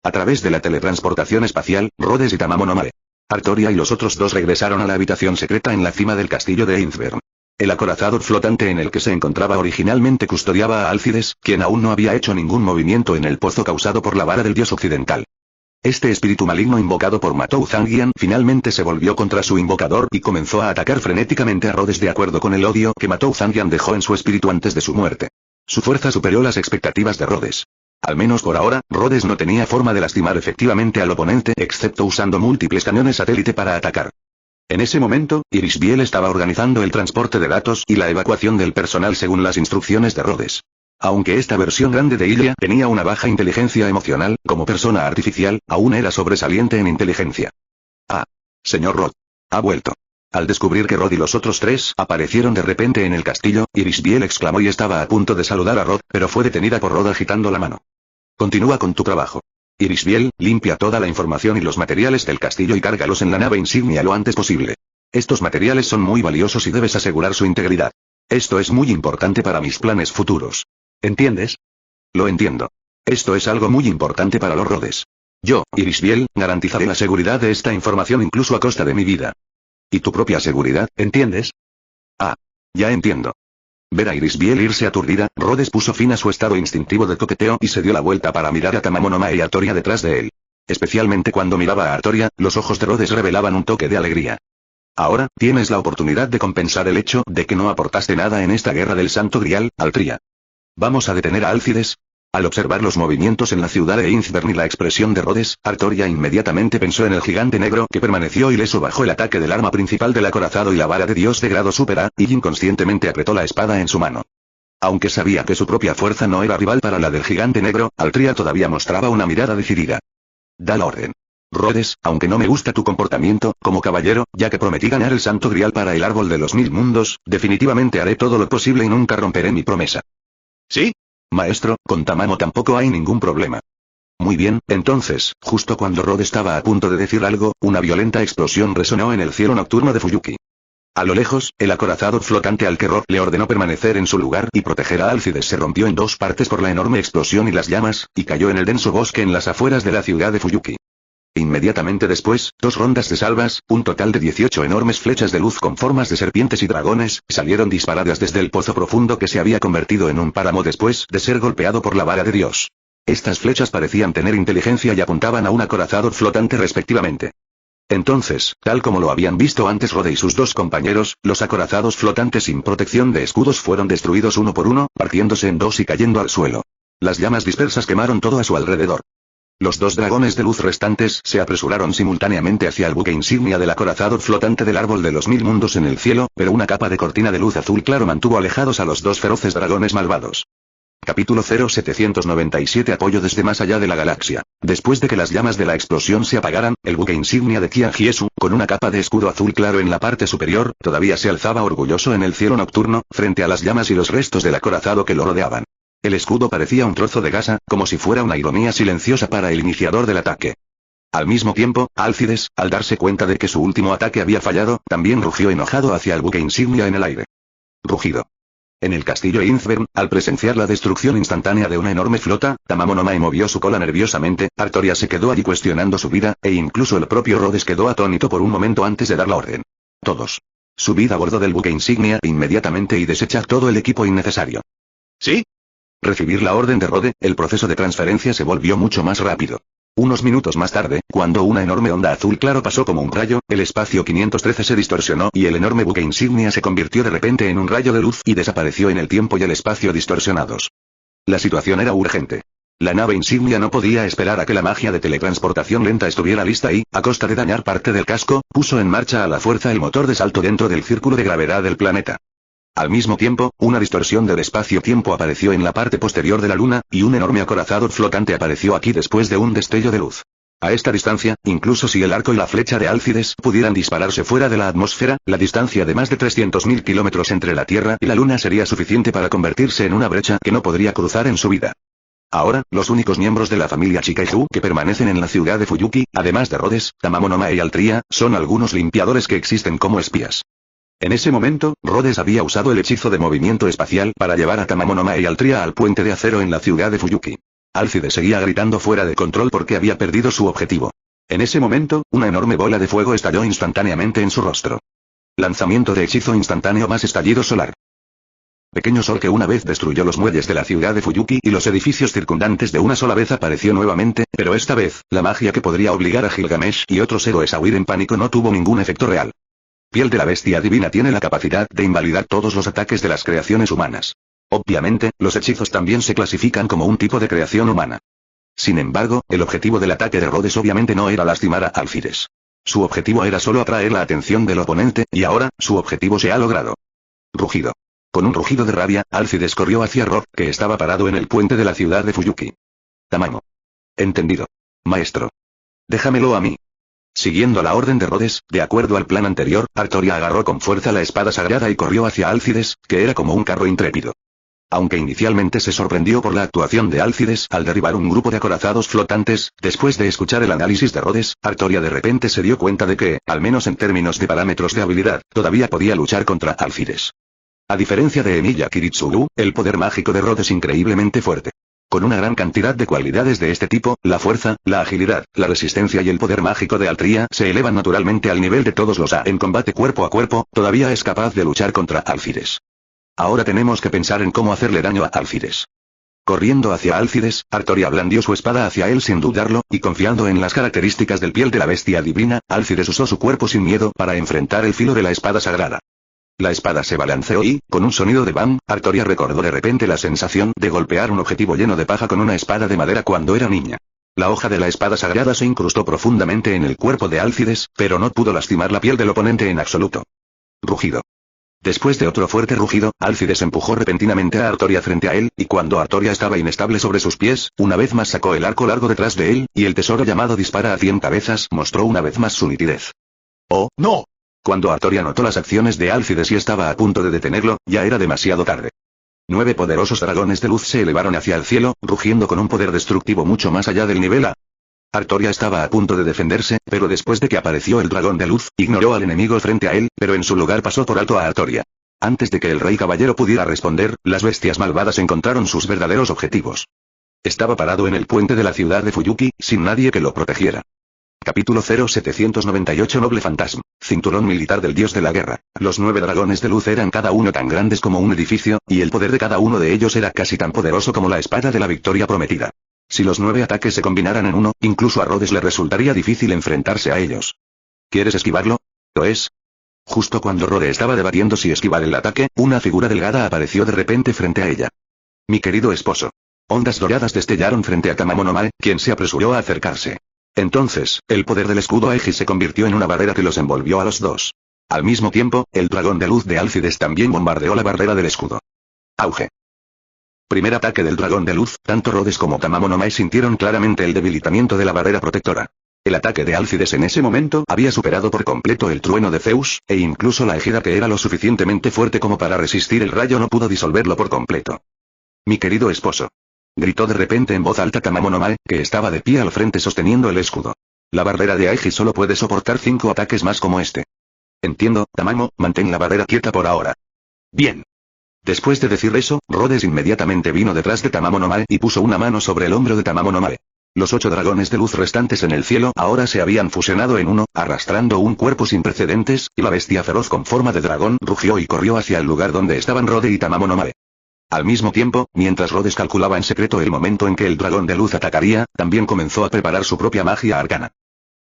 A través de la teletransportación espacial, Rhodes y Tamamo no Mae, Artoria y los otros dos regresaron a la habitación secreta en la cima del castillo de Innsbruck. El acorazado flotante en el que se encontraba originalmente custodiaba a Alcides, quien aún no había hecho ningún movimiento en el pozo causado por la vara del dios occidental. Este espíritu maligno invocado por Matou Zangian finalmente se volvió contra su invocador y comenzó a atacar frenéticamente a Rhodes de acuerdo con el odio que Matou Zangian dejó en su espíritu antes de su muerte. Su fuerza superó las expectativas de Rhodes. Al menos por ahora, Rhodes no tenía forma de lastimar efectivamente al oponente excepto usando múltiples cañones satélite para atacar. En ese momento, Irisbiel estaba organizando el transporte de datos y la evacuación del personal según las instrucciones de Rhodes. Aunque esta versión grande de Ilya tenía una baja inteligencia emocional, como persona artificial, aún era sobresaliente en inteligencia. Ah. Señor Rod. Ha vuelto. Al descubrir que Rod y los otros tres aparecieron de repente en el castillo, Irisbiel exclamó y estaba a punto de saludar a Rod, pero fue detenida por Rod agitando la mano. Continúa con tu trabajo. Irisbiel, limpia toda la información y los materiales del castillo y cárgalos en la nave insignia lo antes posible. Estos materiales son muy valiosos y debes asegurar su integridad. Esto es muy importante para mis planes futuros. ¿Entiendes? Lo entiendo. Esto es algo muy importante para los Rhodes. Yo, Irisbiel, garantizaré la seguridad de esta información incluso a costa de mi vida. ¿Y tu propia seguridad, entiendes? Ah. Ya entiendo. Ver a Irisbiel irse aturdida, Rhodes puso fin a su estado instintivo de coqueteo y se dio la vuelta para mirar a Tamamonoma y a Artoria detrás de él. Especialmente cuando miraba a Artoria, los ojos de Rhodes revelaban un toque de alegría. Ahora, tienes la oportunidad de compensar el hecho de que no aportaste nada en esta guerra del Santo Grial, Altria. ¿Vamos a detener a Alcides? Al observar los movimientos en la ciudad de Innsbern y la expresión de Rhodes, Artoria inmediatamente pensó en el gigante negro que permaneció ileso bajo el ataque del arma principal del acorazado y la vara de Dios de grado Super A, y inconscientemente apretó la espada en su mano. Aunque sabía que su propia fuerza no era rival para la del gigante negro, Altria todavía mostraba una mirada decidida. Da la orden. Rhodes, aunque no me gusta tu comportamiento, como caballero, ya que prometí ganar el Santo Grial para el Árbol de los Mil Mundos, definitivamente haré todo lo posible y nunca romperé mi promesa. ¿Sí? Maestro, con Tamamo tampoco hay ningún problema. Muy bien, entonces, justo cuando Rod estaba a punto de decir algo, una violenta explosión resonó en el cielo nocturno de Fuyuki. A lo lejos, el acorazado flotante al que Rod le ordenó permanecer en su lugar y proteger a Alcides se rompió en dos partes por la enorme explosión y las llamas, y cayó en el denso bosque en las afueras de la ciudad de Fuyuki. Inmediatamente después, 2 rondas de salvas, un total de 18 enormes flechas de luz con formas de serpientes y dragones, salieron disparadas desde el pozo profundo que se había convertido en un páramo después de ser golpeado por la vara de Dios. Estas flechas parecían tener inteligencia y apuntaban a un acorazado flotante respectivamente. Entonces, tal como lo habían visto antes Rode y sus 2 compañeros, los acorazados flotantes sin protección de escudos fueron destruidos uno por uno, partiéndose en 2 y cayendo al suelo. Las llamas dispersas quemaron todo a su alrededor. Los 2 dragones de luz restantes se apresuraron simultáneamente hacia el buque insignia del acorazado flotante del Árbol de los Mil Mundos en el cielo, pero una capa de cortina de luz azul claro mantuvo alejados a los 2 feroces dragones malvados. Capítulo 0797 Apoyo desde más allá de la galaxia. Después de que las llamas de la explosión se apagaran, el buque insignia de Qian Jiesu, con una capa de escudo azul claro en la parte superior, todavía se alzaba orgulloso en el cielo nocturno, frente a las llamas y los restos del acorazado que lo rodeaban. El escudo parecía un trozo de gasa, como si fuera una ironía silenciosa para el iniciador del ataque. Al mismo tiempo, Alcides, al darse cuenta de que su último ataque había fallado, también rugió enojado hacia el buque insignia en el aire. Rugido. En el castillo Innsbern, al presenciar la destrucción instantánea de una enorme flota, Tamamo no Mae movió su cola nerviosamente, Artoria se quedó allí cuestionando su vida, e incluso el propio Rhodes quedó atónito por un momento antes de dar la orden. Todos. Subid a bordo del buque insignia inmediatamente y desechad todo el equipo innecesario. ¿Sí? Recibir la orden de Rode, el proceso de transferencia se volvió mucho más rápido. Unos minutos más tarde, cuando una enorme onda azul claro pasó como un rayo, el espacio 513 se distorsionó y el enorme buque insignia se convirtió de repente en un rayo de luz y desapareció en el tiempo y el espacio distorsionados. La situación era urgente. La nave insignia no podía esperar a que la magia de teletransportación lenta estuviera lista y, a costa de dañar parte del casco, puso en marcha a la fuerza el motor de salto dentro del círculo de gravedad del planeta. Al mismo tiempo, una distorsión del espacio-tiempo apareció en la parte posterior de la luna, y un enorme acorazado flotante apareció aquí después de un destello de luz. A esta distancia, incluso si el arco y la flecha de Alcides pudieran dispararse fuera de la atmósfera, la distancia de más de 300.000 kilómetros entre la Tierra y la Luna sería suficiente para convertirse en una brecha que no podría cruzar en su vida. Ahora, los únicos miembros de la familia Chikaiju que permanecen en la ciudad de Fuyuki, además de Rhodes, Tamamo no Mae y Altria, son algunos limpiadores que existen como espías. En ese momento, Rhodes había usado el hechizo de movimiento espacial para llevar a Tamamo no Mae y Altria al puente de acero en la ciudad de Fuyuki. Alcides seguía gritando fuera de control porque había perdido su objetivo. En ese momento, una enorme bola de fuego estalló instantáneamente en su rostro. Lanzamiento de hechizo instantáneo más estallido solar. Pequeño sol que una vez destruyó los muelles de la ciudad de Fuyuki y los edificios circundantes de una sola vez apareció nuevamente, pero esta vez, la magia que podría obligar a Gilgamesh y otros héroes a huir en pánico no tuvo ningún efecto real. Piel de la bestia divina tiene la capacidad de invalidar todos los ataques de las creaciones humanas. Obviamente, los hechizos también se clasifican como un tipo de creación humana. Sin embargo, el objetivo del ataque de Rhodes obviamente no era lastimar a Alcides. Su objetivo era solo atraer la atención del oponente, y ahora, su objetivo se ha logrado. Rugido. Con un rugido de rabia, Alcides corrió hacia Rob, que estaba parado en el puente de la ciudad de Fuyuki. Tamamo. Entendido. Maestro. Déjamelo a mí. Siguiendo la orden de Rhodes, de acuerdo al plan anterior, Artoria agarró con fuerza la espada sagrada y corrió hacia Alcides, que era como un carro intrépido. Aunque inicialmente se sorprendió por la actuación de Alcides al derribar un grupo de acorazados flotantes, después de escuchar el análisis de Rhodes, Artoria de repente se dio cuenta de que, al menos en términos de parámetros de habilidad, todavía podía luchar contra Alcides. A diferencia de Emilia Kiritsugu, el poder mágico de Rhodes es increíblemente fuerte. Con una gran cantidad de cualidades de este tipo, la fuerza, la agilidad, la resistencia y el poder mágico de Altria se elevan naturalmente al nivel de todos los A en combate cuerpo a cuerpo, todavía es capaz de luchar contra Alcides. Ahora tenemos que pensar en cómo hacerle daño a Alcides. Corriendo hacia Alcides, Artoria blandió su espada hacia él sin dudarlo, y confiando en las características del piel de la bestia divina, Alcides usó su cuerpo sin miedo para enfrentar el filo de la espada sagrada. La espada se balanceó y, con un sonido de bam, Artoria recordó de repente la sensación de golpear un objetivo lleno de paja con una espada de madera cuando era niña. La hoja de la espada sagrada se incrustó profundamente en el cuerpo de Alcides, pero no pudo lastimar la piel del oponente en absoluto. Rugido. Después de otro fuerte rugido, Alcides empujó repentinamente a Artoria frente a él, y cuando Artoria estaba inestable sobre sus pies, una vez más sacó el arco largo detrás de él, y el tesoro llamado Dispara a 100 cabezas mostró una vez más su nitidez. ¡Oh, no! Cuando Artoria notó las acciones de Alcides y estaba a punto de detenerlo, ya era demasiado tarde. 9 poderosos dragones de luz se elevaron hacia el cielo, rugiendo con un poder destructivo mucho más allá del nivel A. Artoria estaba a punto de defenderse, pero después de que apareció el dragón de luz, ignoró al enemigo frente a él, pero en su lugar pasó por alto a Artoria. Antes de que el rey caballero pudiera responder, las bestias malvadas encontraron sus verdaderos objetivos. Estaba parado en el puente de la ciudad de Fuyuki, sin nadie que lo protegiera. Capítulo 0798 Noble Fantasma. Cinturón militar del dios de la guerra. Los 9 dragones de luz eran cada uno tan grandes como un edificio, y el poder de cada uno de ellos era casi tan poderoso como la espada de la victoria prometida. Si los 9 ataques se combinaran en uno, incluso a Rhodes le resultaría difícil enfrentarse a ellos. ¿Quieres esquivarlo? ¿Lo es? Justo cuando Rhodes estaba debatiendo si esquivar el ataque, una figura delgada apareció de repente frente a ella. Mi querido esposo. Ondas doradas destellaron frente a Tamamo no Mae, quien se apresuró a acercarse. Entonces, el poder del escudo Aegis se convirtió en una barrera que los envolvió a los dos. Al mismo tiempo, el dragón de luz de Alcides también bombardeó la barrera del escudo. Auge. Primer ataque del dragón de luz, tanto Rhodes como Tamamo no Mae sintieron claramente el debilitamiento de la barrera protectora. El ataque de Alcides en ese momento había superado por completo el trueno de Zeus, e incluso la ejida que era lo suficientemente fuerte como para resistir el rayo no pudo disolverlo por completo. Mi querido esposo. Gritó de repente en voz alta Tamamo no Mae, que estaba de pie al frente sosteniendo el escudo. La barrera de Aegis solo puede soportar 5 ataques más como este. Entiendo, Tamamo, mantén la barrera quieta por ahora. Bien. Después de decir eso, Rhodes inmediatamente vino detrás de Tamamo no Mae y puso una mano sobre el hombro de Tamamo no Mae. Los 8 dragones de luz restantes en el cielo ahora se habían fusionado en uno, arrastrando un cuerpo sin precedentes, y la bestia feroz con forma de dragón rugió y corrió hacia el lugar donde estaban Rhodes y Tamamo no Mae. Al mismo tiempo, mientras Rhodes calculaba en secreto el momento en que el dragón de luz atacaría, también comenzó a preparar su propia magia arcana.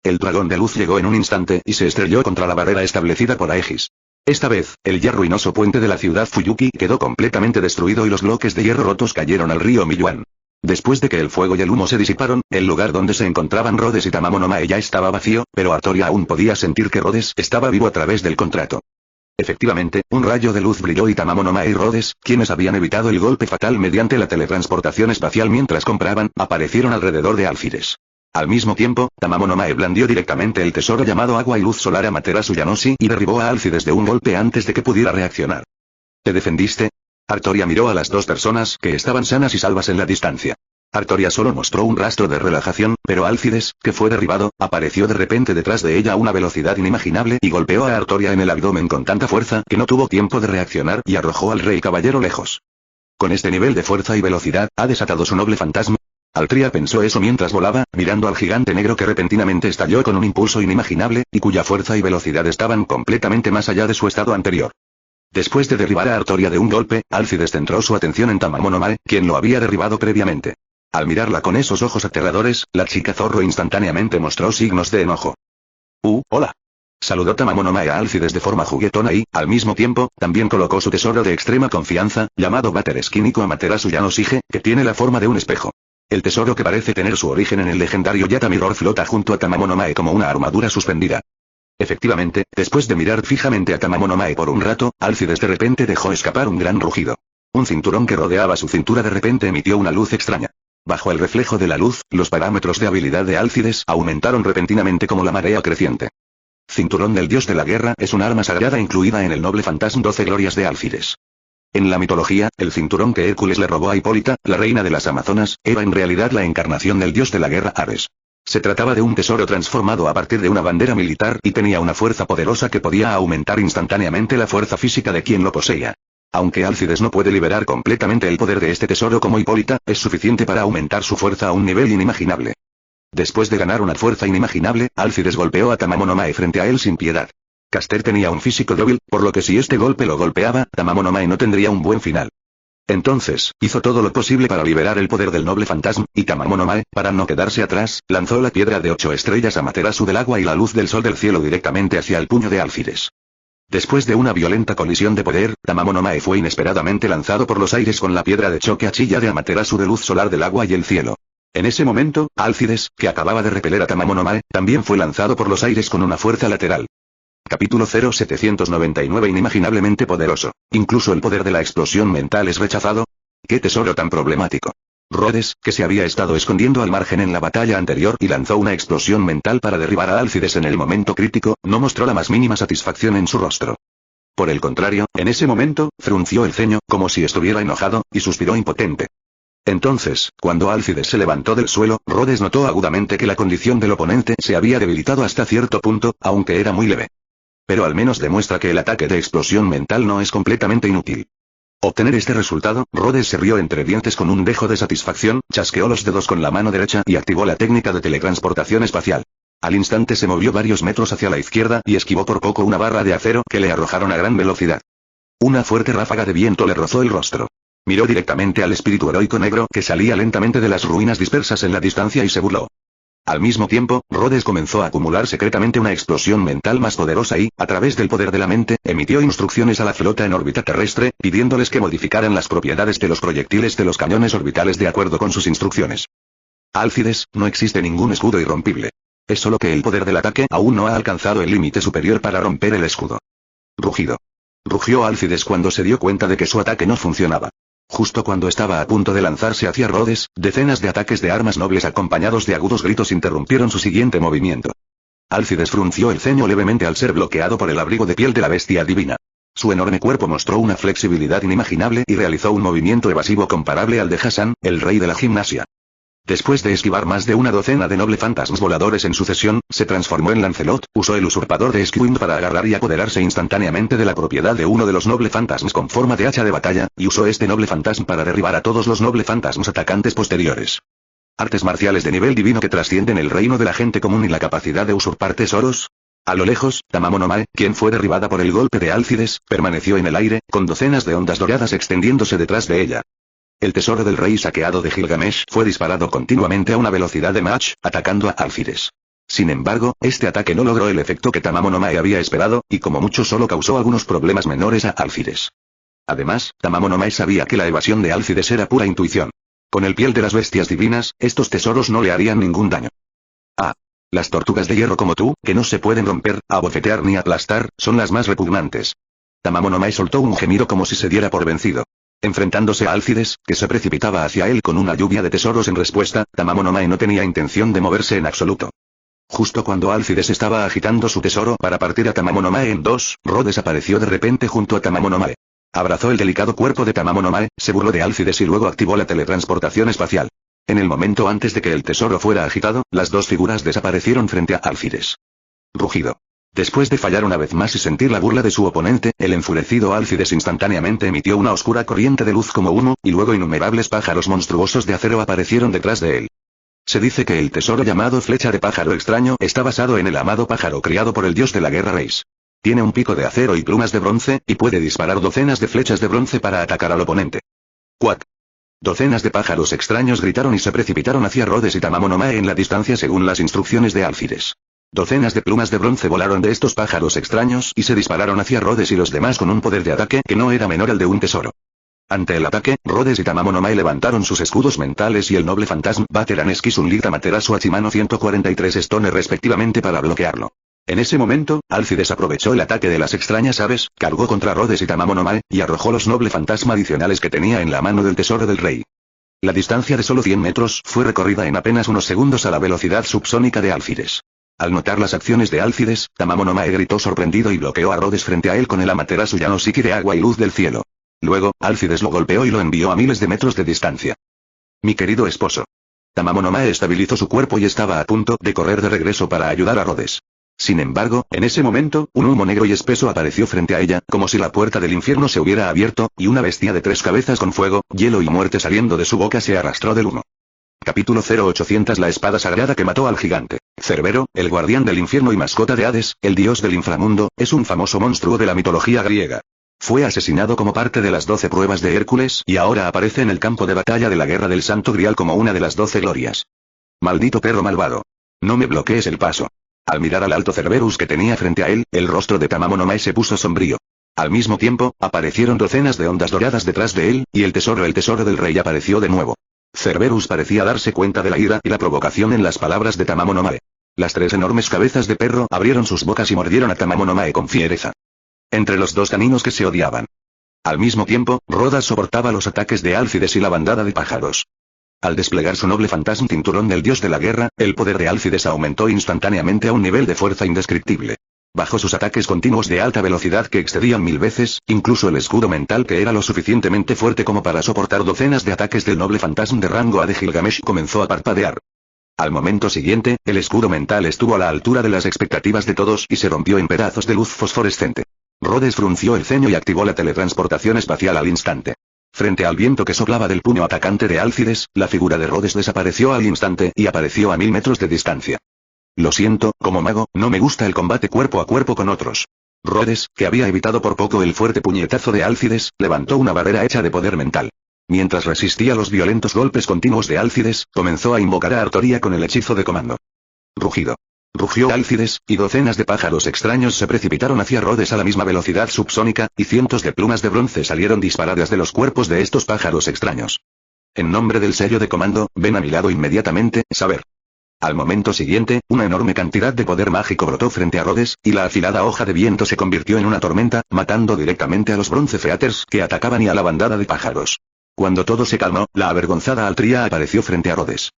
El dragón de luz llegó en un instante y se estrelló contra la barrera establecida por Aegis. Esta vez, el ya ruinoso puente de la ciudad Fuyuki quedó completamente destruido y los bloques de hierro rotos cayeron al río Miyuan. Después de que el fuego y el humo se disiparon, el lugar donde se encontraban Rhodes y Tamamo no Mae ya estaba vacío, pero Artoria aún podía sentir que Rhodes estaba vivo a través del contrato. Efectivamente, un rayo de luz brilló y Tamamo no Mae y Rhodes, quienes habían evitado el golpe fatal mediante la teletransportación espacial mientras compraban, aparecieron alrededor de Alcides. Al mismo tiempo, Tamamo no Mae blandió directamente el tesoro llamado Agua y Luz Solar Amaterasu Yanoshi y derribó a Alcides de un golpe antes de que pudiera reaccionar. ¿Te defendiste? Artoria miró a las 2 personas que estaban sanas y salvas en la distancia. Artoria solo mostró un rastro de relajación, pero Alcides, que fue derribado, apareció de repente detrás de ella a una velocidad inimaginable y golpeó a Artoria en el abdomen con tanta fuerza que no tuvo tiempo de reaccionar y arrojó al rey caballero lejos. Con este nivel de fuerza y velocidad, ¿ha desatado su noble fantasma? Altria pensó eso mientras volaba, mirando al gigante negro que repentinamente estalló con un impulso inimaginable, y cuya fuerza y velocidad estaban completamente más allá de su estado anterior. Después de derribar a Artoria de un golpe, Álcides centró su atención en Tamamonomae, quien lo había derribado previamente. Al mirarla con esos ojos aterradores, la chica zorro instantáneamente mostró signos de enojo. Hola. Saludó Tamamonomae a Álcides de forma juguetona y, al mismo tiempo, también colocó su tesoro de extrema confianza, llamado Bater Skinico Amaterasu Yanosige, que tiene la forma de un espejo. El tesoro que parece tener su origen en el legendario Yata Mirror flota junto a Tamamonomae como una armadura suspendida. Efectivamente, después de mirar fijamente a Tamamonomae por un rato, Álcides de repente dejó escapar un gran rugido. Un cinturón que rodeaba su cintura de repente emitió una luz extraña. Bajo el reflejo de la luz, los parámetros de habilidad de Álcides aumentaron repentinamente como la marea creciente. Cinturón del dios de la guerra es un arma sagrada incluida en el noble fantasma 12 glorias de Álcides. En la mitología, el cinturón que Hércules le robó a Hipólita, la reina de las Amazonas, era en realidad la encarnación del dios de la guerra Ares. Se trataba de un tesoro transformado a partir de una bandera militar y tenía una fuerza poderosa que podía aumentar instantáneamente la fuerza física de quien lo poseía. Aunque Álcides no puede liberar completamente el poder de este tesoro como Hipólita, es suficiente para aumentar su fuerza a un nivel inimaginable. Después de ganar una fuerza inimaginable, Álcides golpeó a Tamamonomae frente a él sin piedad. Caster tenía un físico débil, por lo que si este golpe lo golpeaba, Tamamonomae no tendría un buen final. Entonces, hizo todo lo posible para liberar el poder del noble fantasma, y Tamamonomae, para no quedarse atrás, lanzó la piedra de 8 estrellas Amaterasu del agua y la luz del sol del cielo directamente hacia el puño de Álcides. Después de una violenta colisión de poder, Tamamonomae fue inesperadamente lanzado por los aires con la piedra de choque Achilla de Amaterasu de luz solar del agua y el cielo. En ese momento, Álcides, que acababa de repeler a Tamamonomae, también fue lanzado por los aires con una fuerza lateral. Capítulo 0799 Inimaginablemente poderoso. ¿Incluso el poder de la explosión mental es rechazado? ¡Qué tesoro tan problemático! Rhodes, que se había estado escondiendo al margen en la batalla anterior y lanzó una explosión mental para derribar a Álcides en el momento crítico, no mostró la más mínima satisfacción en su rostro. Por el contrario, en ese momento, frunció el ceño, como si estuviera enojado, y suspiró impotente. Entonces, cuando Álcides se levantó del suelo, Rhodes notó agudamente que la condición del oponente se había debilitado hasta cierto punto, aunque era muy leve. Pero al menos demuestra que el ataque de explosión mental no es completamente inútil. Obtener este resultado, Rhodes se rió entre dientes con un dejo de satisfacción, chasqueó los dedos con la mano derecha y activó la técnica de teletransportación espacial. Al instante se movió varios metros hacia la izquierda y esquivó por poco una barra de acero que le arrojaron a gran velocidad. Una fuerte ráfaga de viento le rozó el rostro. Miró directamente al espíritu heroico negro que salía lentamente de las ruinas dispersas en la distancia y se burló. Al mismo tiempo, Rhodes comenzó a acumular secretamente una explosión mental más poderosa y, a través del poder de la mente, emitió instrucciones a la flota en órbita terrestre, pidiéndoles que modificaran las propiedades de los proyectiles de los cañones orbitales de acuerdo con sus instrucciones. Álcides, no existe ningún escudo irrompible. Es solo que el poder del ataque aún no ha alcanzado el límite superior para romper el escudo. Rugido. Rugió Álcides cuando se dio cuenta de que su ataque no funcionaba. Justo cuando estaba a punto de lanzarse hacia Rhodes, decenas de ataques de armas nobles acompañados de agudos gritos interrumpieron su siguiente movimiento. Álcides frunció el ceño levemente al ser bloqueado por el abrigo de piel de la bestia divina. Su enorme cuerpo mostró una flexibilidad inimaginable y realizó un movimiento evasivo comparable al de Hassan, el rey de la gimnasia. Después de esquivar más de una docena de noble fantasmas voladores en sucesión, se transformó en Lancelot, usó el usurpador de Esquiwind para agarrar y apoderarse instantáneamente de la propiedad de uno de los noble fantasmas con forma de hacha de batalla, y usó este noble fantasma para derribar a todos los noble fantasmas atacantes posteriores. Artes marciales de nivel divino que trascienden el reino de la gente común y la capacidad de usurpar tesoros. A lo lejos, Tamamonomae, quien fue derribada por el golpe de Álcides, permaneció en el aire, con docenas de ondas doradas extendiéndose detrás de ella. El tesoro del rey saqueado de Gilgamesh fue disparado continuamente a una velocidad de Mach, atacando a Álcides. Sin embargo, este ataque no logró el efecto que Tamamonomae había esperado, y como mucho solo causó algunos problemas menores a Álcides. Además, Tamamonomae sabía que la evasión de Álcides era pura intuición. Con el piel de las bestias divinas, estos tesoros no le harían ningún daño. Las tortugas de hierro como tú, que no se pueden romper, abofetear ni aplastar, son las más repugnantes. Tamamonomae soltó un gemido como si se diera por vencido. Enfrentándose a Álcides, que se precipitaba hacia él con una lluvia de tesoros en respuesta, Tamamonomae no tenía intención de moverse en absoluto. Justo cuando Álcides estaba agitando su tesoro para partir a Tamamonomae en dos, Rhodes apareció de repente junto a Tamamonomae. Abrazó el delicado cuerpo de Tamamonomae, se burló de Álcides y luego activó la teletransportación espacial. En el momento antes de que el tesoro fuera agitado, las dos figuras desaparecieron frente a Álcides. Rugido. Después de fallar una vez más y sentir la burla de su oponente, el enfurecido Álcides instantáneamente emitió una oscura corriente de luz como humo, y luego innumerables pájaros monstruosos de acero aparecieron detrás de él. Se dice que el tesoro llamado flecha de pájaro extraño está basado en el amado pájaro criado por el dios de la guerra Reis. Tiene un pico de acero y plumas de bronce, y puede disparar docenas de flechas de bronce para atacar al oponente. ¡Cuac! Docenas de pájaros extraños gritaron y se precipitaron hacia Rhodes y Tamamo no Mae en la distancia según las instrucciones de Álcides. Docenas de plumas de bronce volaron de estos pájaros extraños y se dispararon hacia Rhodes y los demás con un poder de ataque que no era menor al de un tesoro. Ante el ataque, Rhodes y Tamamo no Mae levantaron sus escudos mentales y el noble fantasma Bateraneski Sunlita Materasu Hachimano 143 Stone respectivamente para bloquearlo. En ese momento, Álcides aprovechó el ataque de las extrañas aves, cargó contra Rhodes y Tamamo no Mae, y arrojó los noble fantasma adicionales que tenía en la mano del tesoro del rey. La distancia de solo 100 metros fue recorrida en apenas unos segundos a la velocidad subsónica de Álcides. Al notar las acciones de Álcides, Tamamo no Mae gritó sorprendido y bloqueó a Rhodes frente a él con el Amaterasu Yanosiki de agua y luz del cielo. Luego, Álcides lo golpeó y lo envió a miles de metros de distancia. Mi querido esposo. Tamamo no Mae estabilizó su cuerpo y estaba a punto de correr de regreso para ayudar a Rhodes. Sin embargo, en ese momento, un humo negro y espeso apareció frente a ella, como si la puerta del infierno se hubiera abierto, y una bestia de 3 cabezas con fuego, hielo y muerte saliendo de su boca se arrastró del humo. Capítulo 0800 La espada sagrada que mató al gigante. Cerbero, el guardián del infierno y mascota de Hades, el dios del inframundo, es un famoso monstruo de la mitología griega. Fue asesinado como parte de las 12 pruebas de Hércules y ahora aparece en el campo de batalla de la guerra del Santo Grial como una de las 12 glorias. Maldito perro malvado. No me bloquees el paso. Al mirar al alto Cerberus que tenía frente a él, el rostro de Tamamo no Mae se puso sombrío. Al mismo tiempo, aparecieron docenas de ondas doradas detrás de él, y el tesoro del rey apareció de nuevo. Cerberus parecía darse cuenta de la ira y la provocación en las palabras de Tamamo no Mae. Las 3 enormes cabezas de perro abrieron sus bocas y mordieron a Tamamo no Mae con fiereza. Entre los dos caninos que se odiaban. Al mismo tiempo, Rodas soportaba los ataques de Álcides y la bandada de pájaros. Al desplegar su noble fantasma cinturón del dios de la guerra, el poder de Álcides aumentó instantáneamente a un nivel de fuerza indescriptible. Bajo sus ataques continuos de alta velocidad que excedían 1000 veces, incluso el escudo mental que era lo suficientemente fuerte como para soportar docenas de ataques del noble fantasma de rango A de Gilgamesh comenzó a parpadear. Al momento siguiente, el escudo mental estuvo a la altura de las expectativas de todos y se rompió en pedazos de luz fosforescente. Rhodes frunció el ceño y activó la teletransportación espacial al instante. Frente al viento que soplaba del puño atacante de Álcides, la figura de Rhodes desapareció al instante y apareció a 1000 metros de distancia. Lo siento, como mago, no me gusta el combate cuerpo a cuerpo con otros. Rhodes, que había evitado por poco el fuerte puñetazo de Álcides, levantó una barrera hecha de poder mental. Mientras resistía los violentos golpes continuos de Álcides, comenzó a invocar a Artoria con el hechizo de comando. Rugido. Rugió Álcides, y docenas de pájaros extraños se precipitaron hacia Rhodes a la misma velocidad subsónica, y cientos de plumas de bronce salieron disparadas de los cuerpos de estos pájaros extraños. En nombre del sello de comando, ven a mi lado inmediatamente, saber. Al momento siguiente, una enorme cantidad de poder mágico brotó frente a Rhodes, y la afilada hoja de viento se convirtió en una tormenta, matando directamente a los bronce featers que atacaban y a la bandada de pájaros. Cuando todo se calmó, la avergonzada Altria apareció frente a Rhodes.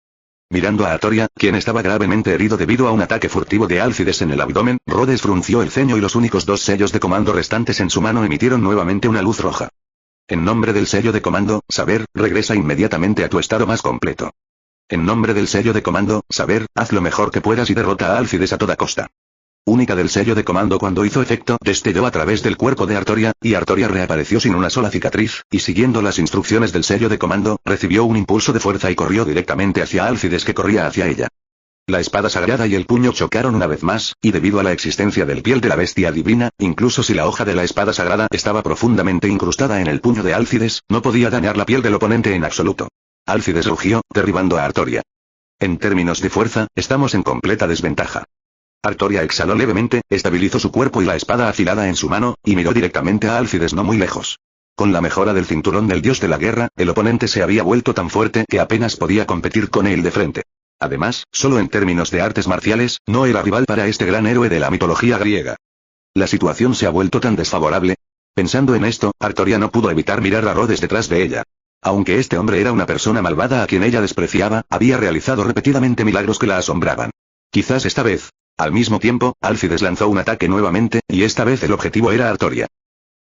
Mirando a Artoria, quien estaba gravemente herido debido a un ataque furtivo de Álcides en el abdomen, Rhodes frunció el ceño y los únicos 2 sellos de comando restantes en su mano emitieron nuevamente una luz roja. En nombre del sello de comando, saber, regresa inmediatamente a tu estado más completo. En nombre del sello de comando, saber, haz lo mejor que puedas y derrota a Álcides a toda costa. Única del sello de comando cuando hizo efecto, destelló a través del cuerpo de Artoria, y Artoria reapareció sin una sola cicatriz, y siguiendo las instrucciones del sello de comando, recibió un impulso de fuerza y corrió directamente hacia Álcides que corría hacia ella. La espada sagrada y el puño chocaron una vez más, y debido a la existencia del piel de la bestia divina, incluso si la hoja de la espada sagrada estaba profundamente incrustada en el puño de Álcides, no podía dañar la piel del oponente en absoluto. Álcides rugió, derribando a Artoria. En términos de fuerza, estamos en completa desventaja. Artoria exhaló levemente, estabilizó su cuerpo y la espada afilada en su mano, y miró directamente a Álcides no muy lejos. Con la mejora del cinturón del dios de la guerra, el oponente se había vuelto tan fuerte que apenas podía competir con él de frente. Además, solo en términos de artes marciales, no era rival para este gran héroe de la mitología griega. La situación se ha vuelto tan desfavorable. Pensando en esto, Artoria no pudo evitar mirar a Rhodes detrás de ella. Aunque este hombre era una persona malvada a quien ella despreciaba, había realizado repetidamente milagros que la asombraban. Quizás esta vez. Al mismo tiempo, Álcides lanzó un ataque nuevamente, y esta vez el objetivo era Artoria.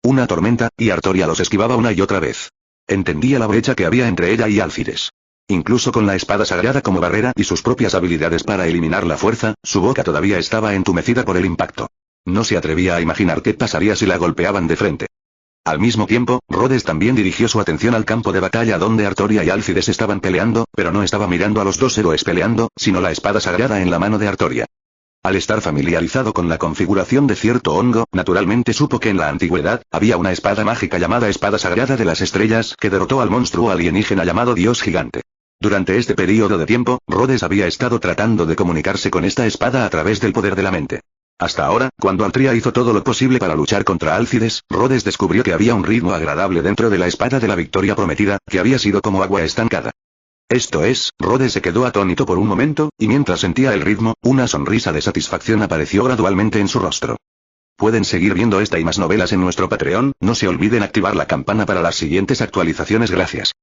Una tormenta, y Artoria los esquivaba una y otra vez. Entendía la brecha que había entre ella y Álcides. Incluso con la espada sagrada como barrera y sus propias habilidades para eliminar la fuerza, su boca todavía estaba entumecida por el impacto. No se atrevía a imaginar qué pasaría si la golpeaban de frente. Al mismo tiempo, Rhodes también dirigió su atención al campo de batalla donde Artoria y Álcides estaban peleando, pero no estaba mirando a los dos héroes peleando, sino la espada sagrada en la mano de Artoria. Al estar familiarizado con la configuración de cierto hongo, naturalmente supo que en la antigüedad, había una espada mágica llamada Espada Sagrada de las Estrellas que derrotó al monstruo alienígena llamado Dios Gigante. Durante este periodo de tiempo, Rhodes había estado tratando de comunicarse con esta espada a través del poder de la mente. Hasta ahora, cuando Altria hizo todo lo posible para luchar contra Álcides, Rhodes descubrió que había un ritmo agradable dentro de la espada de la victoria prometida, que había sido como agua estancada. Esto es, Rhodes se quedó atónito por un momento, y mientras sentía el ritmo, una sonrisa de satisfacción apareció gradualmente en su rostro. Pueden seguir viendo esta y más novelas en nuestro Patreon, no se olviden activar la campana para las siguientes actualizaciones. Gracias.